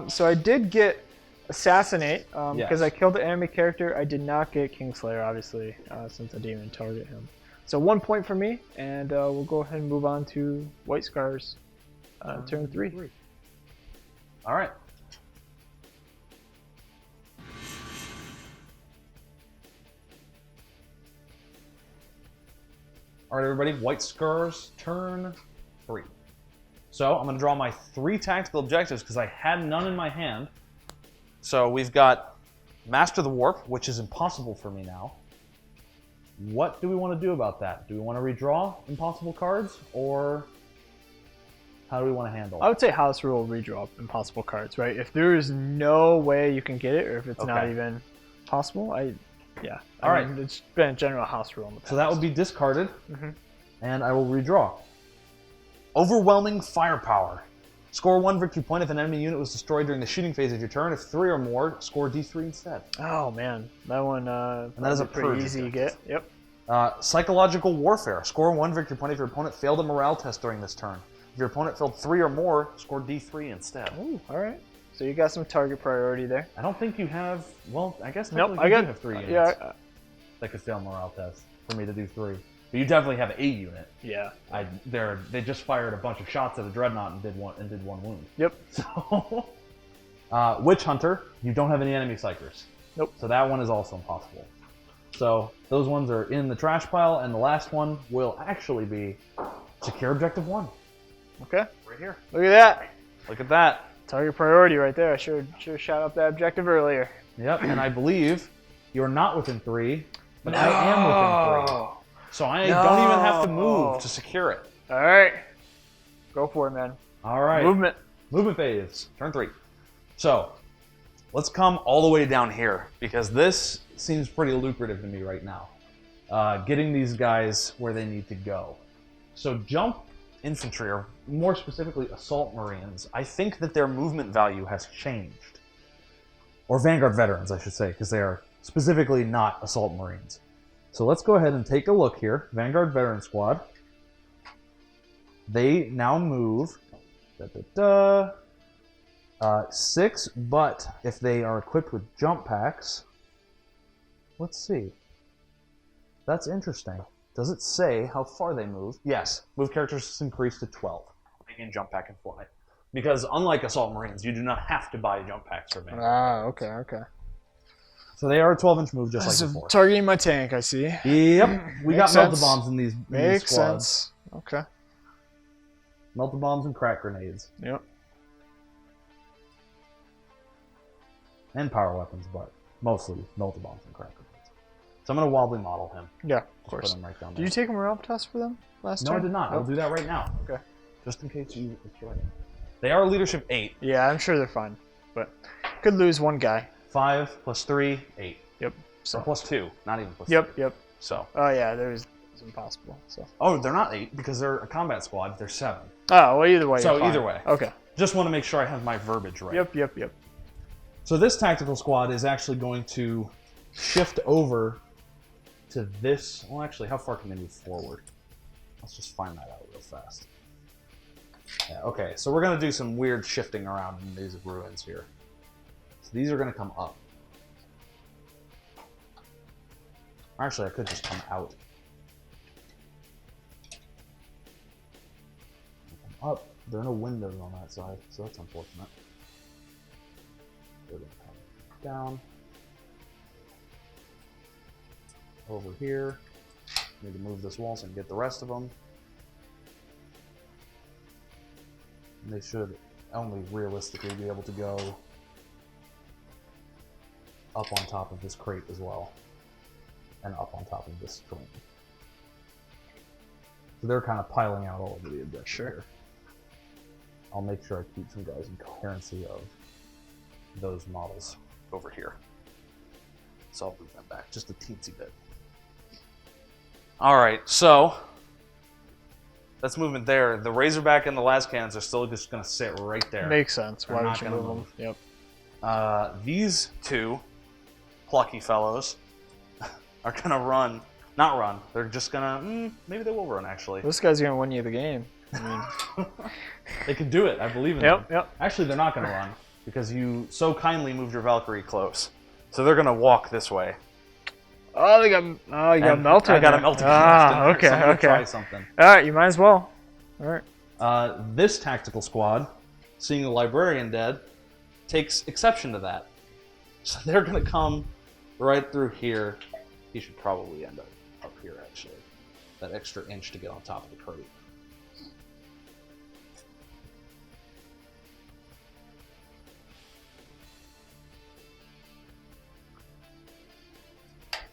So I did get Assassinate, because I killed the enemy character. I did not get Kingslayer, obviously, since I didn't even target him. So 1 point for me, and we'll go ahead and move on to White Scars, turn 3. All right. All right, everybody. White Scars, turn 3. So I'm going to draw my 3 tactical objectives because I had none in my hand. So we've got Master the Warp, which is impossible for me now. What do we want to do about that? Do we want to redraw impossible cards, or how do we want to handle it? I would say House Rule redraw impossible cards, right? If there is no way you can get it, or if it's not even possible, I mean, it's been a general House Rule in the past. So that would be discarded, and I will redraw. Overwhelming Firepower. Score 1 victory point if an enemy unit was destroyed during the shooting phase of your turn. If 3 or more, score D3 instead. Oh man, that one. And that is a pretty purge easy to get. Yep. Psychological Warfare. Score 1 victory point if your opponent failed a morale test during this turn. If your opponent failed 3 or more, score D3 instead. Ooh, all right. So you got some target priority there. I don't think you have. Well, I guess Nope, technically I got you have 3 units Yeah, that could fail morale tests for me to do 3. But you definitely have a unit. yeah. They just fired a bunch of shots at a dreadnought and did one wound. Yep. So, Witch Hunter, you don't have any enemy psychers. Nope. So that one is also impossible. So those ones are in the trash pile, and the last one will actually be Secure Objective 1. Okay. Right here. Look at that. Look at that. Target priority right there. I should have shot up that objective earlier. Yep, and I believe you're not within 3, but I am within 3. So I don't even have to move to secure it. All right. Go for it, man. All right. Movement. Movement phase. Turn 3. So let's come all the way down here, because this seems pretty lucrative to me right now. Getting these guys where they need to go. So jump infantry, or more specifically assault marines, I think that their movement value has changed. Or Vanguard veterans, I should say, because they are specifically not assault marines. So let's go ahead and take a look here. Vanguard veteran squad. They now move 6, but if they are equipped with jump packs, let's see. That's interesting. Does it say how far they move? Yes, move characters is increased to 12. They can jump pack and fly. Because unlike assault marines, you do not have to buy jump packs for Vanguard. Ah, okay. So they are a 12-inch move just like before. Targeting my tank, I see. Yep, we got Makes melta sense. bombs in these Makes squads. sense. Okay. Melta bombs and crack grenades. Yep. And power weapons, but mostly melta bombs and crack grenades. So I'm going to wobbly model him. Yeah, of Just course. put him right down Did there. you take a morale test for them last No, time? I did not. I'll do that right now. Okay. Just in case you destroy them. They are leadership 8. Yeah, I'm sure they're fine, but could lose one guy. 5 plus 3, 8. Yep. Or So. plus 2, not even plus Yep. 3. Yep. So. Oh yeah, it's impossible. So. Oh, they're not 8 because they're a combat squad. They're 7. Oh well, either way. So you're fine. either way. Okay. Just want to make sure I have my verbiage right. Yep. So this tactical squad is actually going to shift over to this. Well, actually, how far can they move forward? Let's just find that out real fast. Yeah, okay, so we're going to do some weird shifting around in these ruins here. So these are going to come up. Actually, I could just come out. Come up. There are no windows on that side, so that's unfortunate. They're going to come down. Over here. Need to move this wall so I can get the rest of them. And they should only realistically be able to go up on top of this crate as well. And up on top of this train. So they're kind of piling out all over the objective here. I'll make sure I keep some guys in coherency of those models over here. So I'll move them back just a teensy bit. Alright, so that's movement there. The Razorback and the last cannons are still just going to sit right there. Makes sense. They're Why not would you gonna move them? move. Yep. These two plucky fellows are going to run. Not run. They're just going to... maybe they will run, actually. This guy's gonna win you the game. I mean, They can do it. I believe in them. yep. Actually, they're not going to run because you so kindly moved your Valkyrie close. So they're going to walk this way. Oh, you got melted. I got a melted. Ah, So I'm gonna okay. try something. All right, you might as well. All right. This tactical squad, seeing the librarian dead, takes exception to that. So they're going to come right through here. He should probably end up here, actually. That extra inch to get on top of the crate.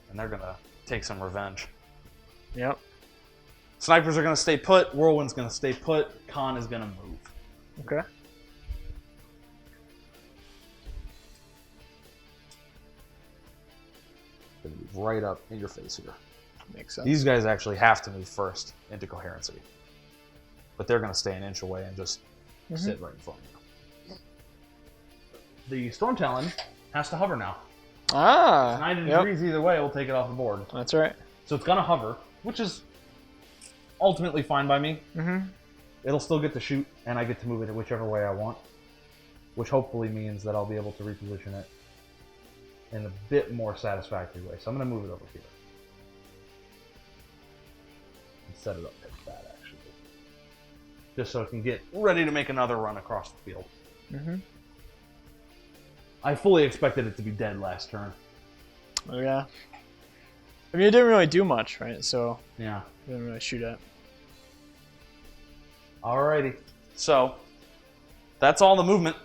And they're going to take some revenge. Yep. Snipers are going to stay put. Whirlwind's going to stay put. Khan is going to move. Okay. Going to move right up in your face here. Makes sense. These guys actually have to move first into coherency. But they're going to stay an inch away and just sit right in front of you. The Storm Talon has to hover now. Ah. 90 degrees either way will take it off the board. That's right. So it's going to hover, which is ultimately fine by me. Mm-hmm. It'll still get to shoot, and I get to move it whichever way I want. Which hopefully means that I'll be able to reposition it in a bit more satisfactory way. So I'm going to move it over here. And set it up like that, actually. Just so it can get ready to make another run across the field. Mm-hmm. I fully expected it to be dead last turn. Oh yeah. I mean, it didn't really do much, right? So Yeah. it didn't really shoot at. Alrighty. So, that's all the movement.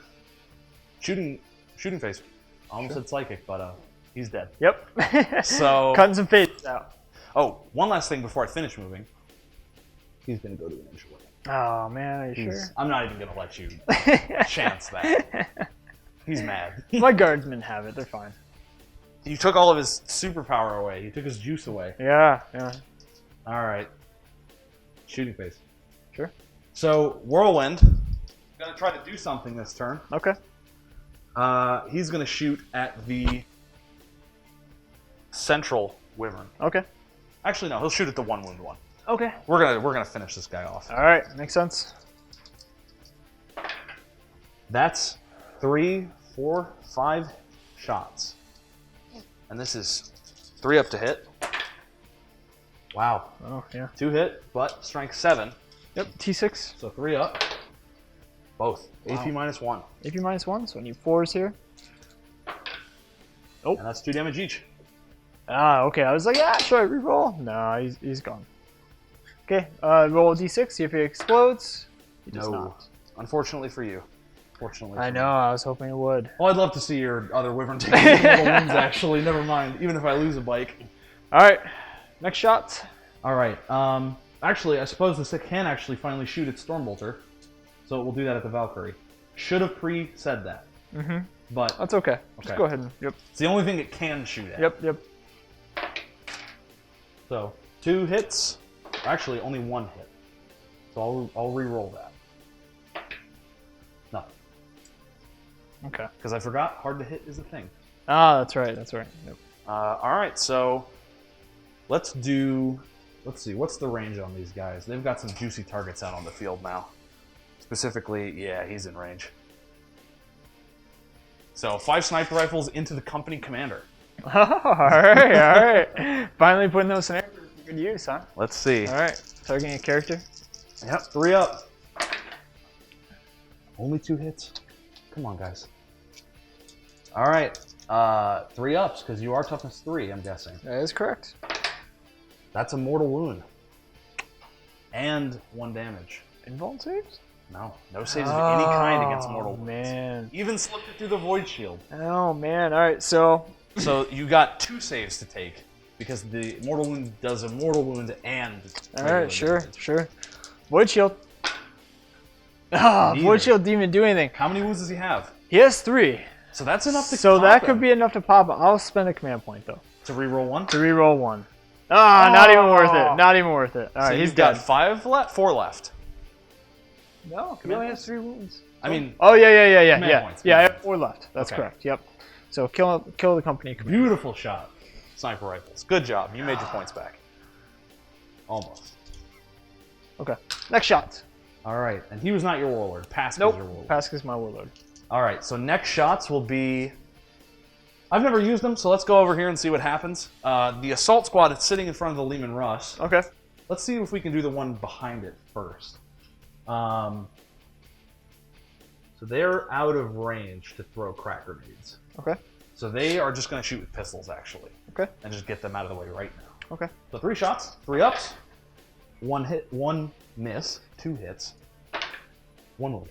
Shooting phase. I almost said psychic, but he's dead. Yep. So Cutting some faces out. Oh, one last thing before I finish moving. He's gonna go to an inch away. Oh man, are you sure? I'm not even gonna let you chance that. He's mad. My guardsmen have it. They're fine. You took all of his superpower away. You took his juice away. Yeah. All right. Shooting phase. Sure. So Whirlwind gonna try to do something this turn. Okay. He's gonna shoot at the central wyvern. Okay. Actually, no, he'll shoot at the 1 wound one. Okay. We're gonna finish this guy off. All right. Makes sense. That's 3, 4, 5 shots, and this is 3 up to hit. Wow. Oh yeah. 2 hit, but strength 7. Yep. T6. So 3 up. Both. Wow. AP -1. AP -1. So I need 4s here. And that's 2 damage each. Ah. Okay. I was like, yeah, should I reroll? No, he's gone. Okay. Roll a D6. See if he explodes. He does not. Unfortunately for you. Fortunately. I for know. me. I was hoping it would. Well, I'd love to see your other wyvern take multiple wounds. Actually, never mind. Even if I lose a bike. All right. Next shot. All right. Actually, I suppose this can actually finally shoot its Stormbolter, so it will do that at the Valkyrie. Should have pre-said that, but That's okay. Just Okay. go ahead and. Yep. It's the only thing it can shoot at. Yep. So 2 hits. Actually, only 1 hit. So I'll re-roll that. Nothing. Okay. Because I forgot hard to hit is a thing. Ah, that's right. That's right. Yep. All right, so let's see, what's the range on these guys? They've got some juicy targets out on the field now. Specifically, yeah, he's in range. So 5 sniper rifles into the company commander. all right. Finally putting those scenarios to good use, huh? Let's see. All right. Targeting a character. Yep, 3 up. only 2 hits. Come on, guys. All right, 3 ups, because you are toughness 3, I'm guessing. That is correct. That's a mortal wound. And 1 damage. Invuln saves? No saves of any kind against mortal wounds. Man. Even slipped it through the void shield. Oh man. All right. So. So you got 2 saves to take, because the mortal wound does a mortal wound and. All regular right. Sure. damage. Sure. Void shield. Ah, Neither. Void shield didn't even do anything. How many wounds does he have? He has 3. So that's enough to. So pop that him. could be enough to pop. I'll spend a command point though to reroll 1. to reroll 1. Ah, not even worth Oh. it. Not even worth it. All So right, he's he's got dead. 5 left, 4 left. No, he Command only points? has 3 wounds. I mean, Oh yeah. Command points, Yeah, I command have 4 left. That's Okay. correct. Yep. So kill the company commander. beautiful shot. Sniper rifles. Good job. You made your points back. Almost. Okay. Next shot. All right, and he was not your warlord. Pask Nope. is your warlord. Pask is my warlord. All right, so next shots will be. I've never used them, so let's go over here and see what happens. The assault squad is sitting in front of the Lehman Russ. Okay. Let's see if we can do the one behind it first. So they're out of range to throw crack grenades. Okay. So they are just going to shoot with pistols, actually. Okay. And just get them out of the way right now. Okay. So 3 shots, 3 ups, 1 hit, 1 miss, 2 hits, 1 wound.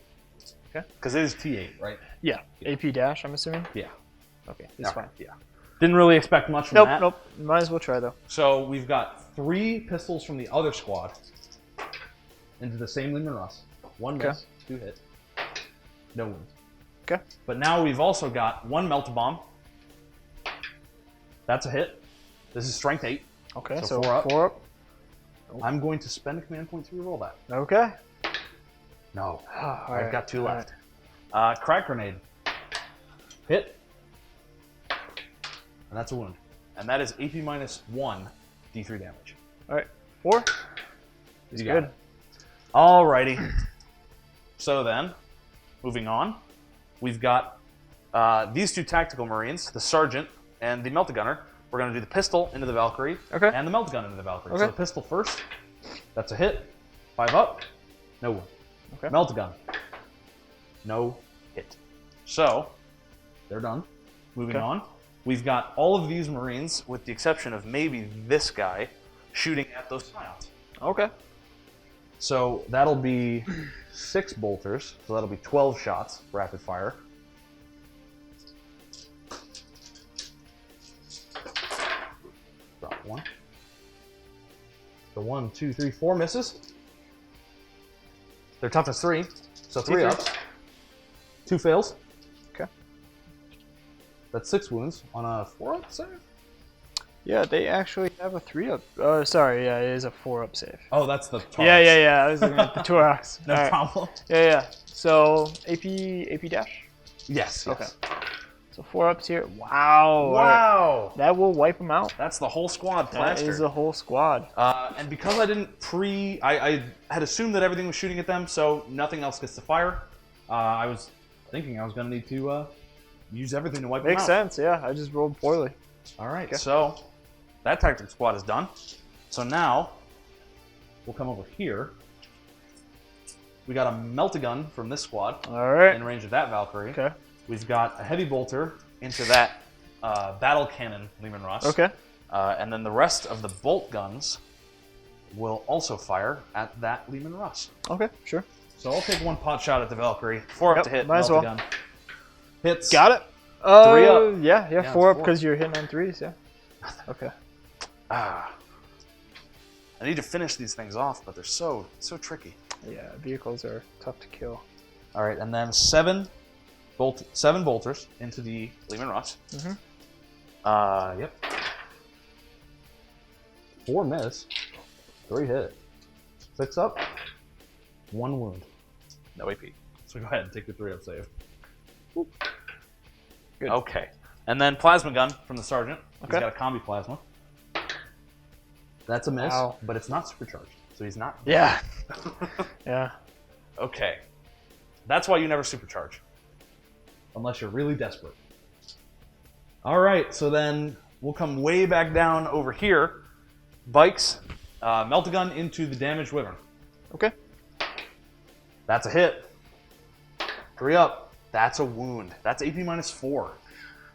Okay. Because it is T8, right? Yeah. AP dash. I'm assuming. Yeah. Okay. It's Okay, fine. Yeah. Didn't really expect much from Nope. that. Nope. Might as well try though. So we've got 3 pistols from the other squad into the same Lehman Russ. 1 miss, Okay. 2 hits, no wounds. Okay. But now we've also got 1 melt bomb. That's a hit. This is strength 8. Okay. So So 4 up. 4 up. I'm going to spend a command point to reroll that. Okay. No. All I've right, got 2 all left. Crack grenade. Hit. And that's a wound. And that is AP -1 D3 damage. All right. 4. You got Good. it. Alrighty. So then, moving on, we've got these 2 tactical marines, the sergeant and the melt gunner. We're going to do the pistol into the Valkyrie Okay. and the melt gun into the Valkyrie. Okay. So the pistol first. That's a hit. 5 up. No wound. Okay. Melt gun. No hit. So, they're done. Moving Okay. on. We've got all of these marines, with the exception of maybe this guy, shooting at those scions. Okay. So that'll be 6 bolters. So that'll be 12 shots, rapid fire. Drop 1. So 1, 2, 3, 4 misses. They're toughness 3, so 3 T3. ups. 2 fails. Okay. That's 6 wounds on a 4 up save. Yeah, they actually have a 3-up. Sorry, yeah, it is a 4-up save. Oh, that's the Taurus. Yeah. I was looking at the Torox. No Alright. problem. Yeah. So AP dash. Yes. Okay. So 4-ups here. Wow. Wow. That will wipe them out. That's the whole squad That plastered. is the whole squad. And because I didn't I had assumed that everything was shooting at them, so nothing else gets to fire. I was thinking I was going to need to use everything to wipe Makes them out. sense. Yeah, I just rolled poorly. All right, so that tactic squad is done. So now we'll come over here. We got a melt-a-gun from this squad All right. in range of that Valkyrie. Okay. We've got a heavy bolter into that battle cannon Lehman Russ. Okay. And then the rest of the bolt guns will also fire at that Lehman Russ. Okay. Sure. So I'll take one pot shot at the Valkyrie. 4 up Yep, to hit. might as well. Melt-a-gun. Hits. Got it. 3 up. Yeah, 4 up it's 4. because you're hitting on 3s. Yeah. Okay. Ah. I need to finish these things off, but they're so tricky. Yeah, vehicles are tough to kill. All right, and then 7 bolters into the Lehman Russ. Mm-hmm. Yep. 4 miss, 3 hit, 6 up, 1 wound. No AP. So go ahead and take your 3 up save. Good. Okay. And then plasma gun from the sergeant. Okay. He's got a combi plasma. That's a miss, Wow. but it's not supercharged, so he's not. Yeah. Yeah. Okay. That's why you never supercharge. Unless you're really desperate. All right, so then we'll come way back down over here. Bikes, melt-a-gun into the damaged wyvern. Okay. That's a hit. 3 up. That's a wound. That's AP -4.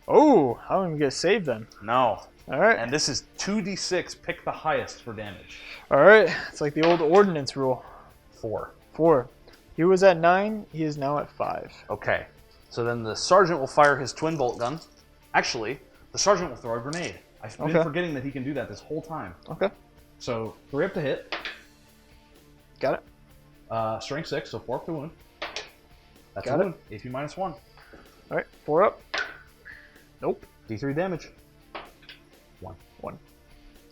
Oh, how am I gonna save then? No. All right. And this is 2d6. Pick the highest for damage. All right. It's like the old ordnance rule. 4. 4. He was at 9. He is now at 5. Okay. So then the sergeant will fire his twin bolt gun. Actually, the sergeant will throw a grenade. I've been Okay. forgetting that he can do that this whole time. Okay. So 3 up to hit. Got it. Strength 6, so 4 up to wound. That's Got a it. wound. AP -1. All right. 4 up. Nope. D3 damage. 1.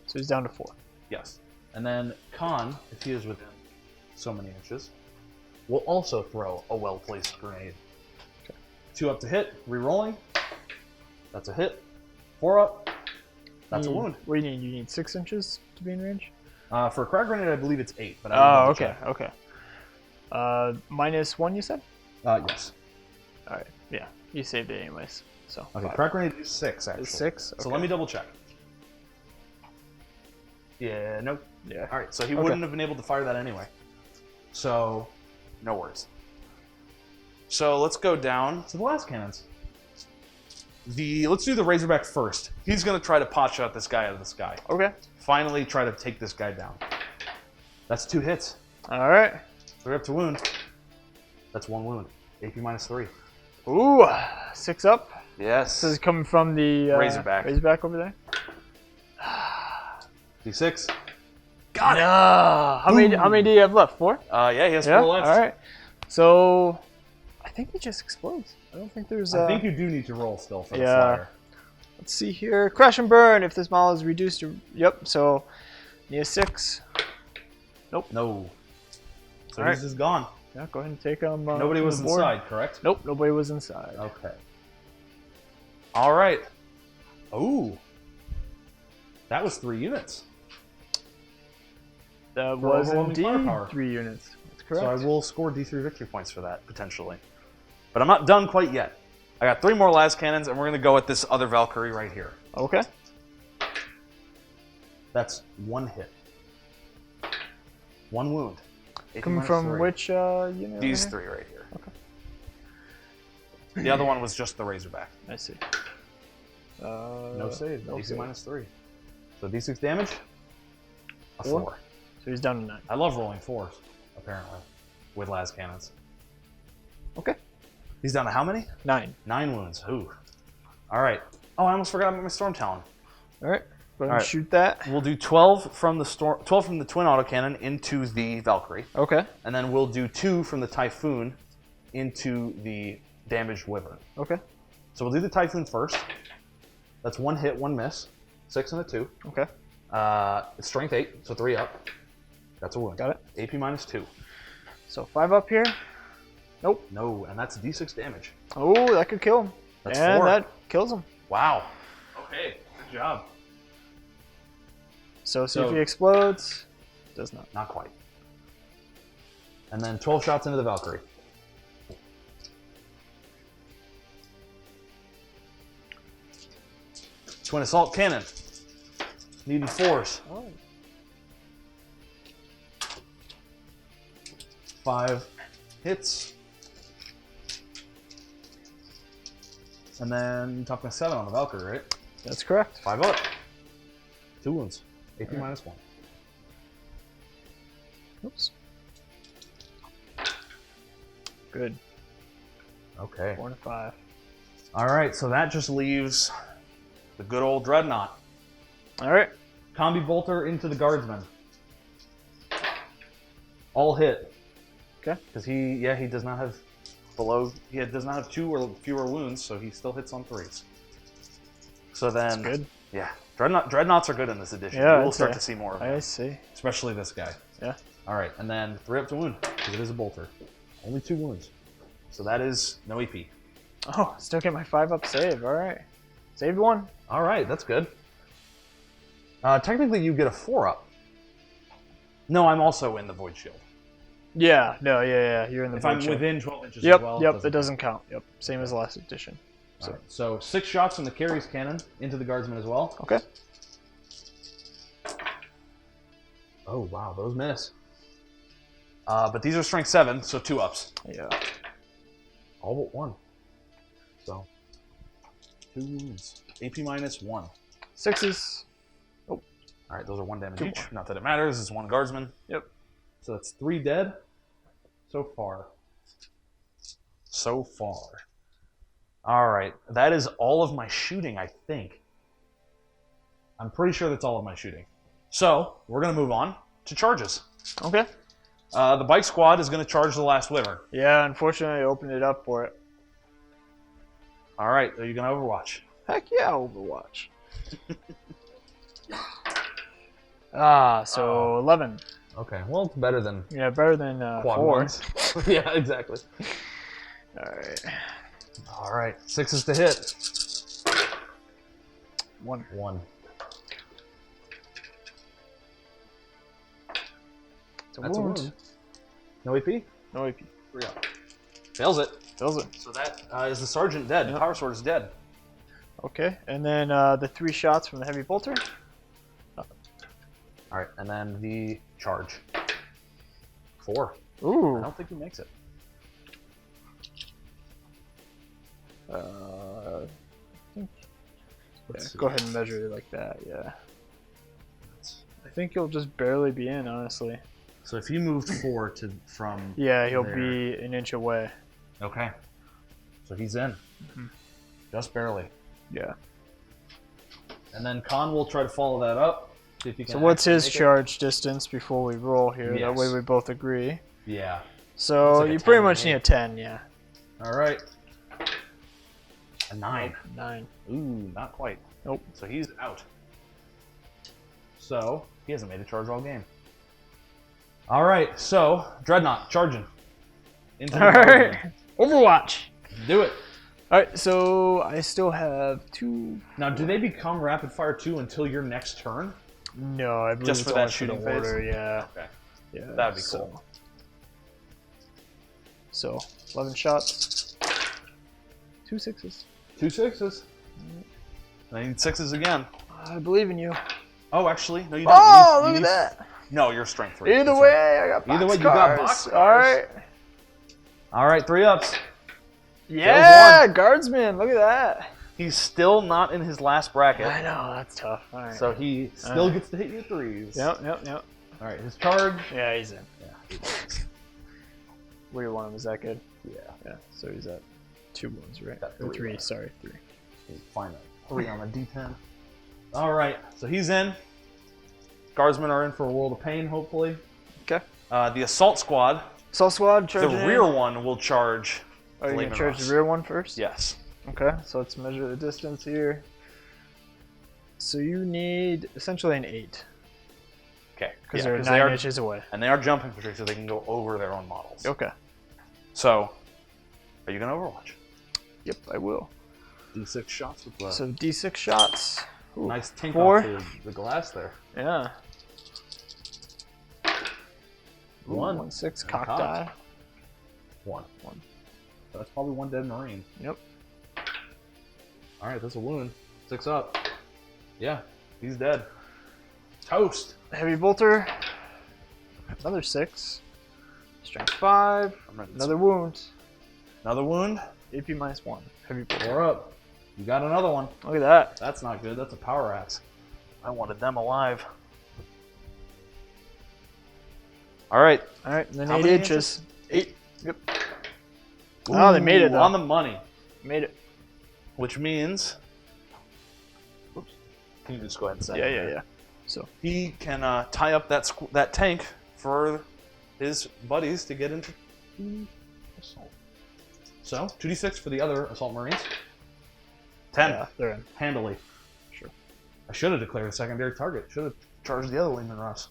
So he's down to 4. Yes. And then Khan, if he is within so many inches, will also throw a well-placed grenade. Okay. 2 up to hit, re-rolling. That's a hit. 4 up. That's a wound. What do you need? You need 6 inches to be in range? For a crack grenade, I believe it's 8. But I Oh, didn't double okay. Okay. -1, you said? check. Yes. All right. Yeah. You saved it anyways. So. Okay, 5. crack grenade is 6, actually. Is 6? So Okay. let me double check. Yeah, nope. Yeah. All right, so he Okay. wouldn't have been able to fire that anyway. So, no worries. So let's go down to the last cannons. Let's do the Razorback first. He's going to try to pot shot this guy out of the sky. Okay. Finally try to take this guy down. That's 2 hits. All right. 3 up to wound. That's 1 wound. AP -3. Ooh, 6 up. Yes. This is coming from the Razorback. Razorback over there. D6. Got it. How many do you have left? 4? Yeah, he has Yeah. 4 left. All right. So, I think he just explodes. I don't think there's. I think you do need to roll still for the yeah. flyer. Let's see here. Crash and burn. If this model is reduced to. Yep. So, need a 6. No. So All he's right. just gone. Yeah. Go ahead and take him. Nobody from was the board. inside, correct? Nope. Nobody was inside. Okay. All right. Ooh. That was 3 units. That For was overwhelming indeed firepower. 3 units. That's correct. So I will score D3 victory points for that, potentially. But I'm not done quite yet. I got 3 more las cannons, and we're going to go at this other Valkyrie right here. Okay. That's 1 hit. 1 wound. AP Coming from -3. which unit? These over here? 3 right here. Okay. The other one was just the Razorback. I see. No save. No AC save. -3. So D6 damage. A 4. 4. So he's down to 9. I love rolling 4s, apparently, with las cannons. Okay. He's down to how many? 9. 9 wounds. Ooh. All right. Oh, I almost forgot about my Storm Talon. All right. Go ahead and All right. shoot that. We'll do 12 from the twin autocannon into the Valkyrie, Okay. and then we'll do 2 from the Typhoon into the damaged wyvern. Okay. So we'll do the Typhoon first. That's 1 hit, 1 miss. 6 and a 2. Okay. Strength 8, so 3 up. That's a wound. Got it. AP minus 2. So 5 up here. Nope. No, and that's D6 damage. Oh, that could kill him. That's and 4. that kills him. Wow. Okay, good job. So see if he explodes. Does not. Not quite. And then 12 shots into the Valkyrie. Twin assault cannon. Needing 4s. Oh. 5 hits. And then toughness 7 on the Valkyrie, right? That's correct. 5 up. 2 wounds. AP minus 1. Oops. Good. Okay. 4 and a 5. Alright, so that just leaves the good old Dreadnought. Alright. Combi bolter into the Guardsmen. All hit. Okay. Because he does not have does not have 2 or fewer wounds, so he still hits on 3s. So then, That's good. Yeah, Dreadnoughts are good in this edition. Yeah, We'll I'd start say. to see more of I them, see. especially this guy. Yeah. All right, and then 3 up to wound, because it is a bolter. Only 2 wounds. So that is no EP. Oh, still get my 5 up save. Alright. Saved 1. All right, that's good. Technically, you get a 4 up. No, I'm also in the Void Shield. Yeah, no, yeah. You're in the If I'm void shield. within 12 inches Yep, as well. yep, it doesn't count. Yep, same as last edition. So. Right. So 6 shots from the Carries cannon into the Guardsman as well. Okay. Oh, wow, those miss. But these are strength 7, so 2 ups. Yeah. All but 1. So 2 wounds. AP minus 1. 6s. All right, those are 1 damage 2 each. more. Not that it matters. It's 1 Guardsman. Yep. So that's 3 dead so far. So far. All right, that is all of my shooting, I think. I'm pretty sure that's all of my shooting. So we're gonna move on to charges. Okay. The bike squad is gonna charge the last Wyvern. Yeah, unfortunately, I opened it up for it. All right, are you gonna Overwatch? Heck yeah, Overwatch. So 11. Okay, well, it's better than Yeah, better than quad 4. ones. Yeah, exactly. Alright. All right, 6s to hit. 1. 1. It's a That's wound. a wound. No AP? No AP. 3 up. Fails it. Kills it. So that is the sergeant dead. Yep. Power sword is dead. Okay, and then the 3 shots from the heavy bolter. All right, and then the charge. 4. I Ooh. don't think he makes it. Yeah, go ahead and measure it like that, yeah. I think he'll just barely be in, honestly. So if you moved 4 from Yeah, he'll there. be an inch away. Okay. So he's in. Mhm. Just barely. Yeah. And then Khan will try to follow that up. See if he can So what's actually his make it. charge distance before we roll here? That Yes. way we both agree. Yeah. So It's like a you 10 pretty much to me. need a 10, yeah. All right. A 9. 9. Ooh, not quite. Nope. So he's out. So he hasn't made a charge all game. All right. So Dreadnought charging. Into the Alright. Guardsman. Overwatch. Do it. Alright, so I still have 2. Now, do they become rapid fire 2 until your next turn? No, I believe Just it's for that only shooting the phase? order, yeah. Okay. Yeah. That'd be cool. So 11 shots. 2 6s. 2 6s. I need 6s again. I believe in you. Oh, actually, no, you don't. Oh, You look need- at that. No, you're strength 3. Either That's way, right. I got box Either way, you got cars. box cars. Alright. All right, 3 ups. Yeah, Guardsman, look at that. He's still not in his last bracket, I know, that's tough. Alright. so he still Alright. gets to hit you 3s. Yep. All right, his charge. Yeah, he's in. Yeah. Where you want him, is that good? Yeah. Yeah, so he's at 2 wounds, right? Got Or 3 3, left. sorry, 3. Find a 3 on the D10. All right, so he's in. Guardsmen are in for a world of pain, hopefully. Okay. The assault squad, Assault squad, the charge in. rear one will charge. Oh, you're Flame gonna charge Ross. the rear one first? Yes. Okay, so let's measure the distance here. So you need essentially an 8 Okay. because Yeah, they're 9 they are, inches away. and they are jump infantry, so they can go over their own models. Okay. So, are you gonna Overwatch? Yep, I will. D6 shots with the So D6 shots. Ooh, nice tink 4. off the glass there. Yeah. Ooh, 1. 1/6 And cock cocked. die. 1. 1. So that's probably 1 dead Marine. Yep. All right, that's a wound. 6 up. Yeah, he's dead. Toast. Heavy bolter. Another 6. Strength 5. Another wound. Another wound. AP -1. Heavy bolter. 4 up. You got another one. Look at that. That's not good. That's a power axe. I wanted them alive. All right. All right, and then How 8 many inches. 8. Yep. Oh, they made it, Ooh, though. on the money. Made it. Which means, oops. Can you just go ahead and say? Yeah, it? yeah, yeah. So He can tie up that tank for his buddies to get into the assault. So 2d6 for the other assault marines. 10. yeah, they're in. Handily. Sure. I should have declared a secondary target. Should have charged the other Lehman Russ.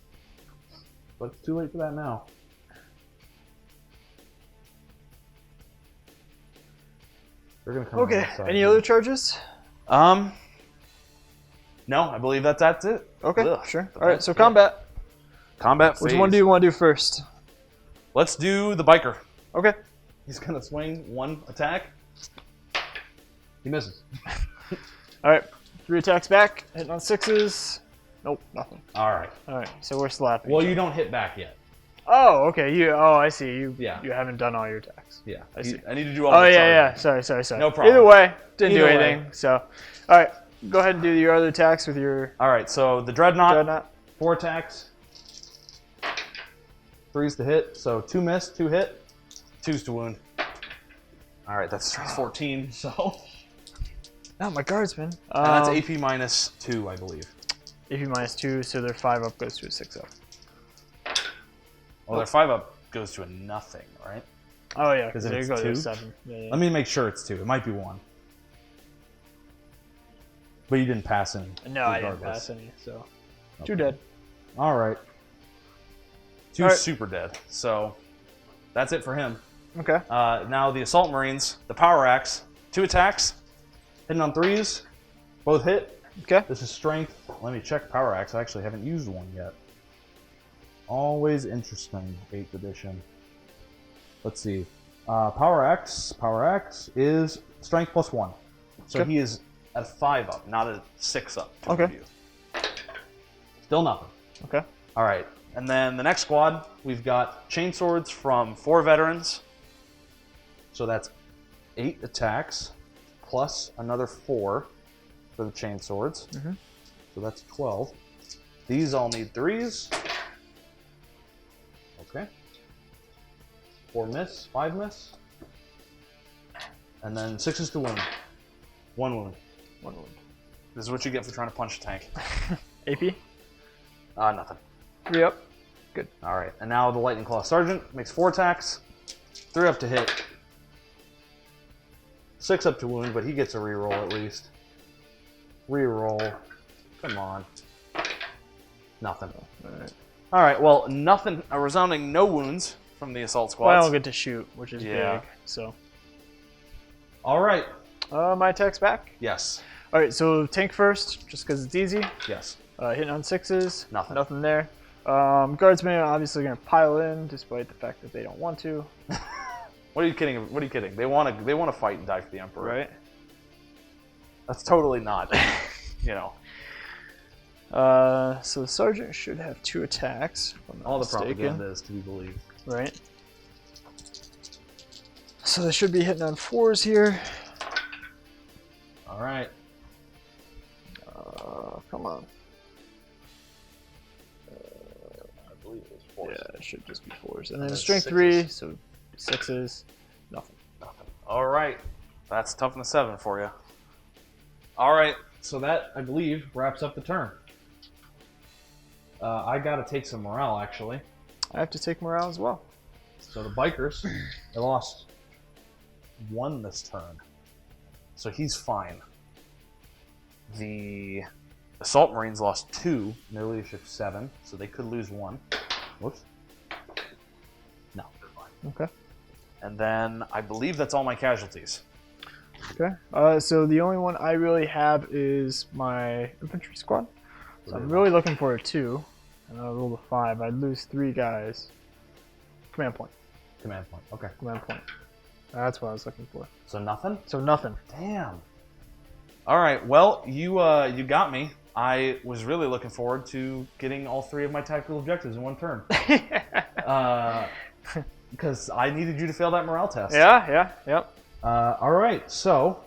But it's too late for that now. They're gonna come Okay. around the side Any here. other charges? No, I believe that's it. Okay, Ugh, sure. the All right, best so bit. combat. Combat Which phase. one do you want to do first? Let's do the biker. Okay. He's gonna swing 1 attack. He misses. All right. 3 attacks back. Hitting on 6s. Nope, nothing. All right. All right, so we're slapping. Well, you don't hit back yet. Oh, okay. Oh, I see. You Yeah. You haven't done all your attacks. Yeah. I see. I need to do all Oh the yeah, charging. yeah. Sorry. No problem. Either way, didn't do Either way. anything. So, all right. Go ahead and do your other attacks with your All right. So the dreadnought, dreadnought. 4 attacks. 3's to hit. So 2 miss, 2 hit, 2's to wound. All right. That's strength 14. So. Oh, my guardsman. And that's AP -2, I believe. AP -2, so their 5 up goes to a 6 up. Well, their 5 up goes to a nothing, right? Oh yeah, 'Cause because if they it's go to a 2? 7. Yeah, yeah. Let me make sure it's 2. It might be 1. But you didn't pass any. No, I didn't regardless. pass any. So Okay. 2 dead. All right. 2 All right. super dead. So that's it for him. Okay. Now the assault marines, the power axe, 2 attacks, hitting on 3's, both hit. Okay. This is strength. Let me check power axe. I actually haven't used one yet. Always interesting, 8th edition. Let's see. Power axe is strength +1. So Okay. he is at a 5 up, not a 6 up. to Okay. review. Still nothing. Okay. All right. And then the next squad, we've got chainswords from 4 veterans. So that's 8 attacks plus another 4 for the chainswords. Mhm. So that's 12. These all need 3's. Okay. 4 miss, 5 miss. And then 6's to wound. 1 wound. 1 wound. This is what you get for trying to punch a tank. AP. Nothing. 3 up. Good. All right, and now the Lightning Claw Sergeant makes 4 attacks, 3 up to hit, 6 up to wound, but he gets a reroll at least. Reroll. Come on. Nothing. All right. All right, well, nothing. A resounding no wounds from the assault Well, I squads. don't get to shoot, which is Yeah. big. So, All right. my attack's back. Yes. All right. So tank first, just because it's easy. Yes. Hitting on 6s. Nothing. Nothing there. Guardsmen are obviously going to pile in, despite the fact that they don't want to. What are you kidding? What are you kidding? They want to fight and die for the Emperor. Right. That's totally not. You know. So the sergeant should have 2 attacks. If I'm not All the mistaken. propaganda is to be believed. Right. So they should be hitting on 4s here. All right. Come on. I believe it was 4. Yeah, it should just be 4s. And then then strength 6s. 3, so 6s. Nothing. Nothing. All right. That's toughness 7 for you. All right. So that, I believe, wraps up the turn. I got to take some morale, actually. I have to take morale as well. So the bikers, they lost 1 this turn. So he's fine. The Assault Marines lost 2, their leadership 7, so they could lose 1. Whoops. No, they're fine. Okay. And then I believe that's all my casualties. Okay. So the only one I really have is my infantry squad. So I'm really looking for a 2. And I rolled a 5. I'd lose 3 guys. Command point. Command point. Okay. Command point. That's what I was looking for. So nothing? So nothing. Damn. All right. Well, you got me. I was really looking forward to getting all 3 of my tactical objectives in one turn. Because I needed you to fail that morale test. Yep. All right, so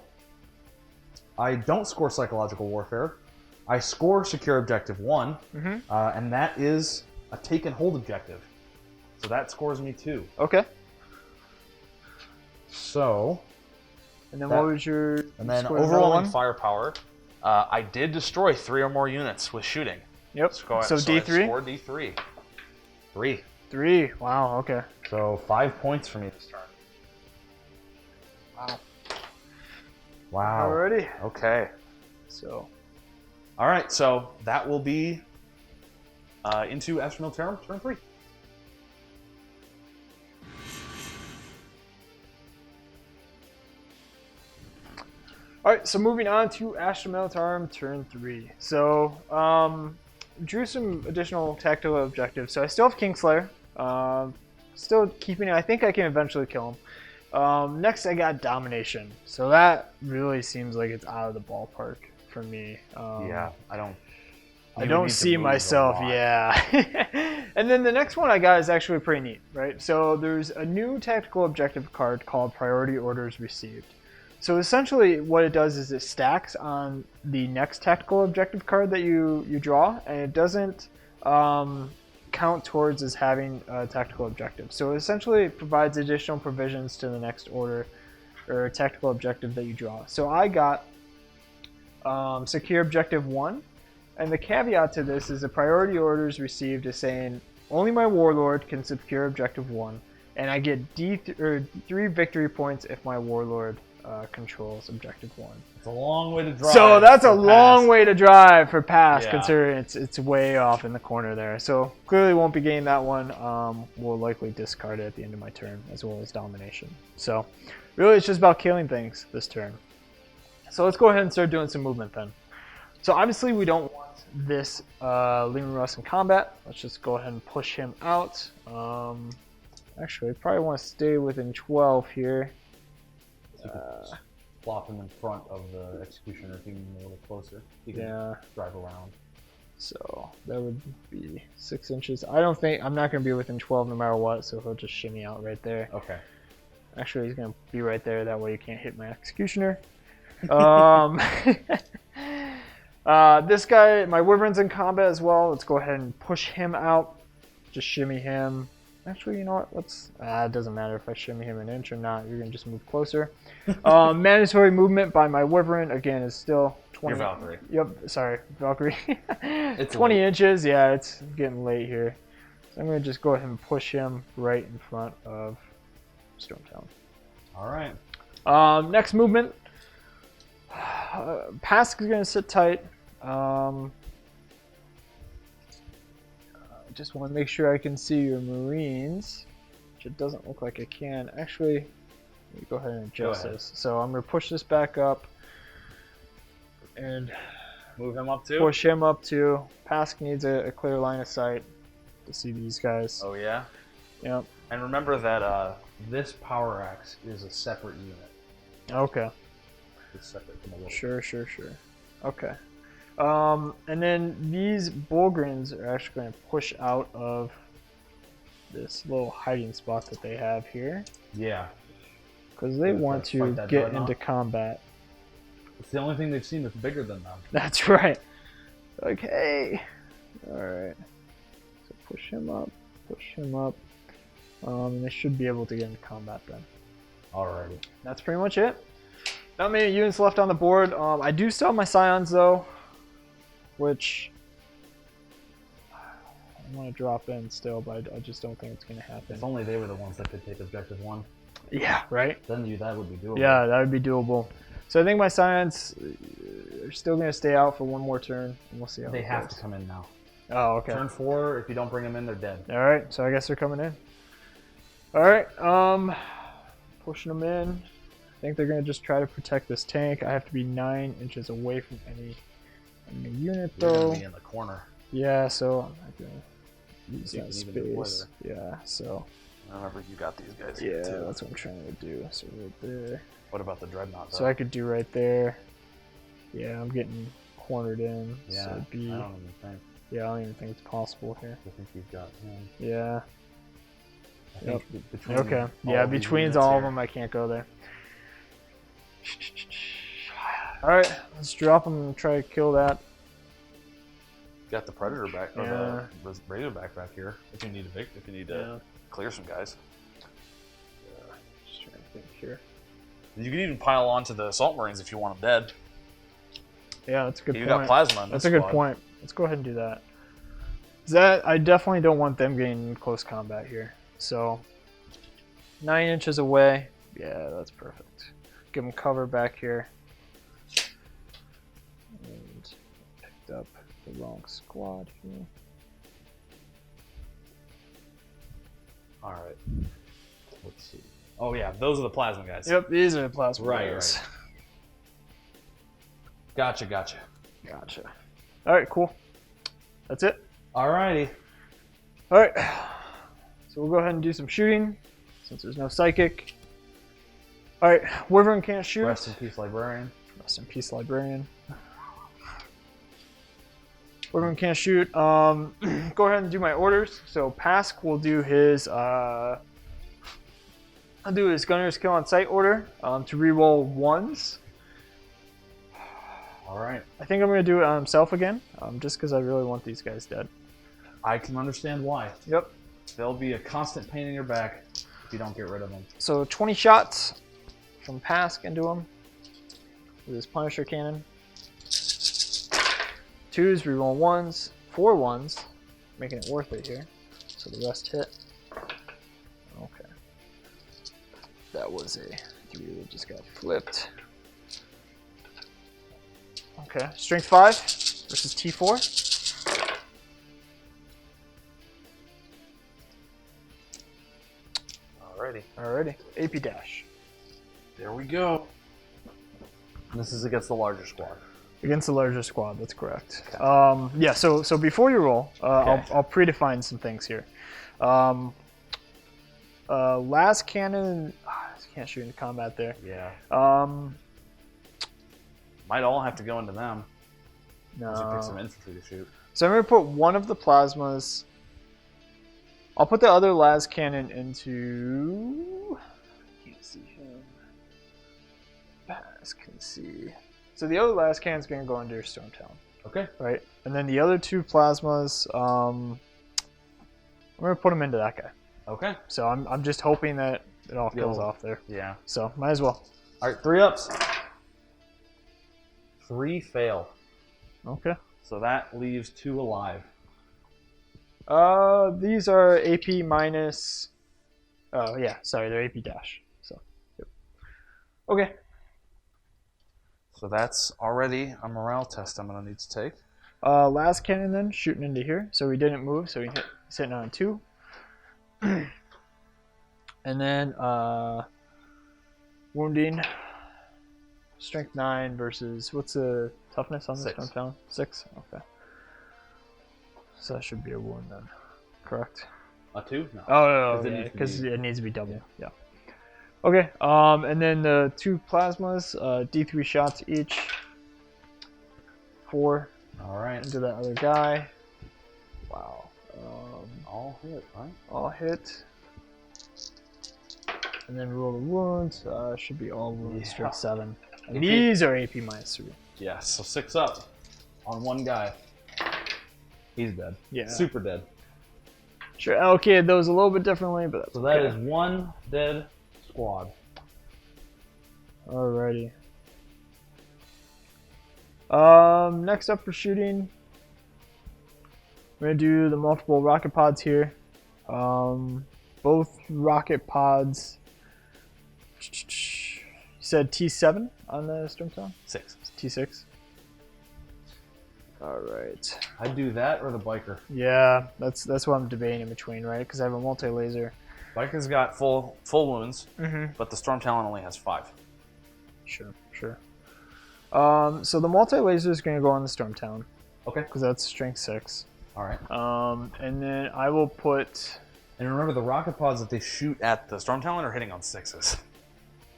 I don't score psychological warfare. I score secure objective 1, and that is a take and hold objective. So that scores me 2. Okay. So. And then what was your? And then score overwhelming firepower. I did destroy 3 or more units with shooting. Yep. So D3. I scored D3. 3. 3. Wow. Okay. So 5 points for me this turn. Wow. Wow. Alrighty. Okay. So. All right. So that will be into Astra Militarum turn 3. Alright, so moving on to Astra Militarum turn 3. So, drew some additional tactical objectives. So I still have Kingslayer. Still keeping it. I think I can eventually kill him. Next, I got Domination. So that really seems like it's out of the ballpark for me. Yeah, I don't see myself, yeah. And then the next one I got is actually pretty neat, right? So there's a new tactical objective card called Priority Orders Received. So essentially what it does is it stacks on the next tactical objective card that you draw, and it doesn't count towards as having a tactical objective. So essentially it provides additional provisions to the next order or tactical objective that you draw. So I got Secure Objective 1, and the caveat to this is the Priority Orders Received is saying only my Warlord can secure Objective 1, and I get 3 victory points if my Warlord controls Objective 1. It's a long way to drive. So that's a long way to drive for pass, Yeah. considering it's way off in the corner there. So clearly won't be getting that one. Will likely discard it at the end of my turn, as well as Domination. So really it's just about killing things this turn. So let's go ahead and start doing some movement then. So obviously we don't want this Leman Russ in combat. Let's just go ahead and push him out. Actually, I probably want to stay within 12 here. Plop him in front of the executioner if you can a little closer. You can drive around. So that would be 6 inches. I'm not going to be within 12 no matter what, so he'll just shimmy out right there. Okay. Actually, he's going to be right there. That way you can't hit my executioner. This guy, my Wyvern's in combat as well. Let's go ahead and push him out. Just shimmy him. Actually, you know what? It doesn't matter if I shimmy him an inch or not. You're going to just move closer. Mandatory movement by my Wyvern, again, is still 20. Your Valkyrie. Yep, sorry, Valkyrie. It's 20 late. inches. Yeah, it's getting late here. So I'm going to just go ahead and push him right in front of Stormtown. All right. Next movement. Pask is going to sit tight. Just want to make sure I can see your Marines, which it doesn't look like I can. Actually, let me go ahead and adjust this. So I'm going to push this back up and Move him up too? push him up too. Pask needs a clear line of sight to see these guys. Oh, yeah? Yep. And remember that This power axe is a separate unit. Okay. It's separate from a little. Sure. Okay. And then these Bulgrins are actually going to push out of this little hiding spot that they have here, Yeah. because they want Fight to that get dreadnought. into combat. It's the only thing they've seen that's bigger than them. That's right. Okay. Alright. So push him up. They should be able to get into combat then. Alrighty. That's pretty much it. Not many units left on the board. I do still have my Scions though, which I want to drop in still, but I just don't think it's going to happen. If only they were the ones that could take objective 1. Yeah, right? Then that would be doable. Yeah, that would be doable. So I think my science are still going to stay out for one more turn, and we'll see how They it have goes. to come in now. Oh, okay. Turn 4, if you don't bring them in, they're dead. All right, so I guess they're coming in. All right, pushing them in. I think they're going to just try to protect this tank. I have to be 9 inches away from any unit, You're though. going to be in the corner. Yeah, so I'm not going to use You that can even deploy space. Yeah, so... Remember, you got these guys Yeah, here too. that's what I'm trying to do. So right there. What about the dreadnought? So I could do right there. Yeah, I'm getting cornered in. Yeah, So it'd be, I don't even think. yeah, I don't even think it's possible here. I think you've got him. Yeah. I think between Okay. all Yeah, of these between units all of here. them, I can't go there. All right, let's drop them and try to kill that. Got the predator back, or Yeah. the raider back here. If you need to clear some guys, Just trying to think here. you can even pile onto the assault marines if you want them dead. Yeah, that's a good You point. got plasma. In That's this a good squad. point. Let's go ahead and do that. That I definitely don't want them getting in close combat here. So 9 inches away. Yeah, that's perfect. Give them cover back here. And picked up the wrong squad here. All right. Let's see. Oh yeah, those are the plasma guys. Yep, these are the plasma Right, guys. right. Gotcha. Gotcha. All right, cool. That's it. Alrighty. All right. So we'll go ahead and do some shooting since there's no psychic. All right, Wyvern can't shoot. Rest in peace, librarian. Rest in peace, librarian. Wyvern can't shoot. Go ahead and do my orders. So Pask will do his I'll do his gunner's kill on sight order to reroll ones. All right. I think I'm gonna do it on himself again, just because I really want these guys dead. I can understand why. Yep. They'll be a constant pain in your back if you don't get rid of them. So 20 shots from Pask into him with his Punisher cannon. 2s, reroll 1s, 4 1s, making it worth it here. So the rest hit. Okay. That was a 3 that just got flipped. Okay, strength 5 versus T4. Alrighty. Alrighty, AP dash. There we go. This is against the larger squad. Against the larger squad, that's correct. Okay. Yeah, so before you roll, Okay. I'll predefine some things here. Last cannon, can't shoot into combat there. Yeah. Um, Might all have to go into them. no. Unless you pick some infantry to shoot. So I'm going to put one of the plasmas. I'll put the other las cannon into. Can't see him. Pass can see. So the other las cannon's going to go under Stormtown. Okay. Right? And then the other 2 plasmas, I'm going to put them into that guy. Okay. So I'm just hoping that it all kills Yo. off there. Yeah. So might as well. All right. 3 ups. 3 fail. Okay. So that leaves 2 alive. These are AP minus. Oh yeah, sorry, they're AP dash. So, yep. Okay. So that's already a morale test I'm going to need to take. Last cannon then shooting into here. So he didn't move, so he's hitting on 2. And then wounding. Strength 9 versus what's the toughness on this 6. one found? 6. Okay. So that should be a wound then, correct? A 2? No. Oh, 'Cause it no, needs to because be- it needs to be double. Yeah. Okay. And then the 2 plasmas, D3 shots each. 4 All right. into that other guy. Wow. All hit, right? All hit. And then roll the wounds. Should be all wounds. Yeah. Strength 7. And AP. these are AP minus 3. Yeah. So 6 up on one guy. He's dead. Yeah. Super dead. Sure. Allocated those a little bit differently, but that's So that okay. is 1 dead squad. Alrighty. Next up for shooting, we're gonna do the multiple rocket pods here. Both rocket pods said T7 on the Stormtown? 6. T6. All right. I'd do that or the biker. Yeah, that's what I'm debating in between, right? Because I have a multi-laser. Biker's got full wounds, Mm-hmm. but the Storm Talon only has 5. Sure. So the multi-laser is going to go on the Stormtown. Okay. Because that's strength 6. All right. And then I will put... And remember, the rocket pods that they shoot At the Storm Talon are hitting on 6s.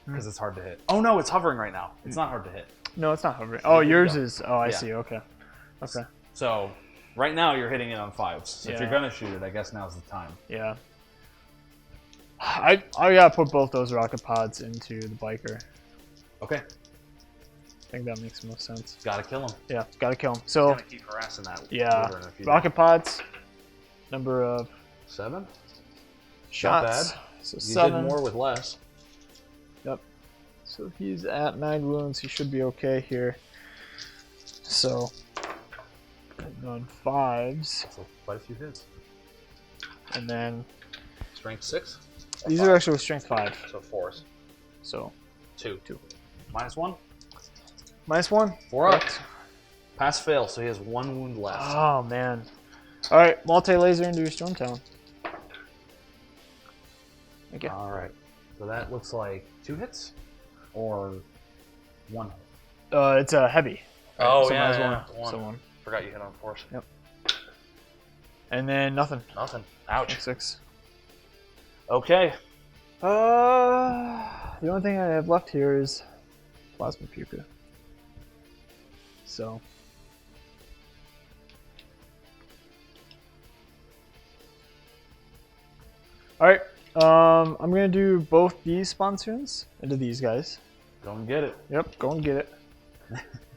Because it's hard to hit. Oh no, it's hovering right now. It's not hard to hit. No, it's not hovering. Oh, yours go. is... Oh, I Yeah. see. Okay. Okay. So right now you're hitting it on 5s. So if Yeah. you're gonna shoot it, I guess now's the time. Yeah. I gotta put both those rocket pods into the biker. Okay. I think that makes the most sense. Gotta kill him. Yeah, gotta kill him. So, Gotta keep harassing that. yeah, Wyvern if you rocket pods, number of 7. shots. bad. So You 7. did more with less. Yep. So he's at 9 wounds. He should be okay here. So, on 5s. So quite a few hits. And then Strength 6. these are actually strength 5. So 4s. So, 2. -1. -1. 4 up. Pass fail, so he has 1 wound left. Oh, man. Alright, multi-laser into your Stormtown. Okay. All right. So that looks like 2 hits or 1 hit. It's a heavy. Oh, So yeah, minus yeah, 1. So 1. Forgot you hit on 4s. Yep. And then nothing. Nothing. Ouch. 6. Okay. The only thing I have left here is plasma puka. So. Alright, I'm gonna do both these sponsoons into these guys. Go and get it. Yep, go and get it.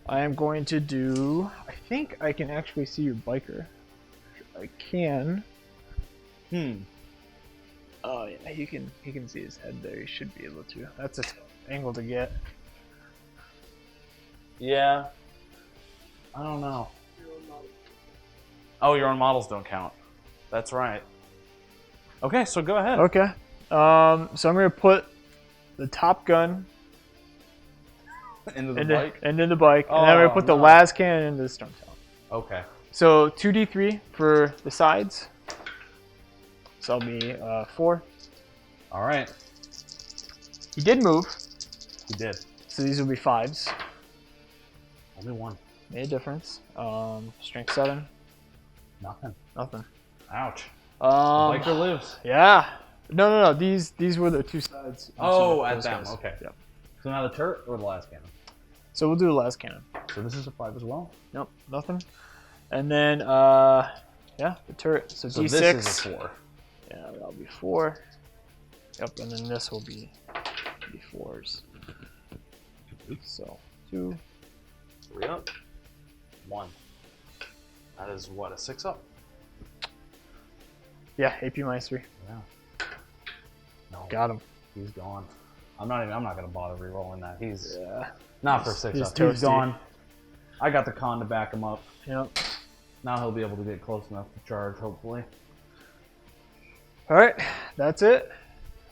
I am going to do, I think I can actually see your biker. I can. Oh yeah, he can see his head there. He should be able to. That's a tough angle to get. Yeah. I don't know. Oh, your own models don't count. That's right. Okay, so go ahead. Okay. So I'm gonna put the top gun Into the bike. into the bike, and then I'm gonna put the no. las cannon into the Stormtown. Okay. So 2d3 for the sides. So I'll be 4. All right. He did move, He did. so these will be 5s. Only 1. Made a difference. Strength 7. Nothing. Nothing. Ouch. Biker lives. Yeah. No. These were the 2 sides. Oh, Those at them. guys. Okay. Yep. So now the turret or the last cannon? So we'll do the las cannon. So this is a 5 as well. Nope, nothing. And then yeah, the turret. So So D6. this is a 4. Yeah, that'll be 4. Yep, and then this will be 4s. So 2. 3 up. 1. That is what, a 6 up? Yeah, AP -3. Yeah. No. Got him. He's gone. I'm not gonna bother re-rolling that. He's Yeah. not for 6 he's up. He's toasty. gone. I got the con to back him up. Yep. Now he'll be able to get close enough to charge, hopefully. All right, that's it.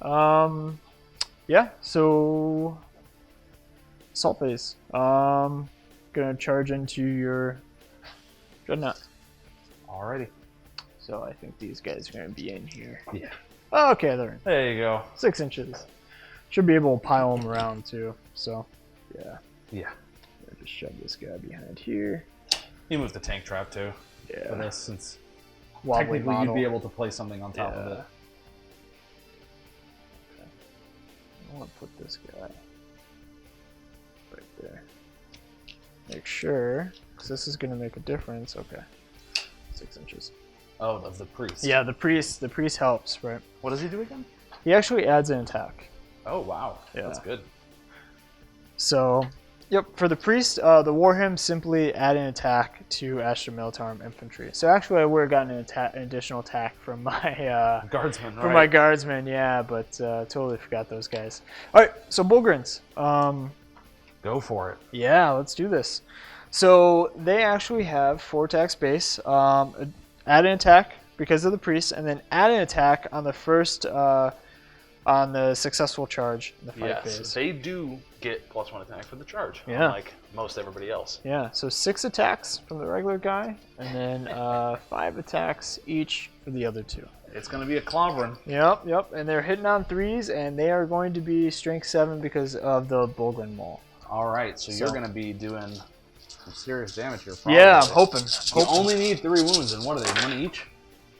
Yeah. So assault phase. Gonna charge into your dreadnought. Alrighty. So I think these guys are gonna be in here. Yeah. Oh, okay, they're in. There you go. 6 inches. Should be able to pile them around too. So, yeah. Yeah. Just shove this guy behind here. You moved the tank trap too. Yeah. For this, since Wobbly technically model. you'd be able to place something on top of Yeah. it. Okay. I want to put this guy right there. Make sure, because this is going to make a difference. Okay. 6 inches. Oh, of the priest. Yeah, the priest helps, right? What does he do again? He actually adds an attack. Oh, wow. Yeah. That's good. So, yep, for the priest, the war hymn simply add an attack to Astra Militarum infantry. So actually, I would have gotten an additional attack from my Guardsmen, right? from my guardsmen, yeah, but totally forgot those guys. All right, so Bullgrins. Go for it. Yeah, let's do this. So they actually have 4 attacks base. Add an attack because of the priest, and then add an attack on the first on the successful charge in the fight Yes, phase. they do get +1 attack for the charge, Yeah. unlike most everybody else. Yeah, so 6 attacks from the regular guy, and then 5 attacks each for the other 2. It's going to be a clobbering. Yep, and they're hitting on 3s, and they are going to be strength 7 because of the Bullgren Maul. All right, so you're So- going to be doing some serious damage here. Probably. Yeah, I'm hoping. You only need 3 wounds, and what are they? 1 each?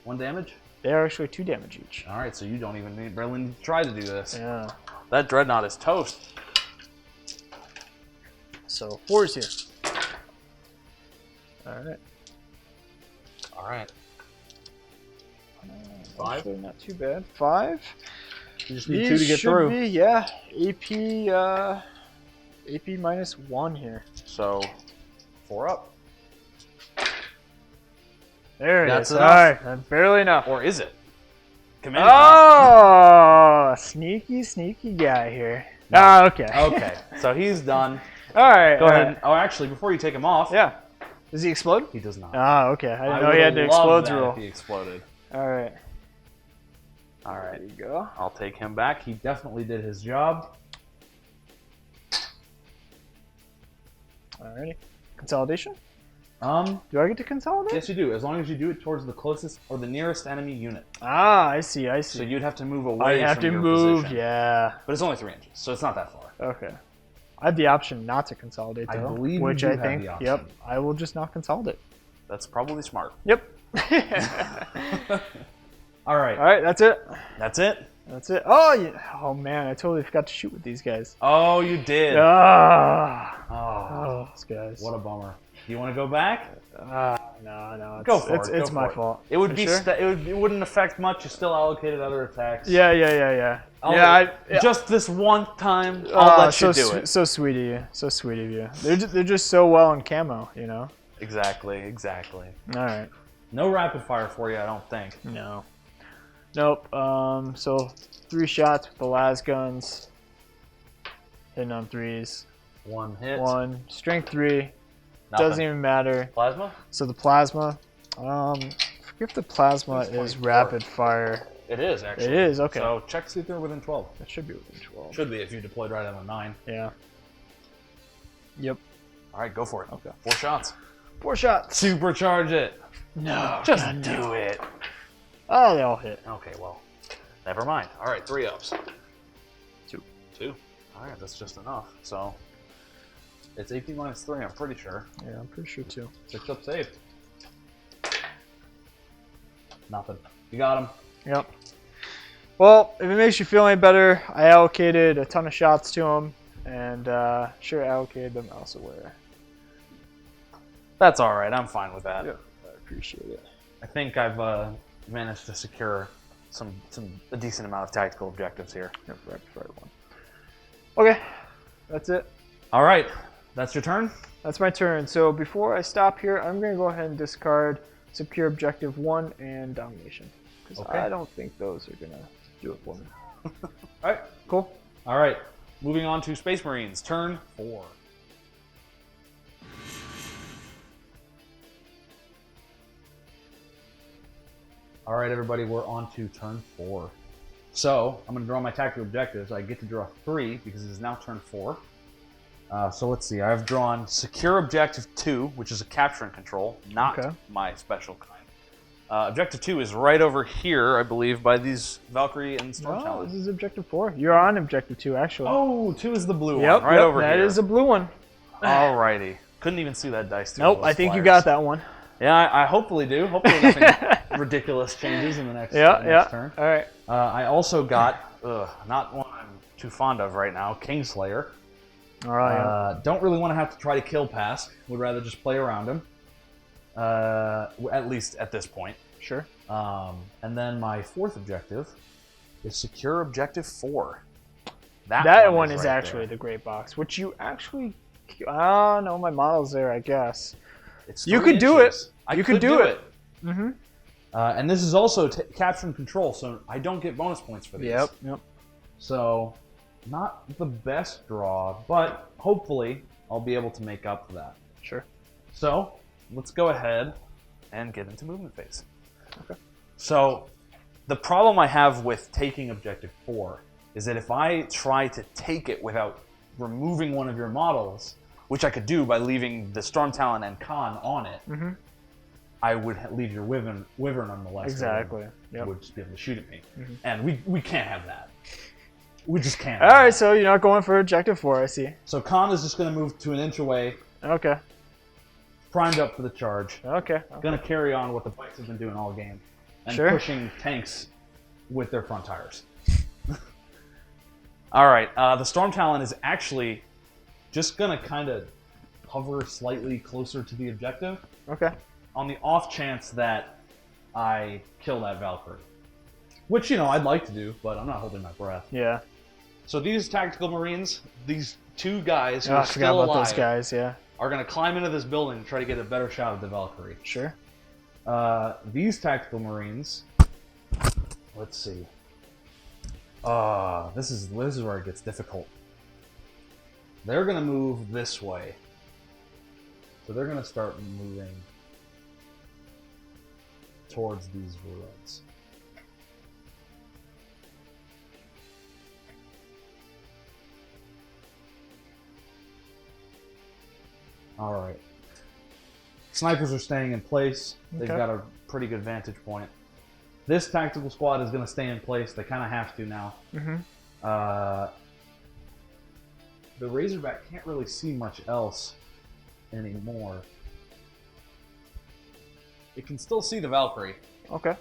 1 damage? They are actually 2 damage each. All right, so you don't even barely need to try to do this. Yeah. That Dreadnought is toast. So 4 is here. All right. All right. 5? Actually, not too bad. 5. You just need 2 to get should through. Be, yeah. AP -1 here. So 4 up. There it That's is. enough. All right, barely enough. Or is it? Command time. Oh, sneaky guy here. Ah, okay. Okay, so he's done. All right. Go ahead. Oh, actually, before you take him off, Yeah. Does he explode? he does not. Ah, okay. I didn't know he would've had to loved explode that rule. if he exploded. All right. All right, There you go. I'll take him back. He definitely did his job. All righty. Consolidation. Um, Do I get to consolidate? yes, you do. As long as you do it towards the closest or the nearest enemy unit. Ah, I see. So you'd have to move away I have from to your move. position. Yeah. But it's only 3 inches, so it's not that far. Okay. I have the option not to consolidate, I though. believe you which do I have think. the option. Yep. I will just not consolidate. That's probably smart. Yep. All right. All right. That's it. That's it. That's it. Oh, oh man, I totally forgot to shoot with these guys. Oh, you did. Ah. Oh, Oh, these guys. what a bummer. Do you want to go back? No. It's, Go for it's, it, It's go my for it. fault. It would For be. sure? It wouldn't affect much. You still allocated other attacks. Yeah. I'll- Yeah. Just this one time, I'll let you do it. So sweet of you. So sweet of you. They're just so well in camo, you know. Exactly. All right. No rapid fire for you, I don't think. No. Nope. So 3 shots with the las guns. Hitting on 3s. 1 hit. 1. Strength 3. Nothing. Doesn't even matter. Plasma. So the plasma. Forget the plasma It's is 24. rapid fire. It is actually. It is, okay. So check to see if they're within 12. That should be within 12. Should be if you deployed right on a 9. Yeah. Yep. All right, go for it. Okay. 4 shots. 4 shots. Supercharge it. No. Just God, do no. it. Oh, they all hit. Okay, well, never mind. All right, 3 ups. 2. 2. All right, that's just enough. So it's AP -3. I'm pretty sure. Yeah, I'm pretty sure 2. 6 up saved. Nothing. You got him. Yep. Well, if it makes you feel any better, I allocated a ton of shots to him, and sure allocated them elsewhere. That's all right. I'm fine with that. Yeah, I appreciate it. I think I've managed to secure a decent amount of tactical objectives here. Yep, rapid fire 1. Okay, that's it. All right. That's your turn? That's my turn. So before I stop here, I'm going to go ahead and discard Secure Objective 1 and Domination. Because Okay. I don't think those are going to do it for me. All right. Cool. All right. Moving on to Space Marines. Turn 4. All right, everybody, we're on to turn 4. So I'm going to draw my tactical objectives. I get to draw 3 because it is now turn 4. So let's see. I've drawn Secure Objective 2, which is a capture and control, not Okay. my special kind. Objective 2 is right over here, I believe, by these Valkyrie and Storm Oh, Challenge. this is Objective 4. You're on Objective 2, actually. Oh, 2 is the blue yep, one. right over that here. is a blue one. Alrighty. Couldn't even see that dice. through Nope, those I think you flyers. got that one. Yeah, I hopefully do. Hopefully nothing ridiculous changes in the next, next turn. All right. I also got, not one I'm too fond of right now, Kingslayer. All right. Don't really want to have to try to kill pass. Would rather just play around him. At least at this point. Sure. And then my 4th objective Is Secure Objective 4. That one is right actually there. the great box, which you actually. Oh no, my model's there, I guess. It's You 3 could do it. inches. I You could could do it. Mm-hmm. and this is also capture and control, so I don't get bonus points for these. Yep. So, not the best draw, but hopefully I'll be able to make up for that. Sure. So, Let's go ahead and get into movement phase. Okay. So, the problem I have with taking Objective 4 is that if I try to take it without removing one of your models, which I could do by leaving the Storm Talon and Khan on it, I would leave your Wyvern nonetheless. Exactly. You would just be able to shoot at me. And we can't have that. We just can't. All right, so you're not going for objective 4, I see. So Khan is just going to move to an inch away. Okay. Primed up for the charge. Okay. Going to carry on what the bikes have been doing all game. And pushing tanks with their front tires. All right. The Storm Talon is actually just going to kind of hover slightly closer to the objective. Okay. On the off chance that I kill that Valkyrie. Which, I'd like to do, but I'm not holding my breath. Yeah. So these tactical marines, these two guys who I are forgot still about alive, those guys, yeah. are going to climb into this building and try to get a better shot of the Valkyrie. Sure. These tactical marines, let's see. This is where it gets difficult. They're going to move this way. So they're going to start moving towards these ruins. All right. Snipers are staying in place. They've got a pretty good vantage point. This tactical squad is going to stay in place. They kind of have to now. The Razorback can't really see much else anymore. It can still see the Valkyrie. Okay.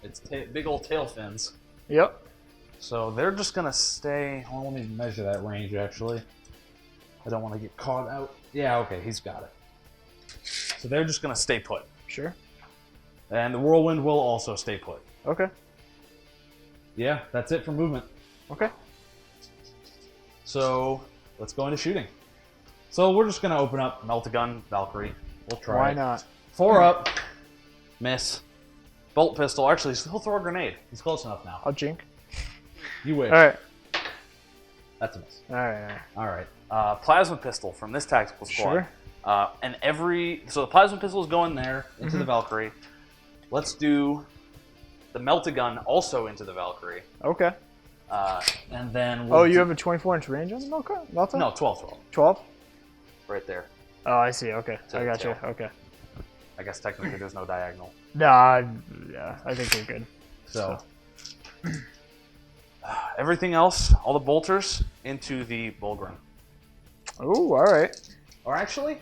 It's big old tail fins. Yep. So they're just going to stay... Well, let me measure that range, actually. I don't want to get caught out. Yeah, okay, he's got it. So they're just going to stay put. Sure. And the Whirlwind will also stay put. Okay. Yeah, that's it for movement. Okay. So let's go into shooting. So we're just going to open up Melt-A-Gun, Valkyrie. We'll try Why it. not? 4 up. Miss. Bolt pistol. Actually, he'll throw a grenade. He's close enough now. I'll jink. You wish. All right. That's a miss. All right. All right. Plasma pistol from this tactical squad. Sure. So the plasma pistol is going there into the Valkyrie. Let's do the Melt-A-Gun also into the Valkyrie. Okay. And then you have a 24-inch range on the Melta? No, 12. 12? Right there. Oh, I see. Okay. To I the got you. tail. Okay. I guess technically there's no diagonal. Nah, yeah, I think we're good. So everything else, all the bolters into the Bullgrim. Oh, all right. Or actually,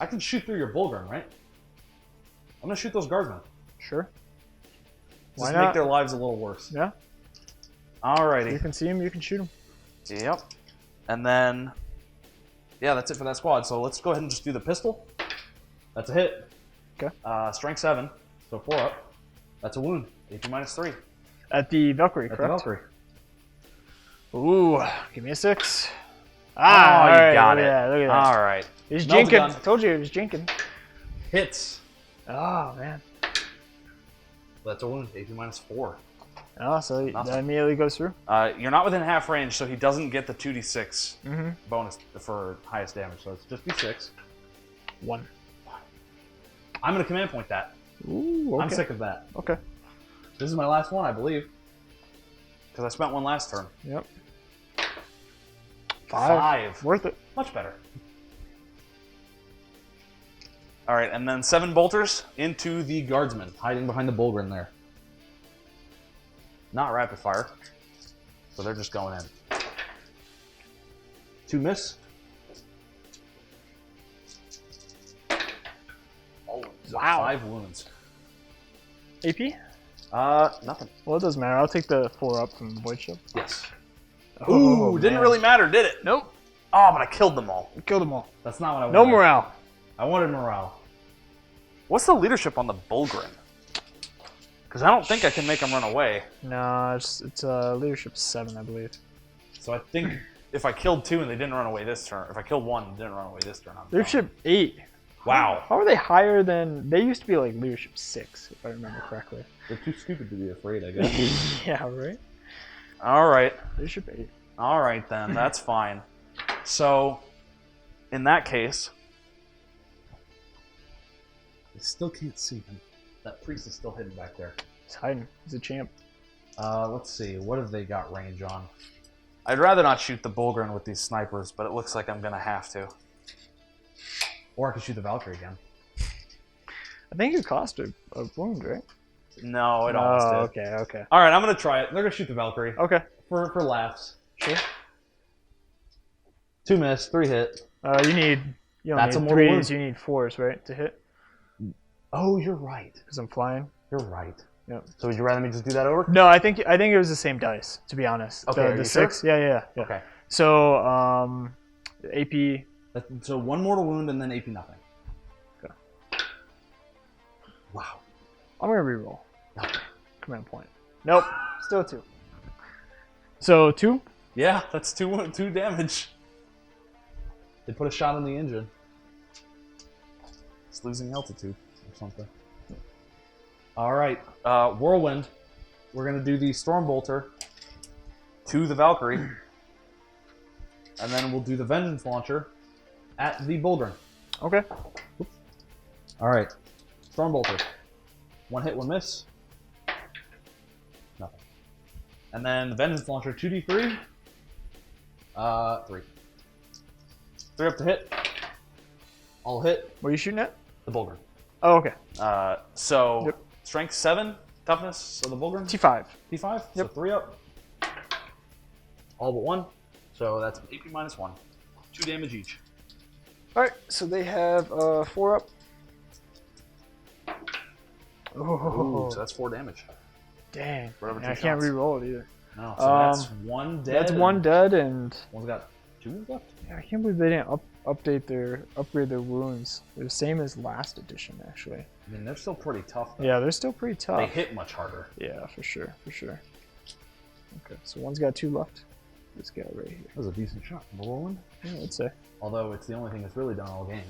I can shoot through your Bullgrim, right? I'm gonna shoot those Guardsmen. Sure. Just Why make not? their lives a little worse. Yeah. Alrighty. You can see him, you can shoot him. Yep. And then, yeah, that's it for that squad. So let's go ahead and just do the pistol. That's a hit. Okay. Strength 7, so 4 up. That's a wound. AP minus 3. At the Valkyrie, At the correct? Valkyrie. Ooh, give me a 6. Oh, all you right, got look it. At that, look at that. All right. He's Melt-A-Gun. jinking. Told you he was jinking. Hits. Oh, man. That's a wound. AP minus 4. Oh, so Nothing. that immediately goes through? You're not within half range, so he doesn't get the 2d6 bonus for highest damage. So it's just d6. 1. I'm going to command point that. Ooh, okay. I'm sick of that. Okay. This is my last one, I believe. Because I spent one last turn. Yep. 5. Worth it. Much better. All right, and then 7 bolters into the Guardsmen, hiding behind the Bullgrim there. Not rapid fire, so they're just going in. 2 miss. Oh, wow. 5 wounds. AP? Nothing. Well, it doesn't matter. I'll take the 4 up from Void Shield. Yes. Oh, Ooh, didn't man. really matter, did it? Nope. Oh, but I killed them all. Killed them all. That's not what I wanted. No morale. I wanted morale. What's the leadership on the Bullgrim? Because I don't think I can make them run away. No, it's leadership 7, I believe. So I think if I killed 2 and they didn't run away this turn, if I killed 1 and didn't run away this turn, I'm done. Leadership 8. Wow. How are they higher than... They used to be like leadership 6, if I remember correctly. They're too stupid to be afraid, I guess. Yeah, right? All right. Leadership 8. All right, then. That's fine. So, in that case... I still can't see him. That priest is still hidden back there. He's hiding. He's a champ. Let's see. What have they got range on? I'd rather not shoot the Bulgren with these snipers, but it looks like I'm gonna have to. Or I could shoot the Valkyrie again. I think it cost a wound, right? No, it almost did. Okay. All right, I'm gonna try it. They're gonna shoot the Valkyrie. Okay. For laughs. Sure. 2 miss, 3 hit. You don't That's a need mortal 3s, wound. you need 4s, right, to hit? Oh, you're right. Because I'm flying. You're right. Yep. So would you rather me just do that over? No, I think it was the same dice, to be honest. Okay, are the you 6. sure? Yeah. Okay. So, AP. So 1 mortal wound and then AP nothing. Okay. Wow. I'm gonna reroll. No. Command point. Nope. Still 2. So 2. Yeah, that's 2 damage. They put a shot in the engine. It's losing altitude or something. All right, Whirlwind. We're gonna do the Stormbolter To the Valkyrie. and then we'll do the Vengeance Launcher at the Bulgren. Okay. All right, Stormbolter. 1 hit, 1 miss. Nothing. And then the Vengeance Launcher, 2d3. 3. 3 up to hit. All hit. What are you shooting at? The Bulgren. Oh, okay. So Yep. strength 7, toughness. So the Bulgren. T5. P5. So Yep. 3 up. All but 1. So that's an AP -1. 2 damage each. All right. So they have 4 up. Ooh, so that's 4 damage. Dang. Whatever, I 2 can't shots. re-roll it either. No, so that's 1 dead. That's 1 dead, and One's got 2 left. yeah, I can't believe they didn't upgrade their wounds. They're the same as last edition, actually. I mean, they're still pretty tough, though. Yeah, they're still pretty tough. They hit much harder. Yeah, for sure. Okay, so one's got 2 left. This guy right here. That was a decent shot from the Whirlwind. Yeah, I'd say. Although it's the only thing that's really done all game.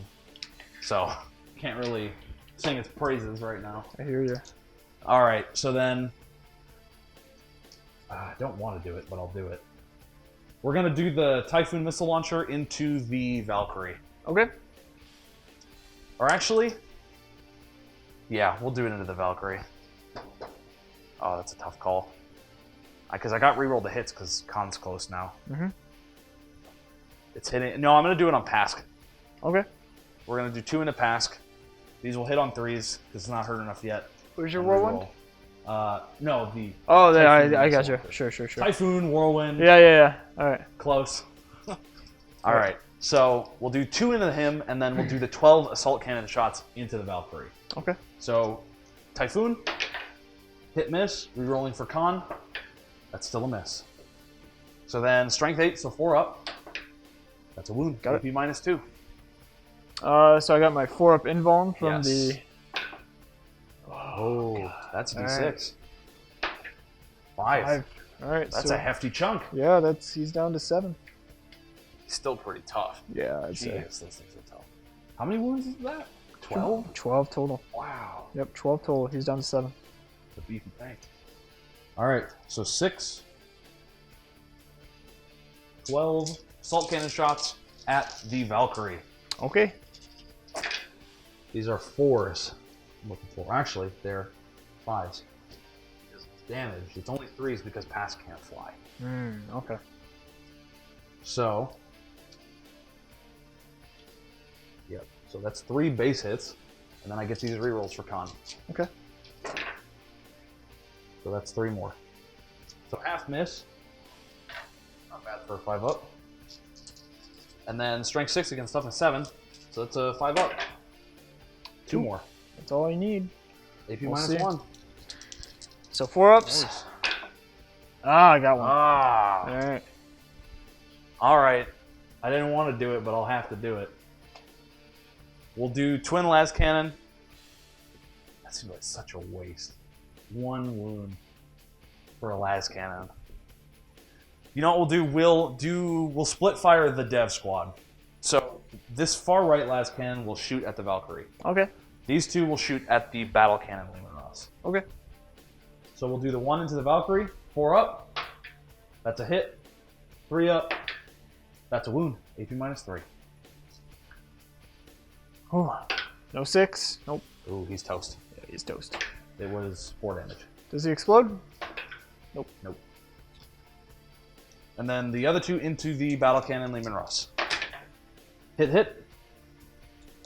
So, can't really sing its praises right now. I hear you. All right, so then... I don't want to do it, but I'll do it. We're going to do the Typhoon Missile Launcher into the Valkyrie. Okay. Or actually, yeah, we'll do it into the Valkyrie. Oh, that's a tough call. Because I got rerolled the hits because Khan's close now. Mm-hmm. It's hitting. No, I'm going to do it on Pask. Okay. We're going to do 2 into Pask. These will hit on 3s because it's not hurt enough yet. Where's your And whirlwind? reroll. No, the Oh, there, Typhoon I got Missile you. Launcher. Sure. Typhoon, Whirlwind. Yeah. All right. Close. All right. So we'll do 2 into him, and then we'll do the 12 assault cannon shots into the Valkyrie. Okay. So Typhoon, hit miss, rerolling for Khan. That's still a miss. So then strength 8, so 4 up. That's a wound. Got it. AP -2. So I got my 4 up invuln from Yes. the. Oh, that's a All D6. right. 5. All right. That's so, a hefty chunk. Yeah, he's down to 7. Still pretty tough. Yeah, I'd say. Jeez, those things are tough. How many wounds is that? 12? 12 total. Wow. Yep, 12 total. He's down to 7. The beefy tank. All right, so 6, 12 Assault cannon shots at the Valkyrie. Okay. These are 4s. I'm looking for. Actually, they're 5s. Damage. It's only 3s because Pass can't fly. Okay. So, yep. So that's 3 base hits, and then I get these rerolls for Khan. Okay. So that's 3 more. So half miss. Not bad for a 5 up. And then strength 6 against toughness 7. So that's a 5 up. 2 more. That's all you need. AP We'll minus see. 1. So 4 ups. Nice. Ah, I got one. Ah. All right. All right. I didn't want to do it, but I'll have to do it. We'll do twin las cannon. That seems like such a waste. 1 wound. For a las cannon. You know what we'll do? We'll split fire the dev squad. So this far right las cannon will shoot at the Valkyrie. Okay. These 2 will shoot at the battle cannon leaning on us. Okay. So we'll do the 1 into the Valkyrie. 4 up. That's a hit. 3 up. That's a wound. AP minus 3. Oh, no 6. Nope. Ooh, he's toast. Yeah, he's toast. It was 4 damage. Does he explode? Nope. And then the other 2 into the battle cannon Lehman Russ. Hit.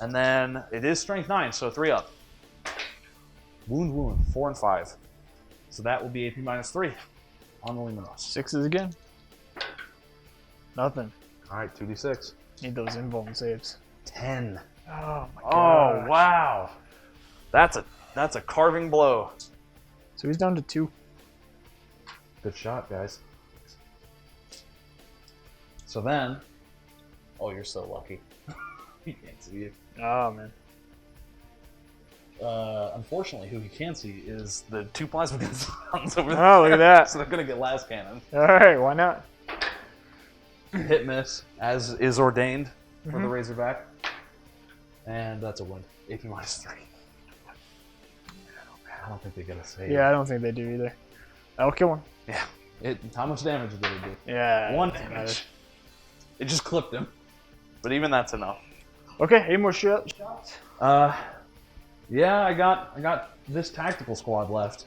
And then it is strength 9, so 3 up. Wound, 4 and 5. So that will be AP -3 on the Lehman Russ. 6s again. Nothing. All right, 2d6. Need those invuln saves. 10. Oh my Oh, god. wow. That's a carving blow. So he's down to 2. Good shot, guys. So then, oh, you're so lucky. He can't see you. Oh man. Unfortunately, who he can see is the 2 plasma guns over there. Oh, look at that. So they're gonna get last cannon. All right, why not? Hit miss, as is ordained for the Razorback, and that's a win. AP -3. I don't think they get a save. Yeah, I don't think they do either. I'll kill one. Yeah. How much damage did it do? Yeah. 1 doesn't damage. It just clipped him. But even that's enough. matter. Okay, 8 more shots. Yeah, I got this tactical squad left.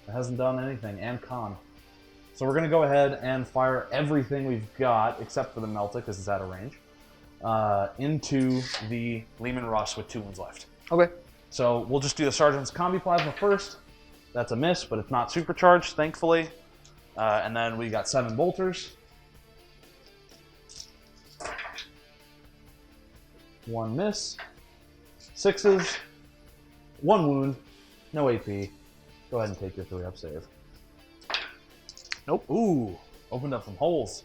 It hasn't done anything, and Khan. So we're gonna go ahead and fire everything we've got, except for the Melta, because it's out of range, into the Lehman Russ with 2 wounds left. Okay. So we'll just do the Sergeant's Combi Plasma first. That's a miss, but it's not Supercharged, thankfully. And then we got 7 bolters. 1 miss. 6s. 1 wound. No AP. Go ahead and take your 3 up save. Nope. Ooh, opened up some holes.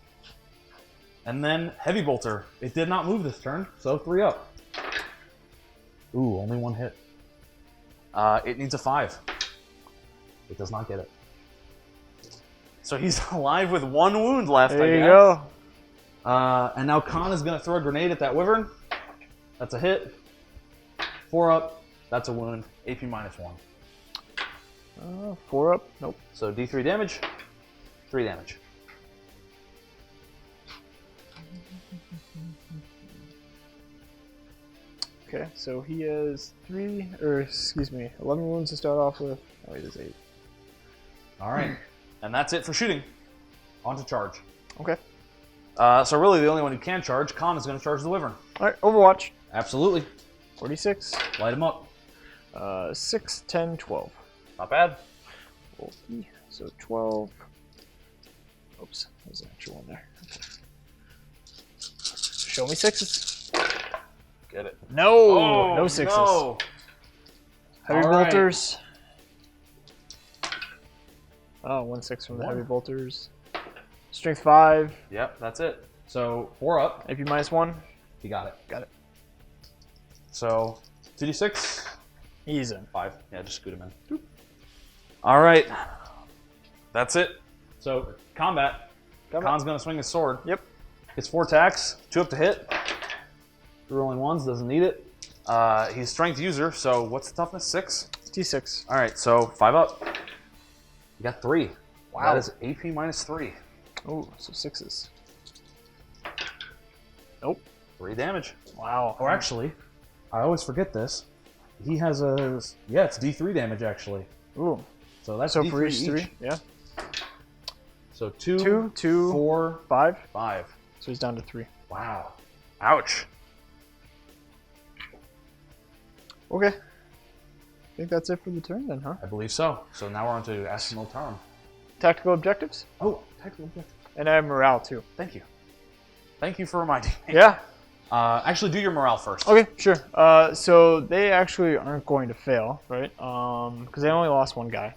And then heavy bolter. It did not move this turn, so 3 up. Ooh, only 1 hit. It needs a 5. It does not get it. So he's alive with 1 wound left, There I you guess. go. And now Khan is going to throw a grenade at that wyvern. That's a hit. 4 up. That's a wound. AP -1. 4 up. Nope. So D3 damage. 3 damage. Okay, so he has 11 wounds to start off with. Oh, he does 8. All right. And that's it for shooting. On to charge. Okay. So really the only one who can charge, Khan is going to charge the wyvern. All right, Overwatch. Absolutely. 46. Light him up. 6, 10, 12. Not bad. Okay, so 12. Oops, there's an actual one there. Okay. Show me 6s. Get it. No, no 6s. No. Heavy All right. bolters. Oh, 1 6 from the 1. heavy bolters. Strength 5. Yep, that's it. So 4 up. AP -1. He got it. Got it. So 2d6. He's in. 5. Yeah, just scoot him in. Boop. All right. That's it. So combat. Khan's going to swing his sword. Yep. It's 4 attacks. 2 up to hit. 3 rolling 1s. Doesn't need it. He's strength user, so what's the toughness? 6? D6. All right, so 5 up. You got 3. Wow. That is AP -3. Oh, so 6s. Nope. 3 damage. Wow. Or actually, I always forget this. He has a... Yeah, it's D3 damage, actually. Ooh. So that's So D3 for each each. 3. Yeah. So 2, 2, 2, 4, 5. 5. So he's down to 3. Wow. Ouch. Okay. I think that's it for the turn then, huh? I believe so. So now we're on to Astra Militarum. Tactical objectives. Oh, technical objective. And I have morale too. Thank you. Thank you for reminding me. Yeah. Actually, do your morale first. Okay, sure. So they actually aren't going to fail, right? Because they only lost 1 guy.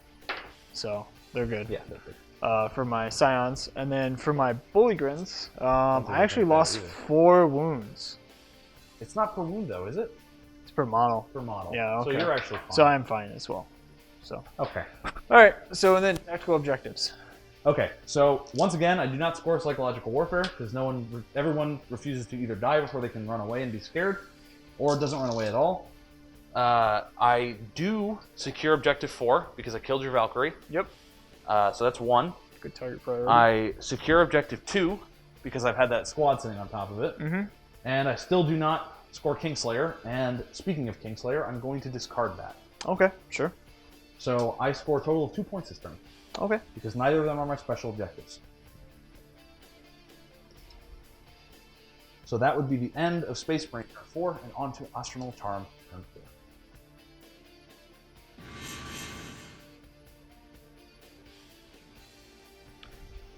So they're good. Yeah, they're good. For my Scions. And then for my Bullygrins, I actually think that lost either. 4 wounds. It's not per wound, though, is it? It's per model. Per model. Yeah, okay. So you're actually fine. So I'm fine as well. So. Okay. Alright, so and then tactical objectives. Okay, so once again, I do not score psychological warfare because everyone refuses to either die before they can run away and be scared, or doesn't run away at all. I do secure objective 4 because I killed your Valkyrie. Yep. So that's 1. Good target priority. I secure objective 2 Because I've had that squad sitting on top of it, and I still do not score Kingslayer. And speaking of Kingslayer, I'm going to discard that. Okay, sure. So I score a total of 2 points this turn. Okay. because neither of them are my special objectives. So that would be the end of Space Marine turn 4, and on to Astra Militarum turn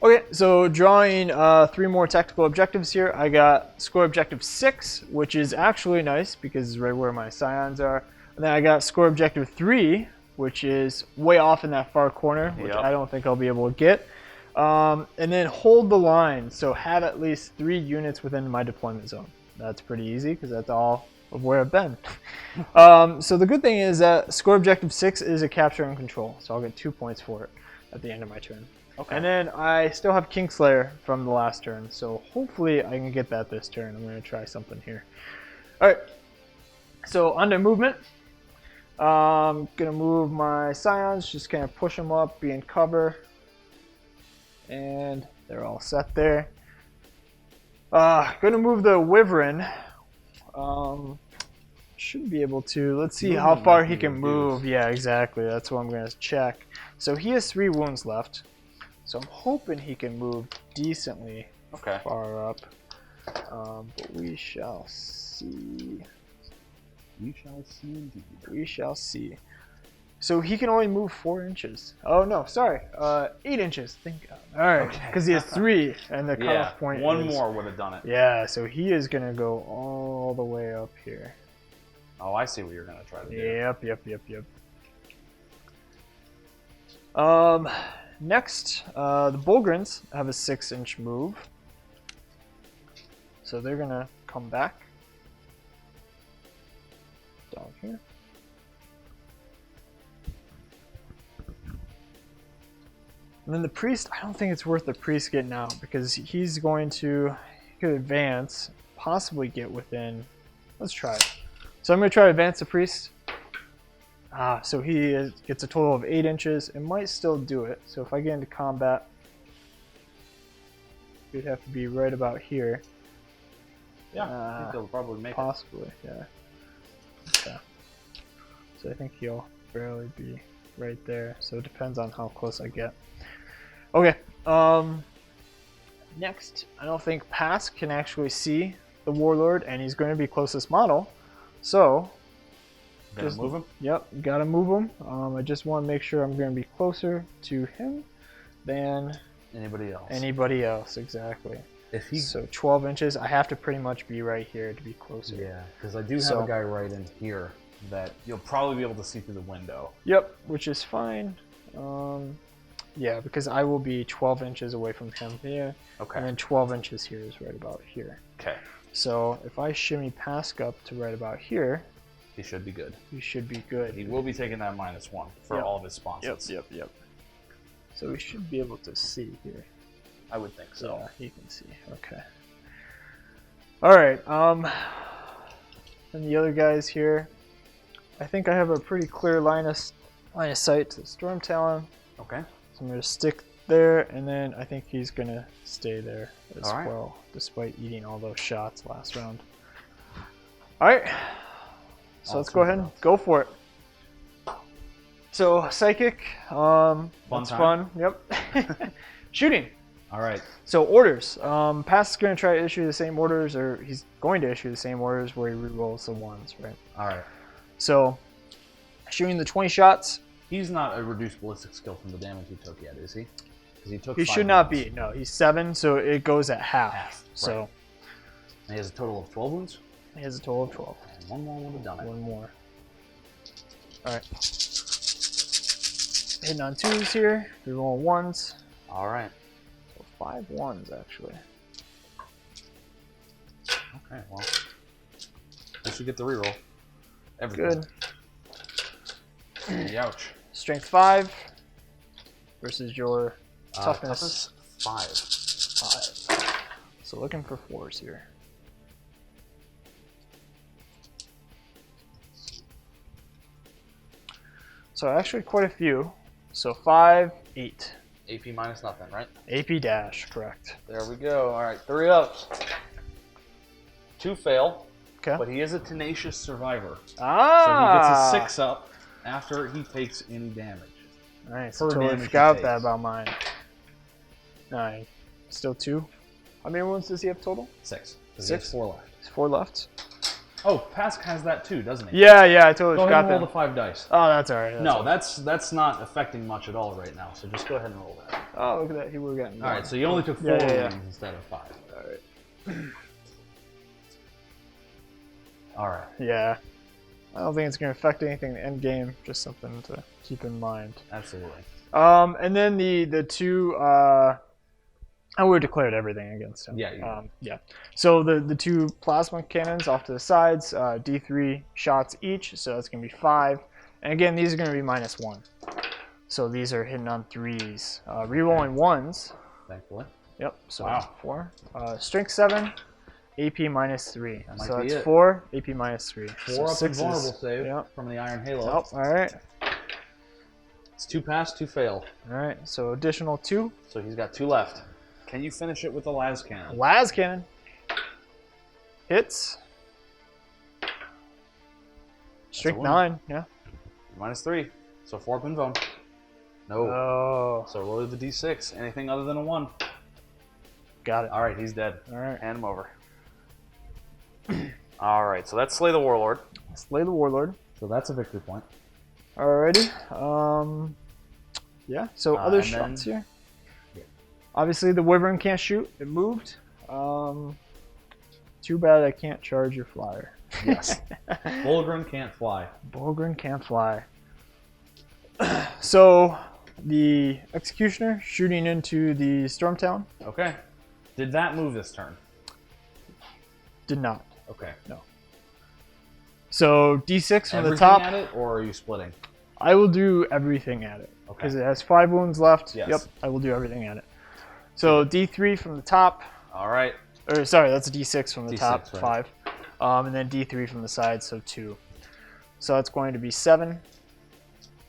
4. Okay, so drawing 3 more tactical objectives here. I got score objective 6, which is actually nice because it's right where my scions are. And then I got score objective 3, which is way off in that far corner, which I don't think I'll be able to get. And then hold the line, so have at least 3 units within my deployment zone. That's pretty easy because that's all of where I've been. So the good thing is that score objective 6 is a capture and control, so I'll get 2 points for it at the end of my turn. Okay. And then I still have Kingslayer from the last turn, so hopefully I can get that this turn. I'm going to try something here. Alright, so under movement, I'm going to move my Scions, just kind of push them up, be in cover. And they're all set there. Going to move the Wyvern. Should be able to. Let's see how far he can move. Yeah, exactly. That's what I'm going to check. So he has 3 wounds left. So I'm hoping he can move decently far up. But we shall see. We shall see indeed. We shall see. So he can only move 4 inches. Oh no, sorry, 8 inches. Thank God. All right, because he has 3, and the cutoff point. One is, more would have done it. Yeah, so he is gonna go all the way up here. Oh, I see what you're gonna try to do. Yep. Next, the Bulgrins have a 6-inch move, so they're gonna come back down here. And then the priest, I don't think it's worth the priest getting out because he's going to, he could advance, possibly get within, let's try it. So I'm going to try to advance the priest. So he gets a total of 8 inches. It might still do it. So if I get into combat, he'd have to be right about here. Yeah, I think he'll probably make possibly, yeah. Okay. So I think he'll barely be right there. So it depends on how close I get. Okay. Next, I don't think Pass can actually see the Warlord, and he's going to be closest model. So, just move him. Yep, gotta move him. I just want to make sure I'm going to be closer to him than anybody else. Exactly. If he so 12 inches, I have to pretty much be right here to be closer. Yeah, because I do have a guy right in here that you'll probably be able to see through the window. Yep, which is fine. Yeah, because I will be 12 inches away from him here. Okay. And then 12 inches here is right about here. Okay. So if I shimmy Pask up to right about here, he should be good. He should be good. He will be taking that -1 for all of his sponsors. Yep. So we should be able to see here. I would think so. Yeah, he can see. Okay. All right. And the other guys here, I think I have a pretty clear line of sight to Storm Talon. Okay. So I'm going to stick there, and then I think he's going to stay there as well, despite eating all those shots last round. All right. So let's go ahead and go for it. So Psychic, that's fun. Yep. Shooting. All right. So orders. Pass is going to try to issue the same orders, or he's going to issue the same orders where he rerolls the 1s, right? All right. So shooting the 20 shots. He's not a reduced ballistic skill from the damage he took yet, is he? Because he took. He should not be. No, he's 7, so it goes at half. So. Right. And he has a total of 12 wounds. He has a total of 12. And 1 more would have done it. 1 more. All right. Hitting on 2s here. Rerolling 1s. All right. 5 1s actually. Okay, well, we should get the reroll. Good. Ouch. Strength 5 versus your toughness 5. So looking for 4s here. So actually quite a few. So 5, 8. AP minus nothing, right? AP dash, correct. There we go. All right, 3 ups. 2 fail. Okay. But he is a tenacious survivor. Ah. So he gets a 6 up after he takes any damage. Nice. per Totally damage forgot he that takes. about mine. Alright. Still 2. How many wounds does he have total? 6. 6? There's 4 left. There's 4 left. Oh, Pask has that too, doesn't he? Yeah, I totally Go ahead forgot and roll that. the 5 dice. Oh, that's alright. No, that's not affecting much at all right now. So just go ahead and roll that. Oh, look at that. He would have gotten All right, so you only took 4 Yeah. wounds instead of 5. Alright. All right. Yeah. I don't think it's going to affect anything in the end game. Just something to keep in mind. Absolutely. And then the 2... I would have declared everything against him. Yeah, you would. Yeah. So the 2 plasma cannons off to the sides, D3 shots each, so that's going to be 5. And again, these are going to be -1. So these are hitting on 3s. Rerolling 1s. Thankfully. Yep. So Wow. 4. Strength 7, AP -3. That might So be that's it. 4, AP -3. 4 up and vulnerable sixes. save Yep. from the Iron Halo. Oh, all right. It's 2 pass, 2 fail. All right. So additional 2. So he's got 2 left. Can you finish it with the las cannon? Las cannon. Hits. Strength wound. 9. Yeah. -3. So 4 up and vuln. No. Oh. So roll the d6. Anything other than a 1. Got it. All right, he's dead. All right. Hand him over. All right, so that's Slay the Warlord. Slay the Warlord. So that's a victory point. Alrighty. Yeah. So other and then- shots here. Yeah. Obviously, the Wyvern can't shoot. It moved. Too bad I can't charge your flyer. Yes. Bulgrin can't fly. Bulgrin can't fly. So the Executioner shooting into the Storm Town Okay. Did that move this turn? did not. Okay. So D6 from the Everything top. at it, or are you splitting? I will do everything at it Okay. because it has 5 wounds left. Yes. Yep, I will do everything at it. So D3 from the top, All right. or sorry, that's a D6 from the D6, top, right. 5, and then D3 from the side, so 2. So that's going to be 7.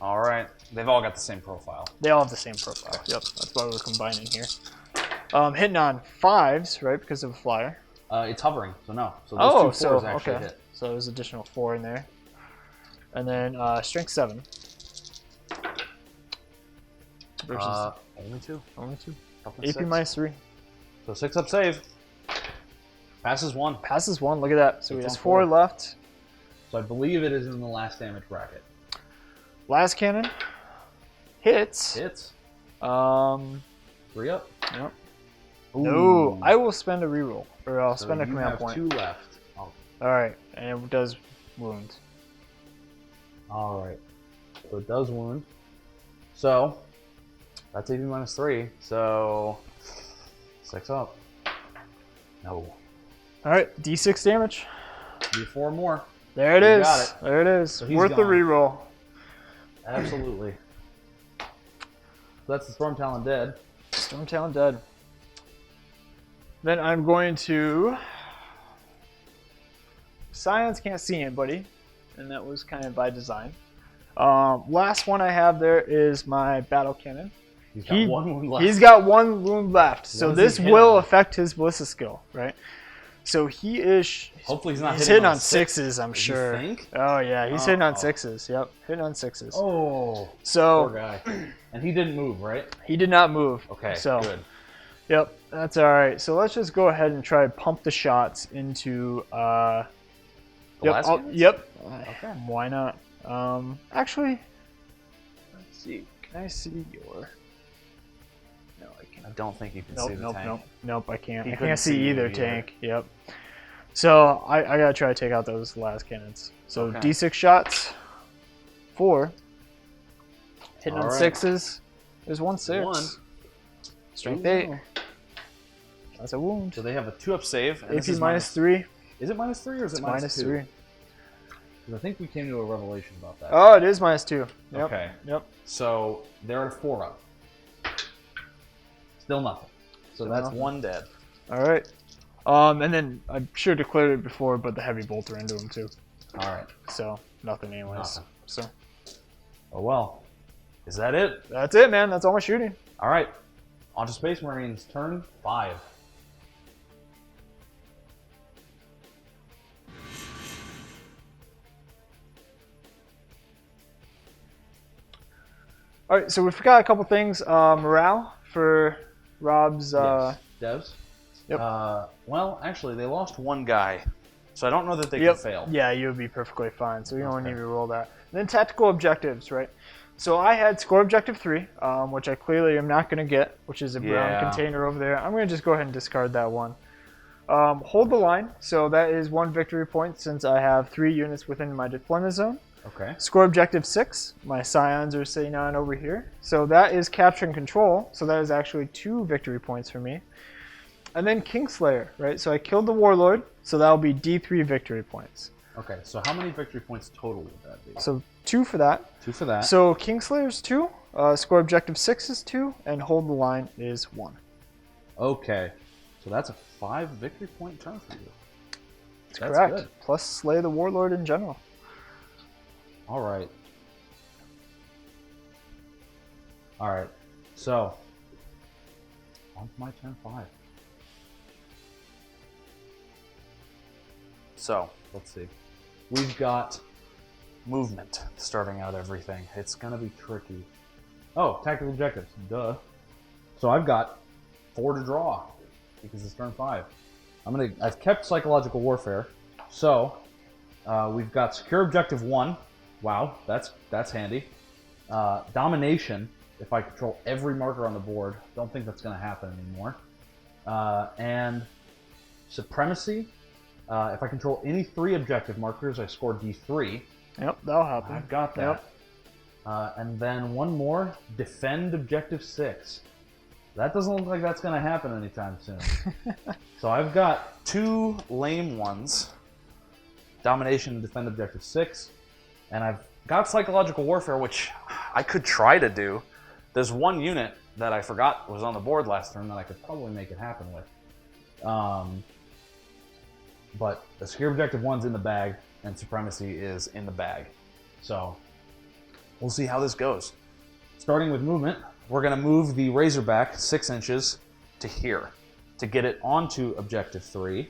All right. They've all got the same profile. They all have the same profile. Yep, that's why we're combining here. Hitting on 5s, right, because of a flyer. It's hovering, so no. So those 2 4s so actually okay. hit. So there's additional 4 in there, and then strength 7 versus Only 2. only 2. Toughness AP 6. -3 So 6 up save. Passes 1. passes 1. Look at that. So he It's has on 4 4. left. So I believe it is in the last damage bracket. Last cannon hits. Hits. 3 up. Yep. Ooh. No, I will spend a reroll, or I'll So spend a you command have point. 2 left. Oh, All right, and it does wound. all right. So it does wound. So that's AP -3. So 6 up. No. All right, D6 damage. Do 4 more. There it You is. got it. There it is. So he's Worth the gone. reroll. Absolutely. So that's the Storm Talon dead. Storm Talon dead. Then I'm going to. Scions can't see anybody, and that was kind of by design. Last one I have there is my battle cannon. He's got 1 wound left. He's got 1 wound left, so What does he this hit will on? affect his ballista skill, right? So he is. Hopefully he's not He's hitting hitting on on 6s, I'm You sure. think? Oh yeah, he's hitting on Oh. 6s. Yep, hitting on 6s. Oh, poor So guy. And he didn't move, right? he did not move. Okay, So good. yep, that's all right. So let's just go ahead and try to pump the shots into. The Yep. last I'll- cannons? yep. Okay. Why not? Actually, let's see. Can I see your? No, I can't. I don't think you can Nope, see the nope, tank. nope. I can't. He I couldn't can't see see you either either. tank. Yep. So I gotta try to take out those last cannons. So Okay. D6 shots, 4. Hitting on All right. 6s. There's 1 6. 1. Strength Ooh. 8. That's a wound. So they have a 2 up save. And AP this is -3. Is it -3 or is it Minus -2? 3. 'Cause I think we came to a revelation about that. Oh, it is -2. Yep. Okay. Yep. So they're at a 4 up. Still nothing. So Still that's nothing. 1 dead. All right. And then I should have declared it before, but the heavy bolter into him too. All right. So nothing anyways. Nothing. So Oh well. Is that it? that's it, man. That's all my shooting. All right. On to Space Marines, turn 5. All right, so we forgot a couple things. Morale for Rob's. Yes. Devs. Yep. Well, actually, they lost one guy, so I don't know that they Yep. can fail. Yeah, you would be perfectly fine. So you don't need to roll that. And then tactical objectives, right? So I had score objective 3, which I clearly am not going to get, which is a brown container over there. I'm going to just go ahead and discard that one. Hold the line. So that is 1 victory point since I have 3 units within my deployment zone. Okay. Score objective 6. My scions are sitting on over here. So that is capture and control. So that is actually 2 victory points for me. And then Kingslayer, right? So I killed the Warlord. So that'll be D3 victory points. Okay, so how many victory points total would that be? So 2 for that. 2 for that. So Kingslayer's 2. Score objective 6 is 2. And hold the line is 1. Okay. So that's a 5 victory point turn for you. That's correct. Good. Plus slay the Warlord in general. All right. All right. So, on to my turn 5. So, let's see. We've got movement starting out everything. It's going to be tricky. Oh, tactical objectives. Duh. So I've got 4 to draw because it's turn 5. I've kept psychological warfare. So, we've got secure objective 1. Wow, that's handy. Domination, if I control every marker on the board. Don't think that's going to happen anymore. And supremacy, if I control any 3 objective markers, I score D3. Yep, that'll happen. I've got that. Yep. And then one more, defend objective 6. That doesn't look like that's going to happen anytime soon. So I've got 2 lame ones, domination and defend objective 6. And I've got psychological warfare, which I could try to do. There's 1 unit that I forgot was on the board last turn that I could probably make it happen with. But the secure objective 1's in the bag, and supremacy is in the bag. So we'll see how this goes. Starting with movement, we're going to move the Razorback 6 inches to here to get it onto objective 3.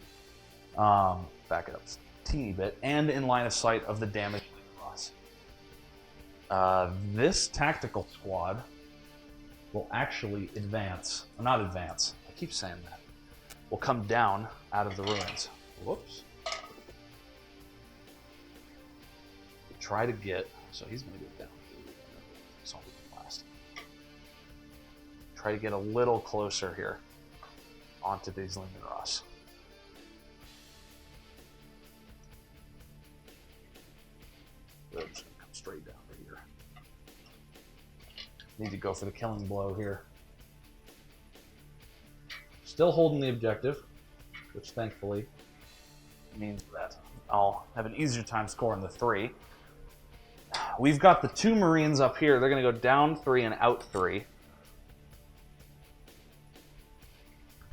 Back it up a teeny bit, and in line of sight of the damage. This tactical squad will actually advance. Not advance. I keep saying that. Will come down out of the ruins. Whoops. Try to get. So he's going to get down. So we can last. Try to get a little closer here onto these Lindenross. They're just going to come straight down to here. Need to go for the killing blow here. Still holding the objective, which thankfully means that I'll have an easier time scoring the 3. We've got the 2 Marines up here. They're going to go down 3 and out 3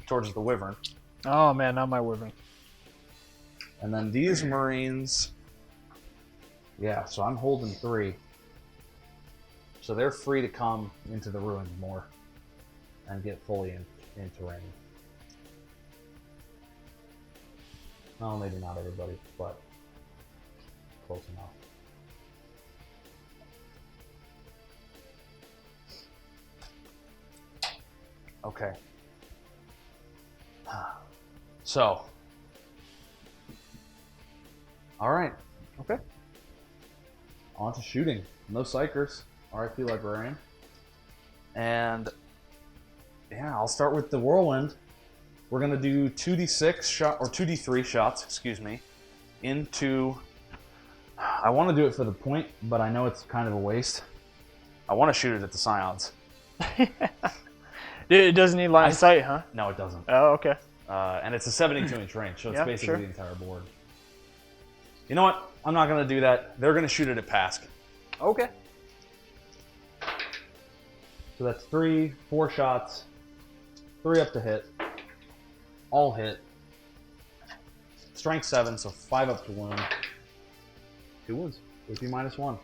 towards the Wyvern. Oh man, not my Wyvern. And then these Marines, yeah, so I'm holding 3. So they're free to come into the ruins more and get fully into range. Well, maybe not everybody, but close enough. Okay. So. All right. Okay. On to shooting. No psychers. RIP Librarian. And yeah, I'll start with the Whirlwind. We're going to do 2d6 shot or 2d3 shots, excuse me, into. I want to do it for the point, but I know it's kind of a waste. I want to shoot it at the Scions. It doesn't need line of sight, huh? No, it doesn't. Oh, okay. And it's a 72-inch range, so it's basically sure. the entire board. You know what? I'm not going to do that. They're going to shoot it at Pask. Okay. So that's 4 shots, 3 up to hit, all hit. Strength 7, so 5 up to wound. 2 wounds. AP -1.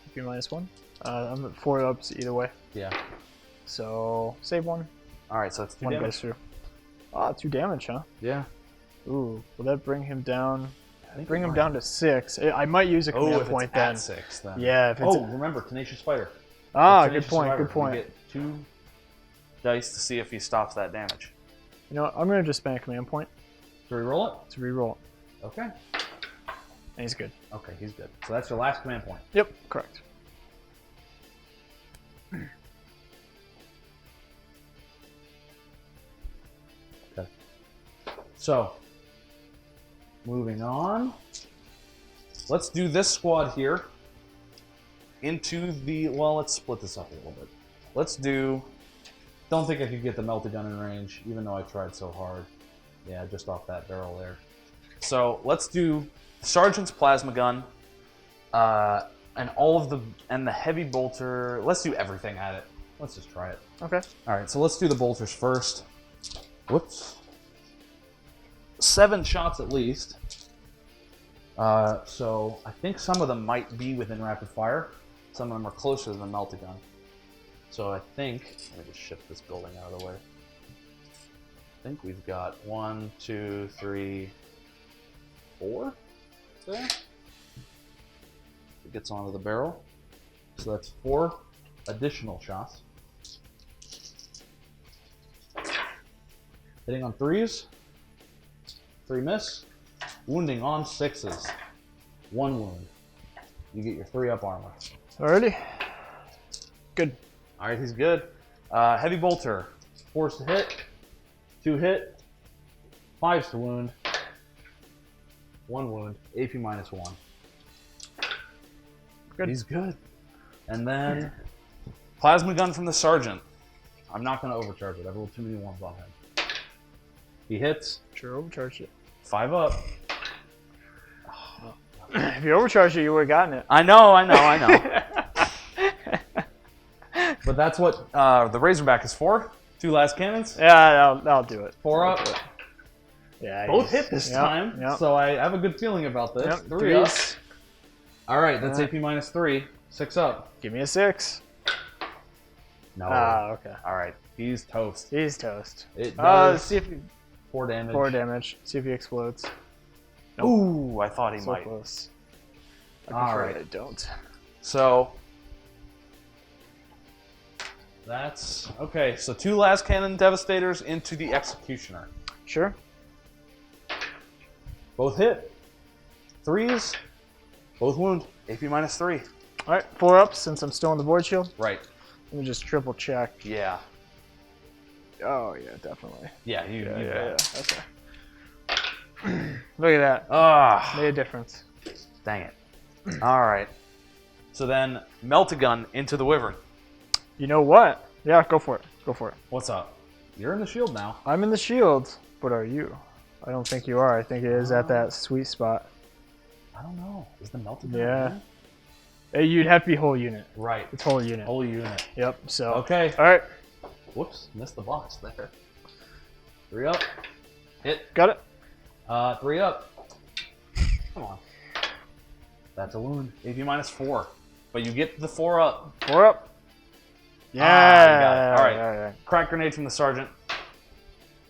AP -1. I'm at 4 ups either way. Yeah. So save 1. All right, so that's 2 1 damage. goes through. Ah, 2 damage, huh? Yeah. Ooh, will that bring him down? Bring him down to 6. I might use a command if point it's then. at 6, then. Yeah. If it's remember, Tenacious Fighter. Ah, Finish good point. survivor. Good point. You get 2. Dice to see if he stops that damage. You know what? I'm gonna just spend a command point To reroll it? to reroll it, Okay. and he's good. Okay, he's good. So that's your last command point. Yep, correct. Okay. So, moving on. Let's do this squad here into the... Well, let's split this up a little bit. Let's do... Don't think I could get the melted gun in range, even though I tried so hard. Yeah, just off that barrel there. So let's do Sergeant's plasma gun, and the heavy bolter. Let's do everything at it. Let's just try it. Okay. All right, so let's do the bolters first. Whoops. 7 shots at least. So I think some of them might be within rapid fire. Some of them are closer than the melted gun. So I think, let me just shift this building out of the way. I think we've got 1, 2, 3, 4 there. It gets onto the barrel. So that's 4 additional shots. Hitting on 3s. 3 miss. Wounding on 6s. 1 wound. You get your 3 up armor. Alrighty. Good. All right, he's good. Heavy bolter. 4s to hit. 2 hit. 5s to wound. 1 wound. AP minus 1. Good. He's good. And then Plasma gun from the sergeant. I'm not going to overcharge it. I've rolled too many 1s on him. He hits. Sure, overcharged it. 5 up. If you overcharged it, you would have gotten it. I know. But that's what... The Razorback is 4. 2 last cannons. Yeah, that'll do it. 4 up. Yeah. Both hit this time. Yep. So I have a good feeling about this. Yep, 3 up. threes. All right, that's Yeah. AP minus 3. 6 up. Give me a 6. No. Ah, okay. All right, he's toast. He's toast. It Let's does see if he 4 damage. 4 damage. See if he explodes. Nope. Ooh, I thought he So might. close. All Prefer right. I don't. So That's okay. So 2 last cannon devastators into the executioner. Sure. both hit. 3s. Both wound. AP minus 3. All right, 4 ups since I'm still in the void shield. Right. Let me just triple check. Yeah. Oh yeah, definitely. Yeah. You. Yeah, you yeah, bet. yeah. Okay. Look at that. Ah. Made a difference. Dang it. All right. So then, melted gun into the wyvern. You know what? Yeah, go for it. Go for it. What's up? You're in the shield now. I'm in the shield, but are you? I don't think you are. I think it is at that sweet spot. I don't know. Is the melted gun Yeah. in? You'd have to be whole unit. Right. It's whole unit. Whole unit. Yep. So. Okay. All right. Whoops. Missed the box there. 3 up. Hit. Got it. 3 up. Come on. That's a wound. AP minus 4. But you get the 4 up. 4 up. Yeah. you got it. All right. All right. Crack grenade from the sergeant.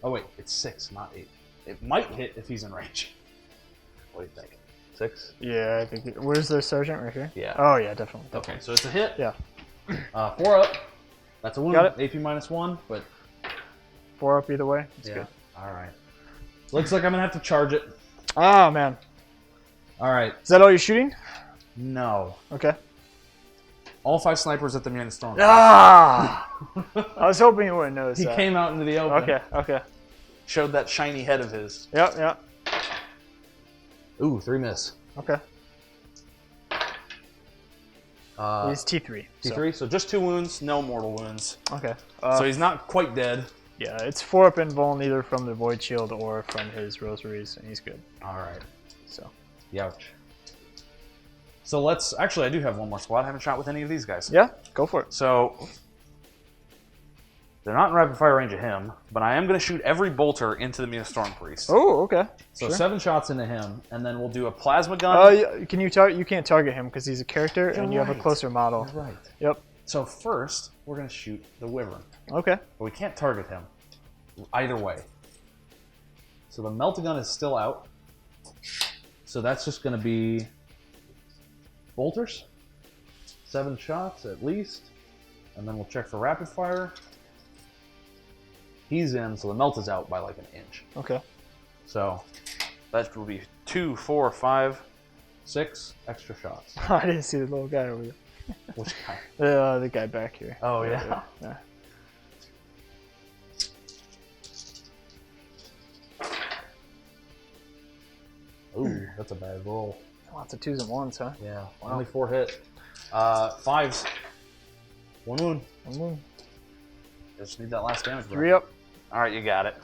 Oh wait, it's 6, not 8. It might hit if he's in range. What do you think? 6? Yeah, I think. Where's the sergeant right here? Yeah. Oh yeah, definitely. Okay, so it's a hit. Yeah. 4 up. That's a wound. Got AP minus 1, but 4 up either way. It's yeah. good. All right. Looks like I'm gonna have to charge it. Oh man. All right. Is that all you're shooting? No. Okay. All 5 snipers at the Maelstrom. Ah! I was hoping you wouldn't notice He that. came out into the open. Okay. Okay. Showed that shiny head of his. Yep. Yep. Ooh, 3 miss. Okay. Uh, He's T3. so- T3. So just 2 wounds, no mortal wounds. Okay. So he's not quite dead. Yeah, it's 4 up invuln either from the void shield or from his rosaries, and he's good. All right. So. Youch. So let's... Actually, I do have one more squad. I haven't shot with any of these guys. Yeah. Go for it. So... They're not in rapid fire range of him, but I am going to shoot every bolter into the Maelstrom Priest. Oh. Okay. So Sure. 7 shots into him, and then we'll do a plasma gun. Can you target? You can't target him because he's a character, and you have a right. closer model. You're right. Yep. So first, we're going to shoot the wyvern. Okay. But we can't target him either way. So the melted gun is still out. So that's just going to be bolters. 7 shots at least. and then we'll check for rapid fire. He's in, so the melt is out by like an inch. Okay. So That will be 2, 4, 5. 6 extra shots. I didn't see the little guy over there. Which guy? The guy back here. Oh, yeah. Yeah. Ooh, that's a bad roll. Lots of 2s and 1s, huh? Yeah, Wow. only 4 hit. 5s. 1 wound. 1 wound. Just need that last damage. 3 up. All right, you got it.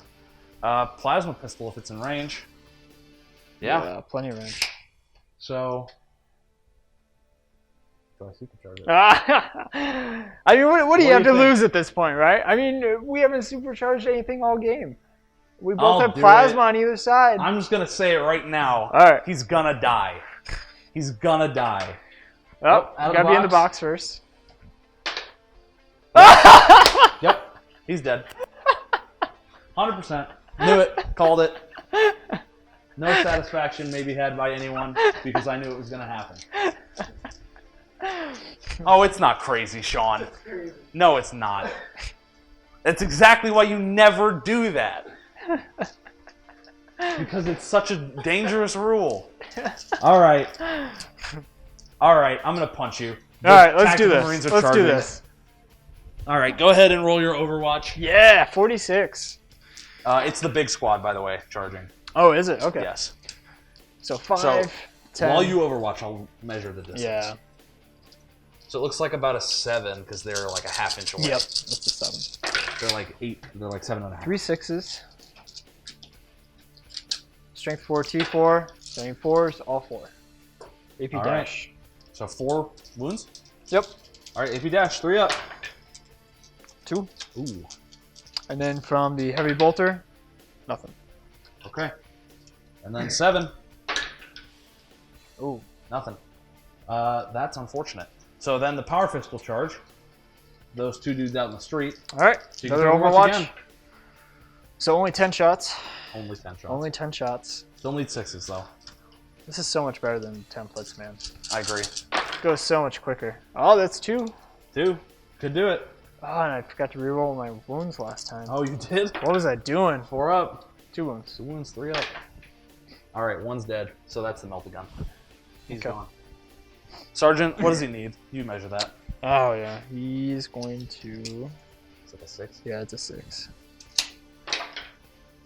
Plasma pistol if it's in range. Yeah. Plenty of range. So, do I supercharge it? I mean, what do you What have do to you think? lose at this point, right? I mean, we haven't supercharged anything all game. We both I'll have do plasma it. on either side. I'm just gonna say it right now. All right. He's gonna die. He's gonna die. Oh, out of you gotta the be in the box. box first. Yep, he's dead. 100%. Knew it. Called it. No satisfaction may be had by anyone because I knew it was gonna happen. Oh, it's not crazy, Sean. No, it's not. That's exactly why you never do that. Because it's such a dangerous rule. All right. All right, I'm gonna punch you. All right, let's do Tactical this. Marines are Let's do charging. this. All right, go ahead and roll your Overwatch. Yeah, 46. It's the big squad, by the way, charging. Oh, is it? Okay. Yes. So 5, So, 10. While you Overwatch, I'll measure the distance. Yeah. So it looks like about a 7 because they're like a half inch away. Yep. That's a 7. They're like 8. They're like 7.5. 3 6s. Strength 4, T4. Strength 4s, all 4. AP All right. dash. So 4 wounds. Yep. All right, AP dash 3 up. 2. Ooh. And then from the heavy bolter, nothing. Okay. And then 7. Ooh. Nothing. That's unfortunate. So then the power fist will charge. Those 2 dudes out in the street. All right. So you can Another Overwatch Overwatch. again. So only 10 shots. Only 10 shots. Only 10 shots. Still need 6s though. This is so much better than templates, man. I agree. Goes so much quicker. Oh, that's 2. 2. Could do it. Oh, and I forgot to reroll my wounds last time. Oh, you did? What was I doing? 4 up. 2 wounds. 2 wounds, 3 up. All right, 1's dead. So that's the melted gun. He's Okay. gone. Sergeant, what does he need? You measure that. Oh, yeah. He's going to... Is it a 6? Yeah, it's a 6.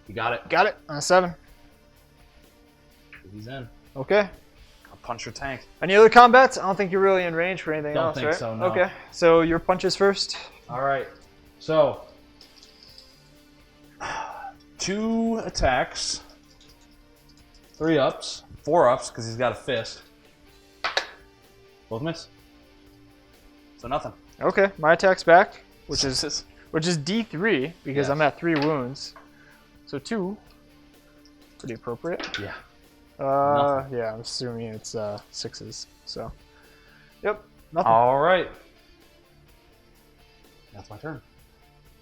You got it. Got it. On a 7. He's in. Okay. I'll punch your tank. Any other combats? I don't think you're really in range for anything Don't else, think right? so, no. Okay. So your punches first. All right. So 2 attacks. 3 ups. 4 ups because he's got a fist. Both miss. So nothing. Okay. My attack's back, which is Sixes. D3 because Yes. I'm at 3 wounds. So 2. Pretty appropriate. Yeah. Yeah, I'm assuming it's 6s. So, yep, nothing. All right. That's my turn.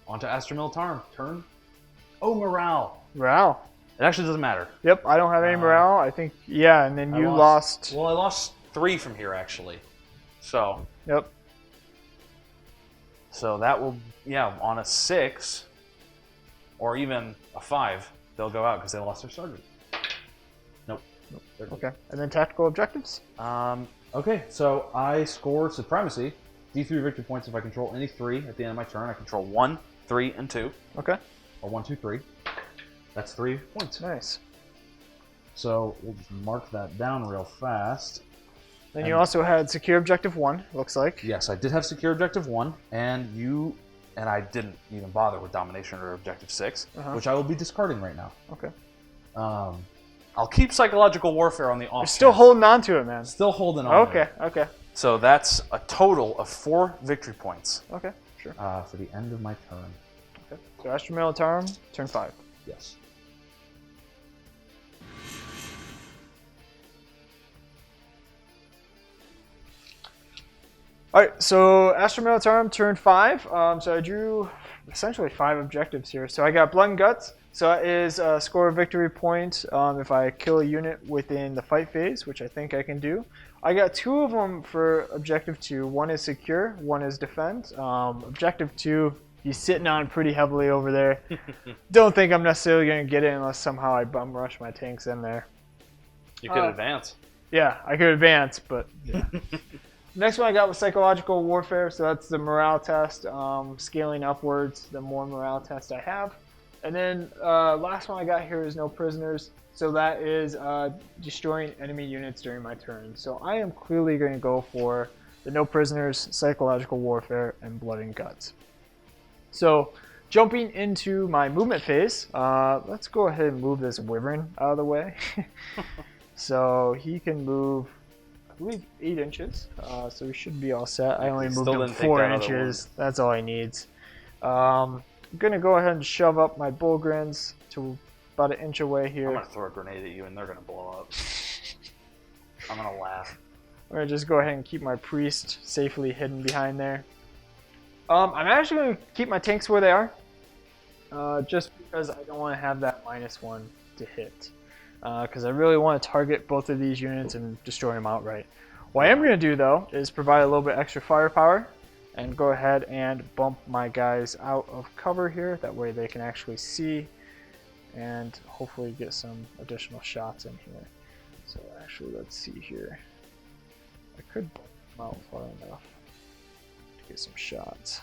On to Astra Militarum. Turn. Oh, morale. Morale. It actually doesn't matter. Yep, I don't have any morale. I think, yeah, and then I you lost- lost. Well, I lost 3 from here actually. So Yep. that will, yeah, on a 6 or even a 5, they'll go out because they lost their sergeant. Nope. Okay, and then tactical objectives. Okay, so I score supremacy. D3 victory points if I control any 3 at the end of my turn. I control 1, 3, and 2. Okay, or 1, 2, 3. That's 3 points. nice. So we'll just mark that down real fast. Then you also had secure objective 1. Looks like. Yes, I did have secure objective 1, And I didn't even bother with domination or objective 6. which I will be discarding right now. Okay. I'll keep psychological warfare on the off. You're still chance. holding on to it, man. Still holding on. Okay. Okay. So that's a total of 4 victory points. Okay. Sure. For the end of my turn. Okay. So Astra Militarum, turn 5. Yes. All right, so Astra Militarum, turn 5. So I drew essentially 5 objectives here. So I got Blood and Guts, So that is score a victory point if I kill a unit within the fight phase, which I think I can do. I got 2 of them for objective 2. One is secure, one is defend. Objective 2, he's sitting on pretty heavily over there. Don't think I'm necessarily going to get it unless somehow I bum rush my tanks in there. You could advance. Yeah, I could advance, but yeah. Next one I got was psychological warfare, so that's the morale test. Scaling upwards, the more morale test I have. And then last one I got here is no prisoners. So that is destroying enemy units during my turn. So I am clearly going to go for the no prisoners, psychological warfare, and blood and guts. So jumping into my movement phase, let's go ahead and move this wyvern out of the way. So he can move, I believe, 8 inches. So he should be all set. I only moved him 4 inches. That's all he needs. I'm going to go ahead and shove up my bullgrins to about 1 inch away here. I'm going to throw a grenade at you and they're going to blow up. I'm going to laugh. I'm going to just go ahead and keep my priest safely hidden behind there. I'm actually going to keep my tanks where they are. Just because I don't want to have that -1 to hit. Because I really want to target both of these units and destroy them outright. What I am going to do, though, is provide a little bit extra firepower and go ahead and bump my guys out of cover here. That way they can actually see and hopefully get some additional shots in here. So actually, let's see here. I could bump them out far enough to get some shots.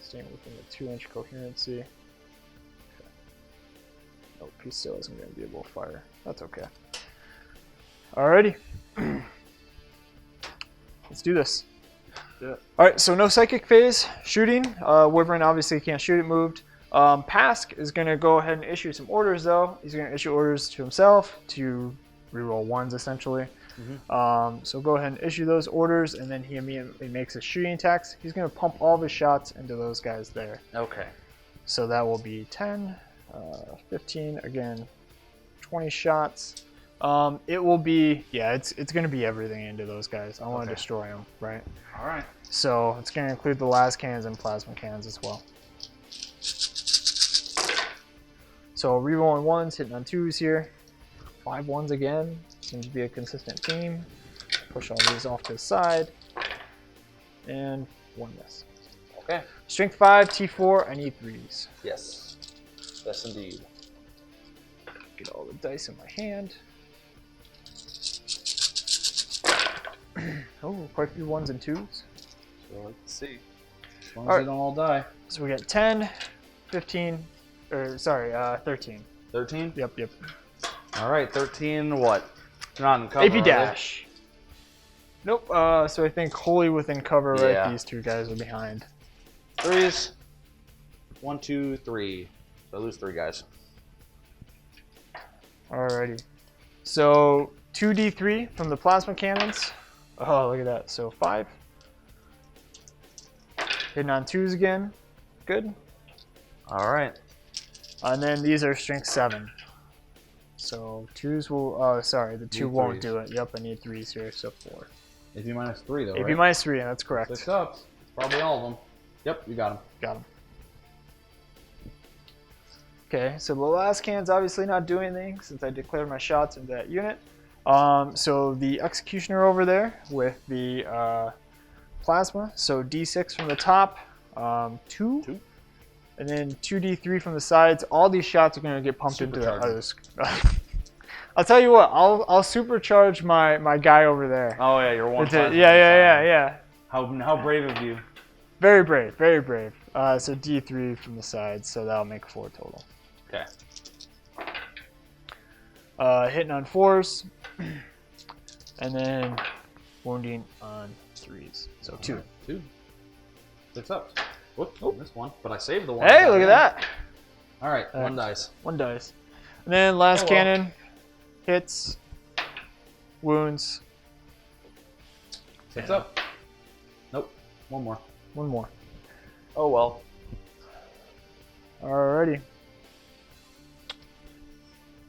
Staying within the 2-inch coherency. Okay. Nope, he still isn't going to be able to fire. That's okay. Alrighty. Let's do this. Yeah. Alright, so no psychic phase shooting. Wyvern obviously can't shoot it moved. Pask is going to go ahead and issue some orders though. He's going to issue orders to himself to reroll 1s essentially. So go ahead and issue those orders, and then he immediately makes a shooting attacks. He's going to pump all of his shots into those guys there. Okay. So that will be 10, 15, again, 20 shots. It will be, yeah, it's going to be everything into those guys. I want to destroy them, right? All right. So it's going to include the las cannons and plasma cannons as well. So rerolling 1s, hitting on 2s here. 5 1s again. Seems to be a consistent theme. Push all these off to the side. And 1 miss. Okay. Strength 5, T4, I need 3s. Yes. Yes, indeed. Get all the dice in my hand. Oh, quite a few 1s and 2s. So let's see. As long as they don't all die. So we got 10, 15, or sorry, 13. 13? Yep. All right, 13 what? Not in cover, AP dash. Nope, so I think wholly within cover, right? These 2 guys are behind. 3s. 1, 2, 3. So I lose 3 guys. Alrighty. So 2d3 from the plasma cannons. Oh, look at that. So 5. Hitting on 2s again. Good. All right. And then these are strength 7. So 2s will, oh, sorry, the 2 won't 3s. do it. Yep, I need 3s here, so 4. AP -3 though, AP right? -3, that's correct. 6 ups. Probably all of them. Yep, you got them. Got him. Okay, so the last can's obviously not doing anything since I declared my shots into that unit. So the executioner over there with the plasma. So D6 from the top, 2. And then 2d3 from the sides. All these shots are going to get pumped into the others. I'll tell you what. I'll supercharge my guy over there. Oh yeah, you're one. Yeah. How brave of you. Very brave, very brave. So D3 from the sides, so that'll make 4 total. Okay. Hitting on 4s, and then wounding on 3s. So 2. 2. 6 ups. Whoops, missed 1, but I saved the 1. Hey, look at that. All right, 1 dice. 1 dice. And then last cannon hits, wounds. 6 up. Nope, 1 more. 1 more. Oh well. Alrighty.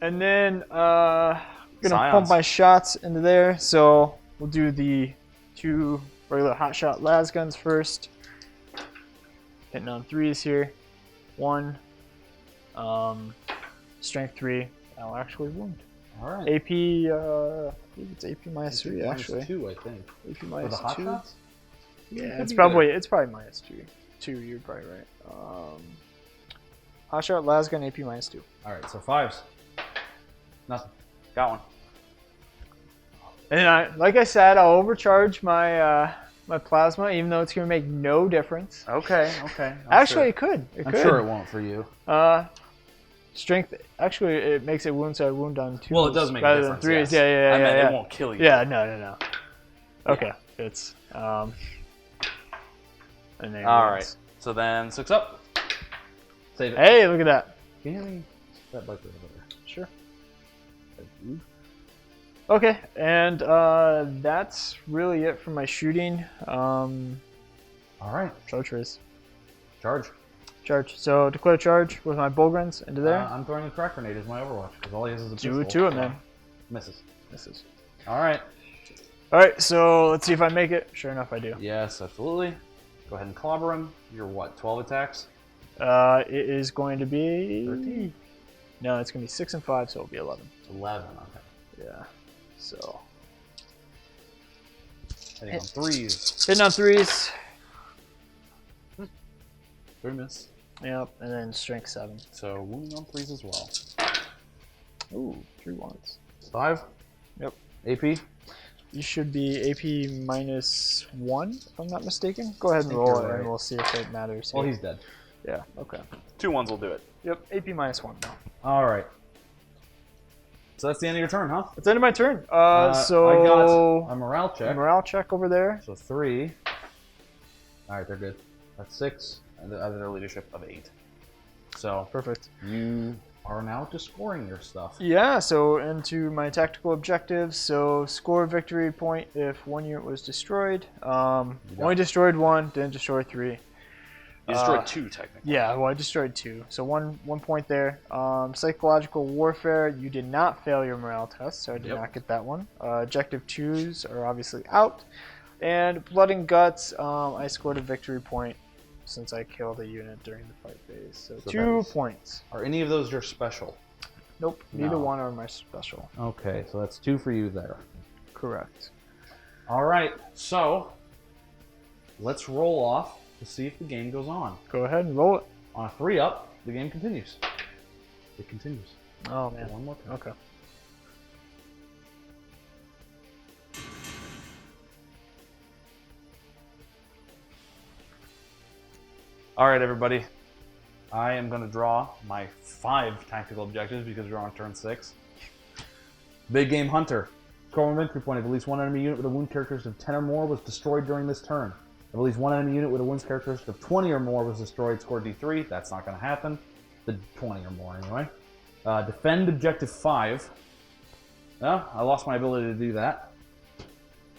And then gonna pump my shots into there. So we'll do the 2 regular hotshot las guns first. Hitting on 3s here. 1. Strength 3. That'll actually wound. All right. AP, I think it's AP minus 3 minus actually. 2, I think. AP For minus the hot 2. shots? Yeah, Could it's be probably good. minus 2. You're probably right. Hot shot, lasgun, AP minus 2. All right, so 5s. Nothing. Got one. And like I said, I'll overcharge my my plasma, even though it's gonna make no difference. Okay. Okay. Actually, it could. I'm sure it won't for you. Strength. Actually, it makes it wound, so I wound on 2s. Well, it does make a rather difference. than 3s. Yes. Yeah. I meant yeah. it won't kill you. Yeah, no. Okay, it's and then All right. So then 6 up. Save it. Hey, look at that. Can you hand me that bike over there? Sure. Thank you. Okay, and that's really it for my shooting. All right. Charge race. Charge. Charge. So declare charge with my Bullgruns into there. I'm throwing a crack grenade as my Overwatch because all he has is a Do pistol. it to him, then. Misses. Misses. All right. All right, so let's see if I make it. Sure enough, I do. Yes, absolutely. Go ahead and clobber him. You're what? 12 attacks. It is going to be 13. No, it's going to be 6 and 5, so it'll be 11. 11. Okay. Yeah. So Hitting on 3s. hitting on 3s. 3 miss. Yep, and then strength 7. So wounding on 3s as well. Ooh, 3 ones. 5. Yep. AP. You should be AP minus 1, if I'm not mistaken. Go ahead and think roll you're it, right. and we'll see if it matters. Well, here. he's dead. Yeah. Okay. 2 1s will do it. Yep. AP minus 1 now. All right. So that's the end of your turn, huh? It's the end of my turn. So I got a morale check. morale check over there. So 3. All right, they're good. That's 6. And the other leadership of 8. So Perfect. you are now just scoring your stuff. Yeah, so into my tactical objectives. So score a victory point if 1 unit was destroyed. Only destroyed 1, didn't destroy 3. You destroyed 2 technically. Yeah, well, I destroyed 2. So one point there. Psychological warfare, you did not fail your morale test, so I did not get that one. Objective 2s are obviously out. And blood and guts, I scored a victory point since I killed a unit during the fight phase. So 2 points. Are any of those your special? Nope, neither No. one are my special. Okay, so that's 2 for you there. Correct. All right, so let's roll off to see if the game goes on. Go ahead and roll it. On a 3 up, the game continues. It continues. Oh, man. One more time. Okay. All right, everybody. I am going to draw my 5 tactical objectives because we're on turn 6. Big Game Hunter. Score 1 victory point if at least 1 enemy unit with a wound characteristic of 10 or more was destroyed during this turn. If at least 1 enemy unit with a wound characteristic of 20 or more was destroyed, score D3. That's not going to happen. The 20 or more, anyway. Defend Objective 5. Yeah, I lost my ability to do that.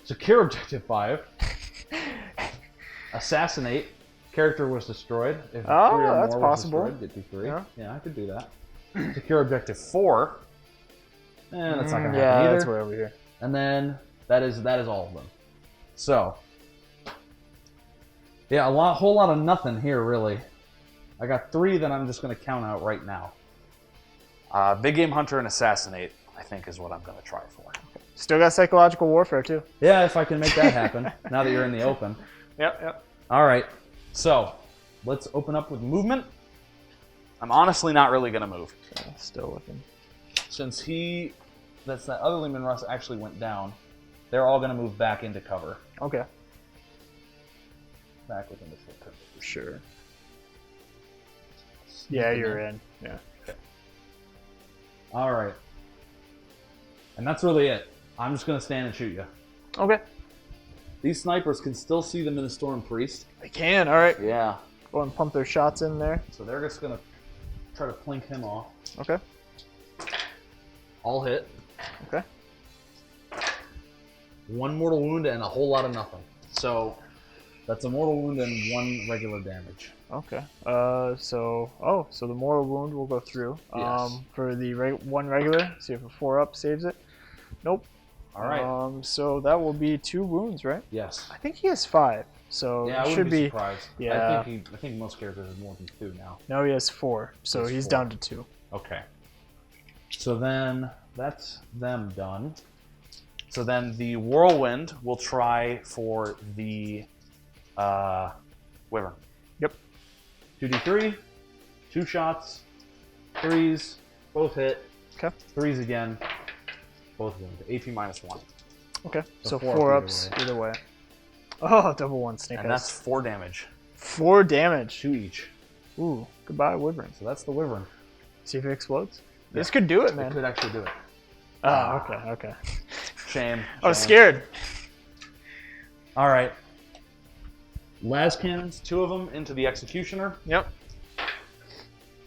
Secure Objective 5. Assassinate. Character was destroyed. If 3 or that's more possible. was destroyed, get D3. Yeah. Yeah, I could do that. Secure Objective 4. That's not going to happen Yeah, either. that's way over here. And then that is all of them. So, yeah, whole lot of nothing here, really. I got 3 that I'm just going to count out right now. Big Game Hunter and Assassinate, I think, is what I'm going to try for. Still got psychological warfare, too. Yeah, if I can make that happen, now that you're in the open. Yep. All right, so let's open up with movement. I'm honestly not really going to move. Still with him. Since that other Lehman Russ actually went down, they're all going to move back into cover. Okay. Back within the short term. Sure. Yeah, you're in. Yeah. All right. And that's really it. I'm just going to stand and shoot you. Okay. These snipers can still see the Ministorum Priest. They can. All right. Yeah. Go and pump their shots in there. So they're just going to try to plink him off. Okay. All hit. Okay. 1 mortal wound and a whole lot of nothing. So that's a mortal wound and 1 regular damage. Okay. So the mortal wound will go through. Yes. For the 1 regular, see if a 4-up saves it. Nope. All right. So that will be 2 wounds, right? Yes. I think he has 5. So Yeah, I it wouldn't should be be. surprised. Yeah. I think most characters have more than 2 now. Now he has 4, so He has he's 4. down to 2. Okay. So then that's them done. So then the whirlwind will try for the wyvern. Yep. 2d3, 2 shots, 3s, both hit. Okay. 3s again, both wound. AP -1. Okay. So So 4 4 ups either way. Oh, double 1 snake And eyes. that's 4 damage. 4 damage. 2 each. Ooh, goodbye, Wyvern. So that's the wyvern. See if it explodes. Yeah. This could do it, It man. could actually do it. Oh, okay. Shame. I was shame. scared. All right. Las cannons, 2 of them into the executioner. Yep.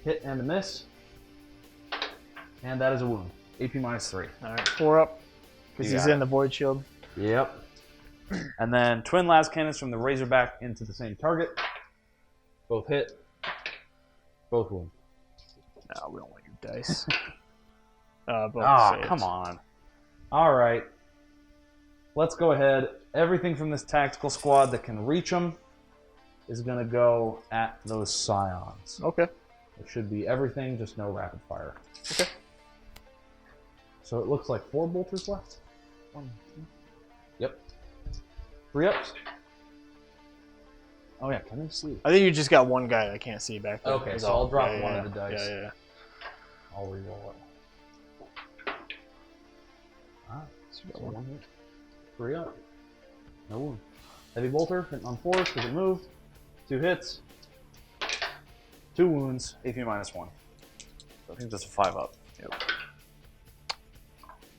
Hit and a miss. And that is a wound. AP -3. All right, 4 up. Because You he's got in the void shield. Yep. And then twin las cannons from the Razorback into the same target. Both hit. Both wound. No, we don't want your dice. Both Ah, saves. come on. All right. Let's go ahead. Everything from this tactical squad that can reach them is going to go at those scions. Okay. It should be everything, just no rapid fire. Okay. So it looks like 4 bolters left. 1, 2. Yep. 3 ups. Oh yeah, can they see? I think you just got one guy that can't see back there. Okay, is so all. I'll drop Yeah, one yeah, of the dice. Yeah. I'll reroll it. Ah, So you got so one. 1 hit. 3 up. No wound. Heavy bolter, hitting on 4 because it moved. 2 hits. 2 wounds. AP -1. So I think that's a 5 up. Yep.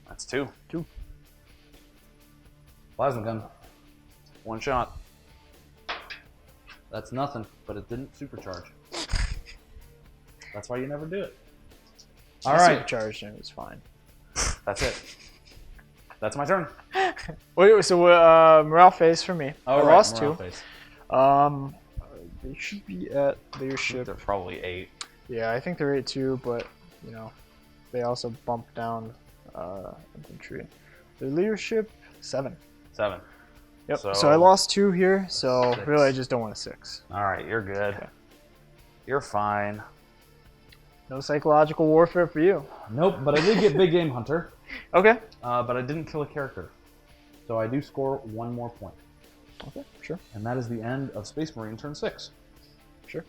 That's 2. Plasma gun. 1 shot. That's nothing, but it didn't supercharge. That's why you never do it. All right. Supercharged and it was fine. That's it. That's my turn. Wait, so morale phase for me. I lost 2. Face. They should be at leadership. They're probably 8. Yeah, I think they're 8 too, but you know, they also bump down infantry. Their leadership 7. 7. Yep. So I lost 2 here. So 6. really, I just don't want a 6. All right, you're good. Okay. You're fine. No psychological warfare for you. Nope, but I did get Big Game Hunter, Okay. but I didn't kill a character. So I do score 1 more point. Okay. Sure. And that is the end of Space Marine turn 6. Sure.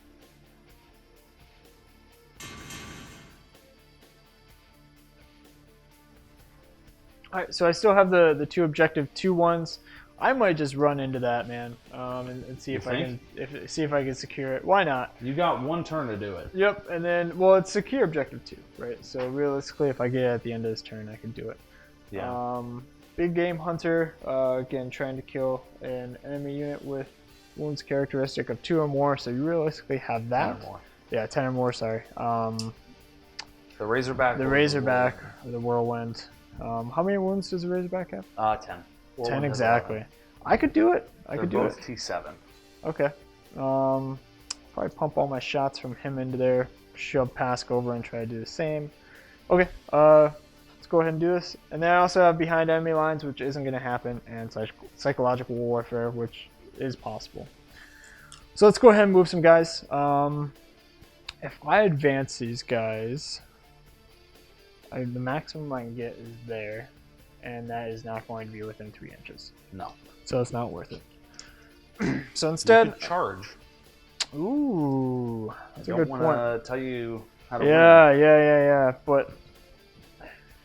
All right. So I still have the 2 objective 2-1s. I might just run into that, man, and see You if I think? can see if I can secure it. Why not? You got 1 turn to do it. Yep, and then, well, it's secure objective 2, right? So realistically, if I get it at the end of this turn, I can do it. Yeah. Big Game Hunter, again, trying to kill an enemy unit with wounds characteristic of 2 or more, so you realistically have that. 10 more. Yeah, 10 or more, sorry. The Razorback. The Razorback, or the Whirlwind. How many wounds does the Razorback have? 10. 10 Whirlwind has exactly. 11. I could do it. I They're could do it. both T7. Okay. Probably pump all my shots from him into there, shove Pask over, and try to do the same. Okay. Let's go ahead and do this. And then I also have behind enemy lines, which isn't going to happen, and psychological warfare, which is possible. So let's go ahead and move some guys. If I advance these guys, the maximum I can get is there, and that is not going to be within 3 inches. No. So it's not worth it. So You instead, could charge. ooh, that's I a don't good want point. to tell you how to Yeah. But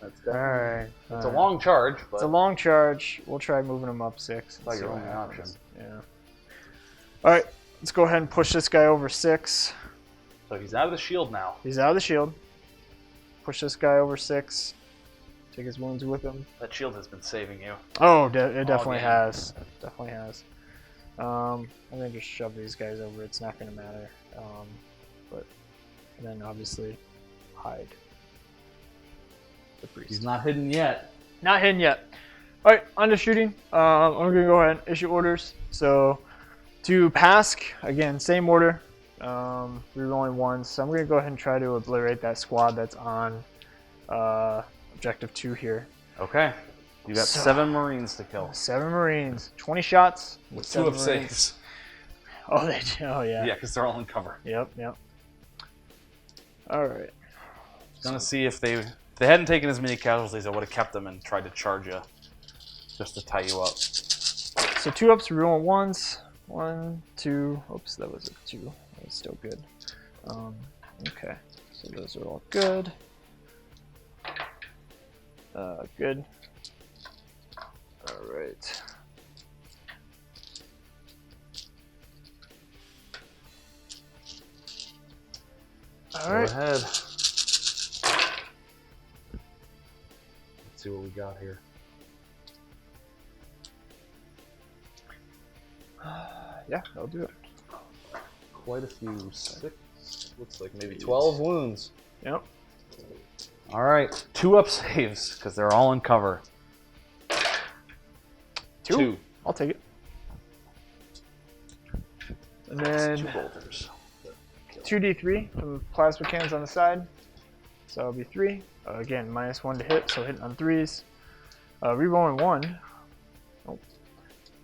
That's all right, It's a long charge, but It's a long charge. We'll try moving them up 6. It's like See your what only happens. option. Yeah. All right, let's go ahead and push this guy over 6. So he's out of the shield now. He's out of the shield. Push this guy over 6. Take his wounds with him. That shield has been saving you. Oh, it definitely game. has. Definitely has. I'm gonna just shove these guys over. It's not gonna matter. And then obviously hide the priest. He's not hidden yet. Not hidden yet. All right, on to shooting. I'm gonna go ahead and issue orders. So to Pask, again, same order. Rerolling 1. So I'm gonna go ahead and try to obliterate that squad that's on objective 2 here. Okay. You got So- 7 Marines to kill. 7 Marines, 20 shots With 7 2 of Marines. saves. Oh, they do. Oh, yeah. Yeah, because they're all in cover. Yep. All right. Gonna see if they hadn't taken as many casualties, I would have kept them and tried to charge you, just to tie you up. So 2 ups, rerolling 1s. 1, 2. Oops, that was a 2. That was still good. Okay, so those are all good. Good. All right. All right. Go ahead. Let's see what we got here. Yeah, that'll do it. Quite a few. 6. Looks like maybe 12 wounds. Yep. All right, 2 up saves because they're all in cover. 2. I'll take it. And then 2 bolters. 2d3 from plasma cannons on the side. So it'll be 3. Again, -1 to hit, so hitting on 3s. Rerolling 1.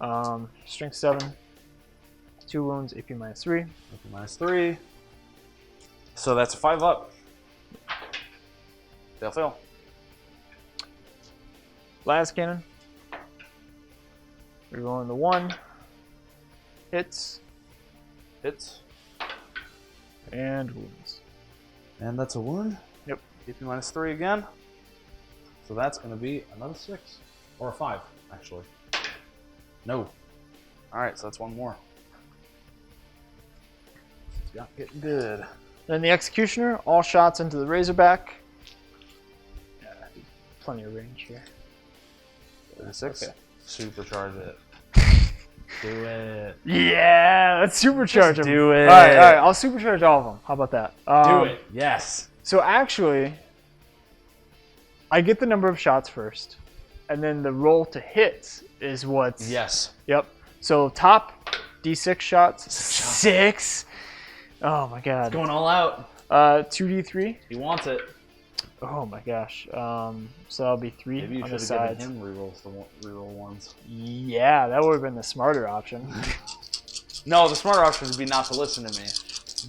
Oh. Strength 7. 2 wounds, AP -3. AP -3. So that's 5 up. Fail. Las cannon. Rerolling the 1. Hits. And wounds. And that's a wound. Yep. AP -3 again. So that's going to be another 6. Or a 5, actually. No. Alright, so that's 1 more. It's not getting good. Then the Executioner, all shots into the Razorback. Yeah, plenty of range here. 6. Okay. Supercharge it. Do it. Yeah, let's supercharge Just them. do it. All right, I'll supercharge all of them. How about that? Do it. Yes. So actually, I get the number of shots first, and then the roll to hit is what's... Yes. Yep. So top D6 shots. 6. Oh my god. Going all out. 2d3. He wants it. Oh my gosh. So that'll be 3 Maybe you on the should have sides. given him reroll ones. Yeah, that would have been the smarter option. No, the smarter option would be not to listen to me.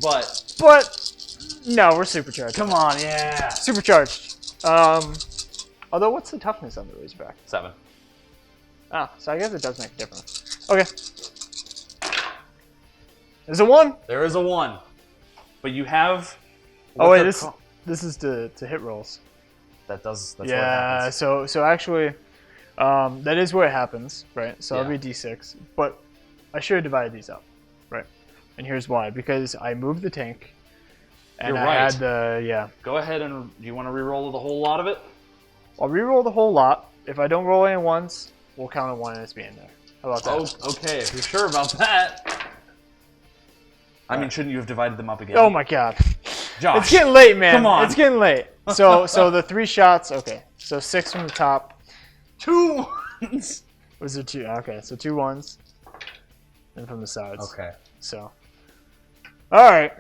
But No, we're supercharged. come on, yeah. Supercharged. Although, what's the toughness on the Razorback? 7. Ah, so I guess it does make a difference. Okay. There's a 1. There is a 1. But you have... Oh wait, this is to hit rolls. That's what Yeah, happens. so actually, that is where it happens, right? So Yeah. it'll be D6, but I should have divided these up, right? And here's why: because I moved the tank, and You're I right. had the Go ahead and... Do you want to reroll the whole lot of it? I'll re-roll the whole lot. If I don't roll any ones, we'll count a 1 as being there. How about that? Oh, okay. If you're sure about that. I mean, shouldn't you have divided them up again? Oh my god. Josh. It's getting late, man. Come on. It's getting late. So the 3 shots, okay. So 6 from the top. 2 ones. Was it 2? Okay, so 2 ones. And from the sides. Okay. So. Alright.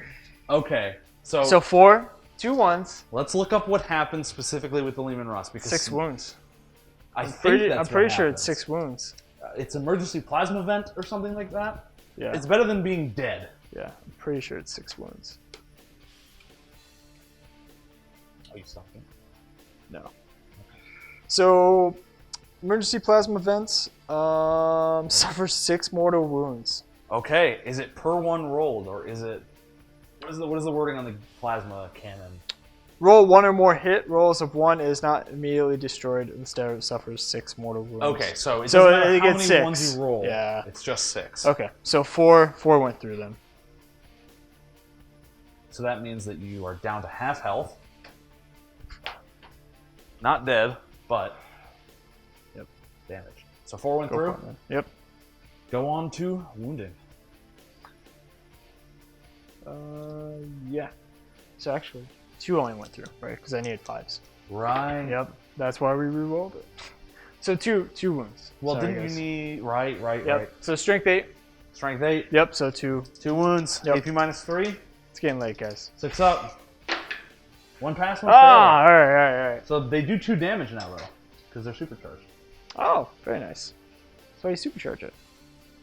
Okay. So, So 4, 2 ones, let's look up what happened specifically with the Lehman Russ. Because 6 wounds. I'm I'm pretty sure it's 6 wounds. It's emergency plasma vent or something like that. Yeah. It's better than being dead. Yeah, I'm pretty sure it's 6 wounds. Are you sucking? No. So, emergency plasma vents suffer 6 mortal wounds. Okay. Is it per 1 rolled, or is it... What is the wording on the plasma cannon? Roll 1 or more hit rolls of 1 is not immediately destroyed. Instead, it suffers 6 mortal wounds. Okay, so it So doesn't matter it how gets many 6. ones you roll. Yeah. It's just 6. Okay, so 4 went through them. So that means that you are down to half health. Not dead, but damaged. So 4 went Go through. for it, man. Yep. Go on to wounding. Yeah. So actually, 2 only went through, right? Because I needed 5s. Right. Yep. That's why we re-rolled it. So 2 wounds. Well, Sorry, didn't guys. you need... Right. Yep. So strength 8. Strength 8. Yep. So 2. 2 wounds. Yep. AP -3. It's getting late, guys. 6 up. 1 pass, 1 Ah, fail. all right. So they do 2 damage now, though. Because they're supercharged. Oh, very nice. That's why you supercharge it.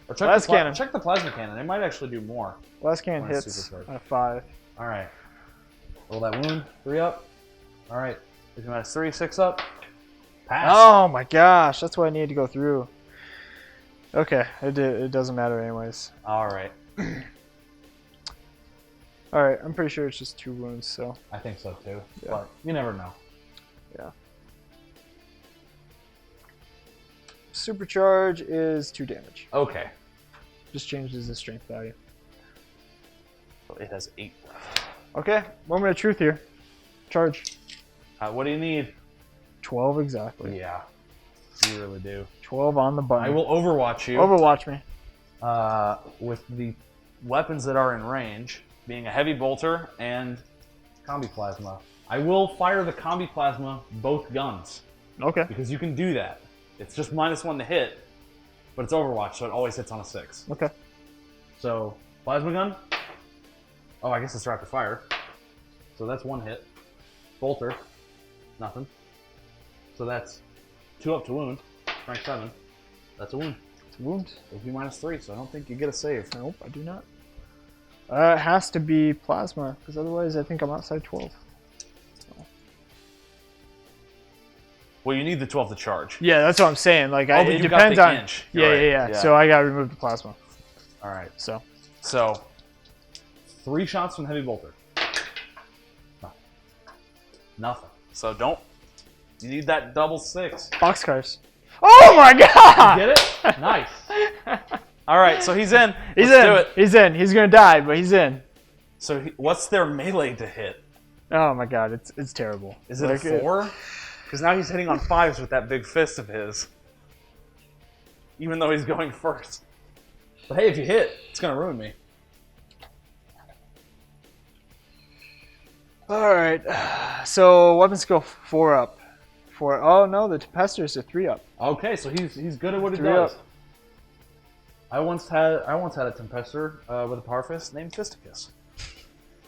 Or check Blast the cannon. Check the plasma cannon. It might actually do more. Blast cannon When it's hits supercharged. on a 5. All right. Roll that wound. 3 up. All right. -3, 6 up. Pass. Oh my gosh, that's what I needed to go through. Okay, it doesn't matter anyways. All right. Alright, I'm pretty sure it's just 2 wounds, so. I think so too. Yeah. But you never know. Yeah. Supercharge is 2 damage. Okay. Just changes the strength value. So it has 8 left. Okay, moment of truth here. Charge. What do you need? 12 exactly. Yeah. You really do. 12 on the button. I will overwatch you. Overwatch me. With the weapons that are in range, being a heavy bolter and combi plasma. I will fire the combi plasma both guns Okay. because you can do that. It's just -1 to hit, but it's overwatch, so it always hits on a 6. Okay. So plasma gun. Oh, I guess it's rapid fire. So that's 1 hit. Bolter, nothing. So that's 2 up to wound. Rank 7. That's a wound. It's a wound. It'll be -3, so I don't think you get a save. Nope, I do not. It has to be plasma, because otherwise I think I'm outside 12. Well, you need the 12 to charge. Yeah, that's what I'm saying. Like, Oh, but it you got depends the on. inch. Yeah, You're yeah, right. yeah, Yeah. So I gotta remove the plasma. All right. So So 3 shots from heavy bolter. Nothing. So don't. You need that double 6. boxcars. Oh my god! Get it? Nice. All right, so he's in. He's Let's in. do it. He's in. He's gonna die, but he's in. So what's their melee to hit? Oh my god, it's terrible. Is it Like, a 4? Because now he's hitting on 5s with that big fist of his. Even though he's going first. But hey, if you hit, it's gonna ruin me. All right. So weapon skill 4 up. 4. Oh no, the Tempestors are 3 up. Okay, so he's good at what he 3 does. up. I once had a Tempestor With a power fist named Fisticus.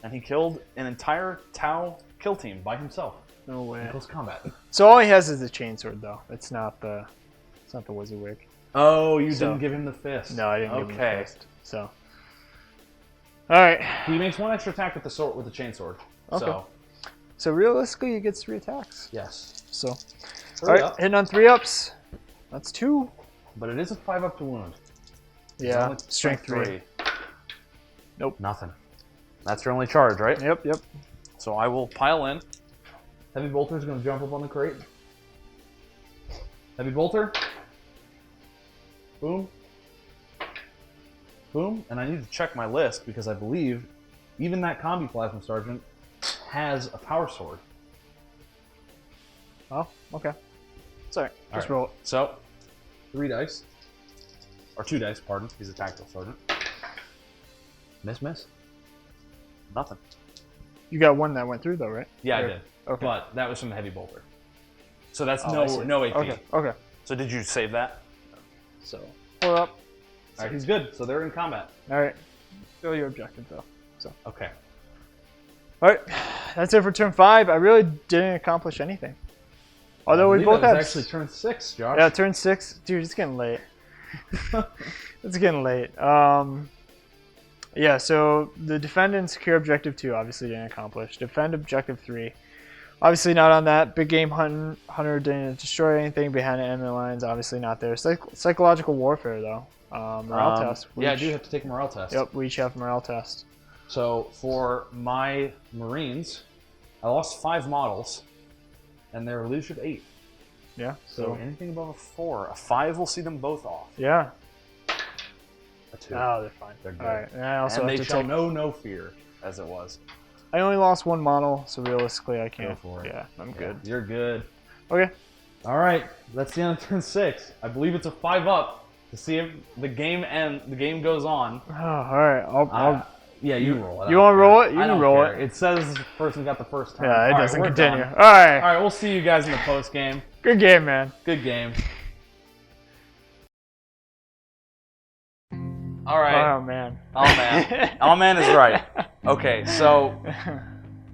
And he killed an entire Tau kill team by himself. No in way. close combat. So all he has is the chainsword though. It's not the Wizardwick. Oh, you So- didn't give him the fist. No, I didn't give him the Okay. fist. So. All right. He makes 1 extra attack with the sword, with the chainsword. Okay. So So realistically, he gets 3 attacks. yes, So. 3 All right, up, hitting on 3 ups. That's 2. but it is a 5 up to wound. Yeah. only Strength 3. Nothing. That's your only charge, right? Yep. Yep. So I will pile in. Heavy bolter's gonna jump up on the crate. Heavy bolter. Boom. Boom. And I need to check my list because I believe Even that combi plasma sergeant has a power sword. Oh. Okay. Sorry. All Just right. roll it. so. 3 dice. Or 2 dice, pardon. He's a tactical sergeant. Miss. Nothing. You got 1 that went through though, right? Yeah, I Or- did. Okay. But that was from the heavy bolter. So that's Oh, I see. no AP. Okay. Okay. So did you save that? So 4 up. All right, he's good. So they're in combat. All right. Still your objective though. Okay. All right. That's it for turn 5. I really didn't accomplish anything. Although we I believe both that had. was actually turn 6, Josh. Yeah, turn 6. Dude, it's getting late. It's getting late. Yeah, so the defend and secure objective 2 obviously didn't accomplish. Defend objective 3. Obviously not on that. Big game hunter didn't destroy anything behind the enemy lines. Obviously not there. Psychological warfare though. Morale test. Yeah, I do have to take a morale test. Yep, we each have morale test. So for my Marines, I lost 5 models, and they're leadership 8. Yeah. So So anything above a 4. A 5 will see them both off. yeah. a 2. Oh, they're fine. They're good. All right. And I also And have they to shall take. know no fear, as it was. I only lost 1 model, so realistically I can't. for it. Yeah, I'm Yeah, good. You're good. Okay. All right, that's the end of turn 6. I believe it's a 5 up to see if the game goes on. Oh, all right. I'll Yeah, you roll it. you wanna roll it? You I can don't roll care. it. It says the person got the first turn. Yeah, it All right, doesn't we're continue. done. All right. All right, we'll see you guys in the post game. Good game, man. Good game. All right. Oh man. Oh man. Oh man is right. Okay, so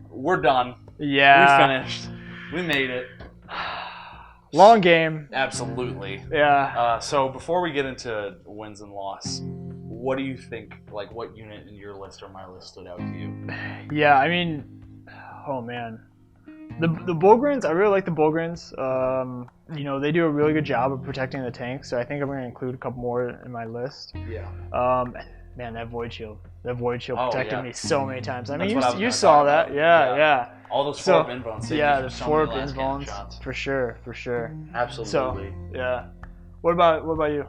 we're done. Yeah. We finished. We made it. Long game. Absolutely. Yeah. So before we get into wins and loss, what do you think? Like, what unit in your list or my list stood out to you? Yeah, I mean, oh man, the Bogrins. I really like the Bogrins. You know, they do a really good job of protecting the tanks. So I think I'm going to include a couple more in my list. Yeah. Man, that void shield. That void shield Oh, protected yeah. me so many times. I mean, That's what I was you gonna saw talk that. about. Yeah, Yeah. yeah. All those So, 4-up inbones. Yeah, the 4-up inbones for sure, for sure. Absolutely. So, yeah. What about you?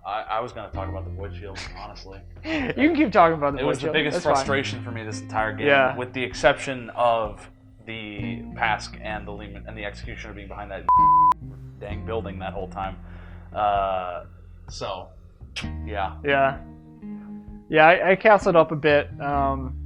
I was going to talk about the void shield, honestly. You can keep talking about the It void was the shield. biggest That's fine. frustration for me this entire game, Yeah. with the exception of the Pask and the Lehman and the Executioner being behind that dang building that whole time. So, yeah. Yeah. Yeah, I castled up a bit.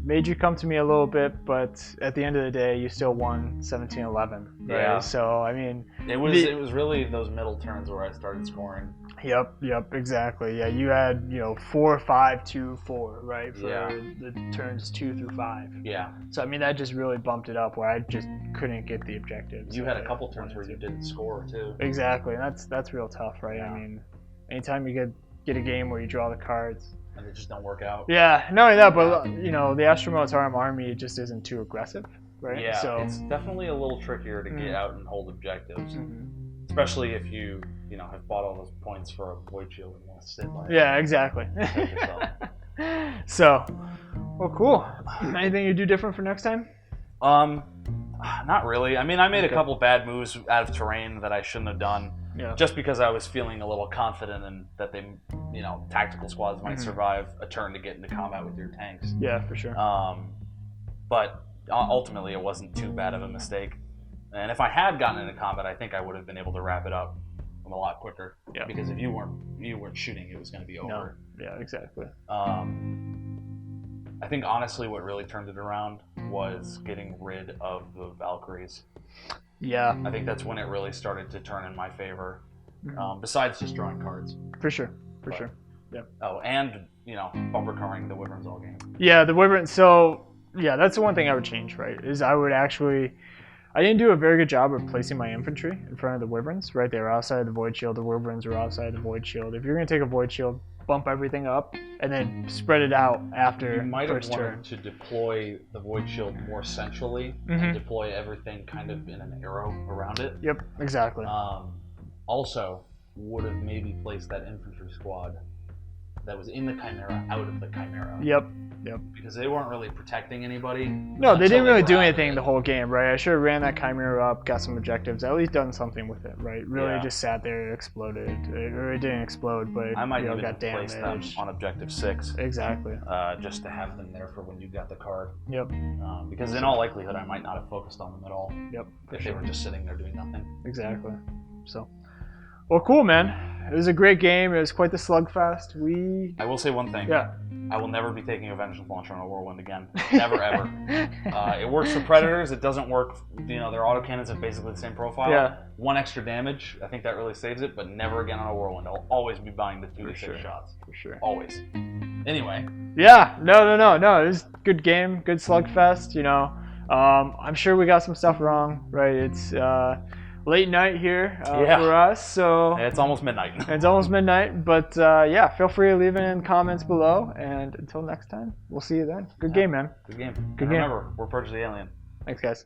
Made you come to me a little bit, but at the end of the day, you still won 17-11. Right? Yeah. So, I mean... It was really those middle turns where I started scoring. Yep, exactly. Yeah, you had, 4, 5, 2, 4, right? For the turns 2 through 5. Yeah. So, I mean, that just really bumped it up where I just couldn't get the objectives. You had a couple turns where you didn't score, too. Exactly, and that's real tough, right? Yeah. I mean, anytime you get a game where you draw the cards. And they just don't work out. Yeah, not only that, but, the Astra Militarum army just isn't too aggressive, right? Yeah, So, it's definitely a little trickier to get out and hold objectives. Especially if you have bought all those points for a void shield and want to sit by it. Yeah, exactly. Protect yourself. So, well, cool. Anything you do different for next time? Not really. I mean, I made a couple bad moves out of terrain that I shouldn't have done. Yeah. Just because I was feeling a little confident in that they, tactical squads might survive a turn to get into combat with your tanks. Yeah, for sure. But ultimately, it wasn't too bad of a mistake. And if I had gotten into combat, I think I would have been able to wrap it up a lot quicker. Yeah. Because if you weren't shooting, it was going to be over. No. Yeah, exactly. I think honestly, what really turned it around was getting rid of the Valkyries. Yeah. I think that's when it really started to turn in my favor. Besides just drawing cards. For sure. Yeah. Oh, and bumper covering the Wyverns all game. Yeah, the Wyvern. So yeah, that's the one thing I would change. Right, is I didn't do a very good job of placing my infantry in front of the Wyverns. Right, they were outside the void shield. The Wyverns were outside the void shield. If you're gonna take a void shield, bump everything up and then spread it out after You might have first wanted turn. to deploy the void shield more centrally and deploy everything kind of in an arrow around it. Yep, exactly. Also, would have maybe placed that infantry squad that was in the Chimera out of the Chimera. Yep. Because they weren't really protecting anybody. No, they didn't really do anything the whole game, right? I should have ran that Chimera up, got some objectives, at least done something with it, right? Really just sat there, it exploded. Or it didn't explode, but I might even got place them damaged. on objective 6. Exactly. Just to have them there for when you got the card. Yep. Because in all likelihood, I might not have focused on them at all. Yep. If they were just sitting there doing nothing. Exactly. So, well, cool, man. It was a great game. It was quite the slugfest. I will say one thing. Yeah. I will never be taking a Vengeance Launcher on a Whirlwind again. Never, ever. It works for Predators. It doesn't work. Their autocannons have basically the same profile. Yeah. 1 extra damage. I think that really saves it, but never again on a Whirlwind. I'll always be buying the 2 to 6 shots. For sure. Always. Anyway. Yeah. No. It was a good game. Good slugfest. I'm sure we got some stuff wrong. Right. It's late night here for us, so it's almost midnight. It's almost midnight, but feel free to leave it in comments below, and until next time, we'll see you then. Good game, man. Good game. Good and game. Remember, we're Purge the Alien. Thanks, guys.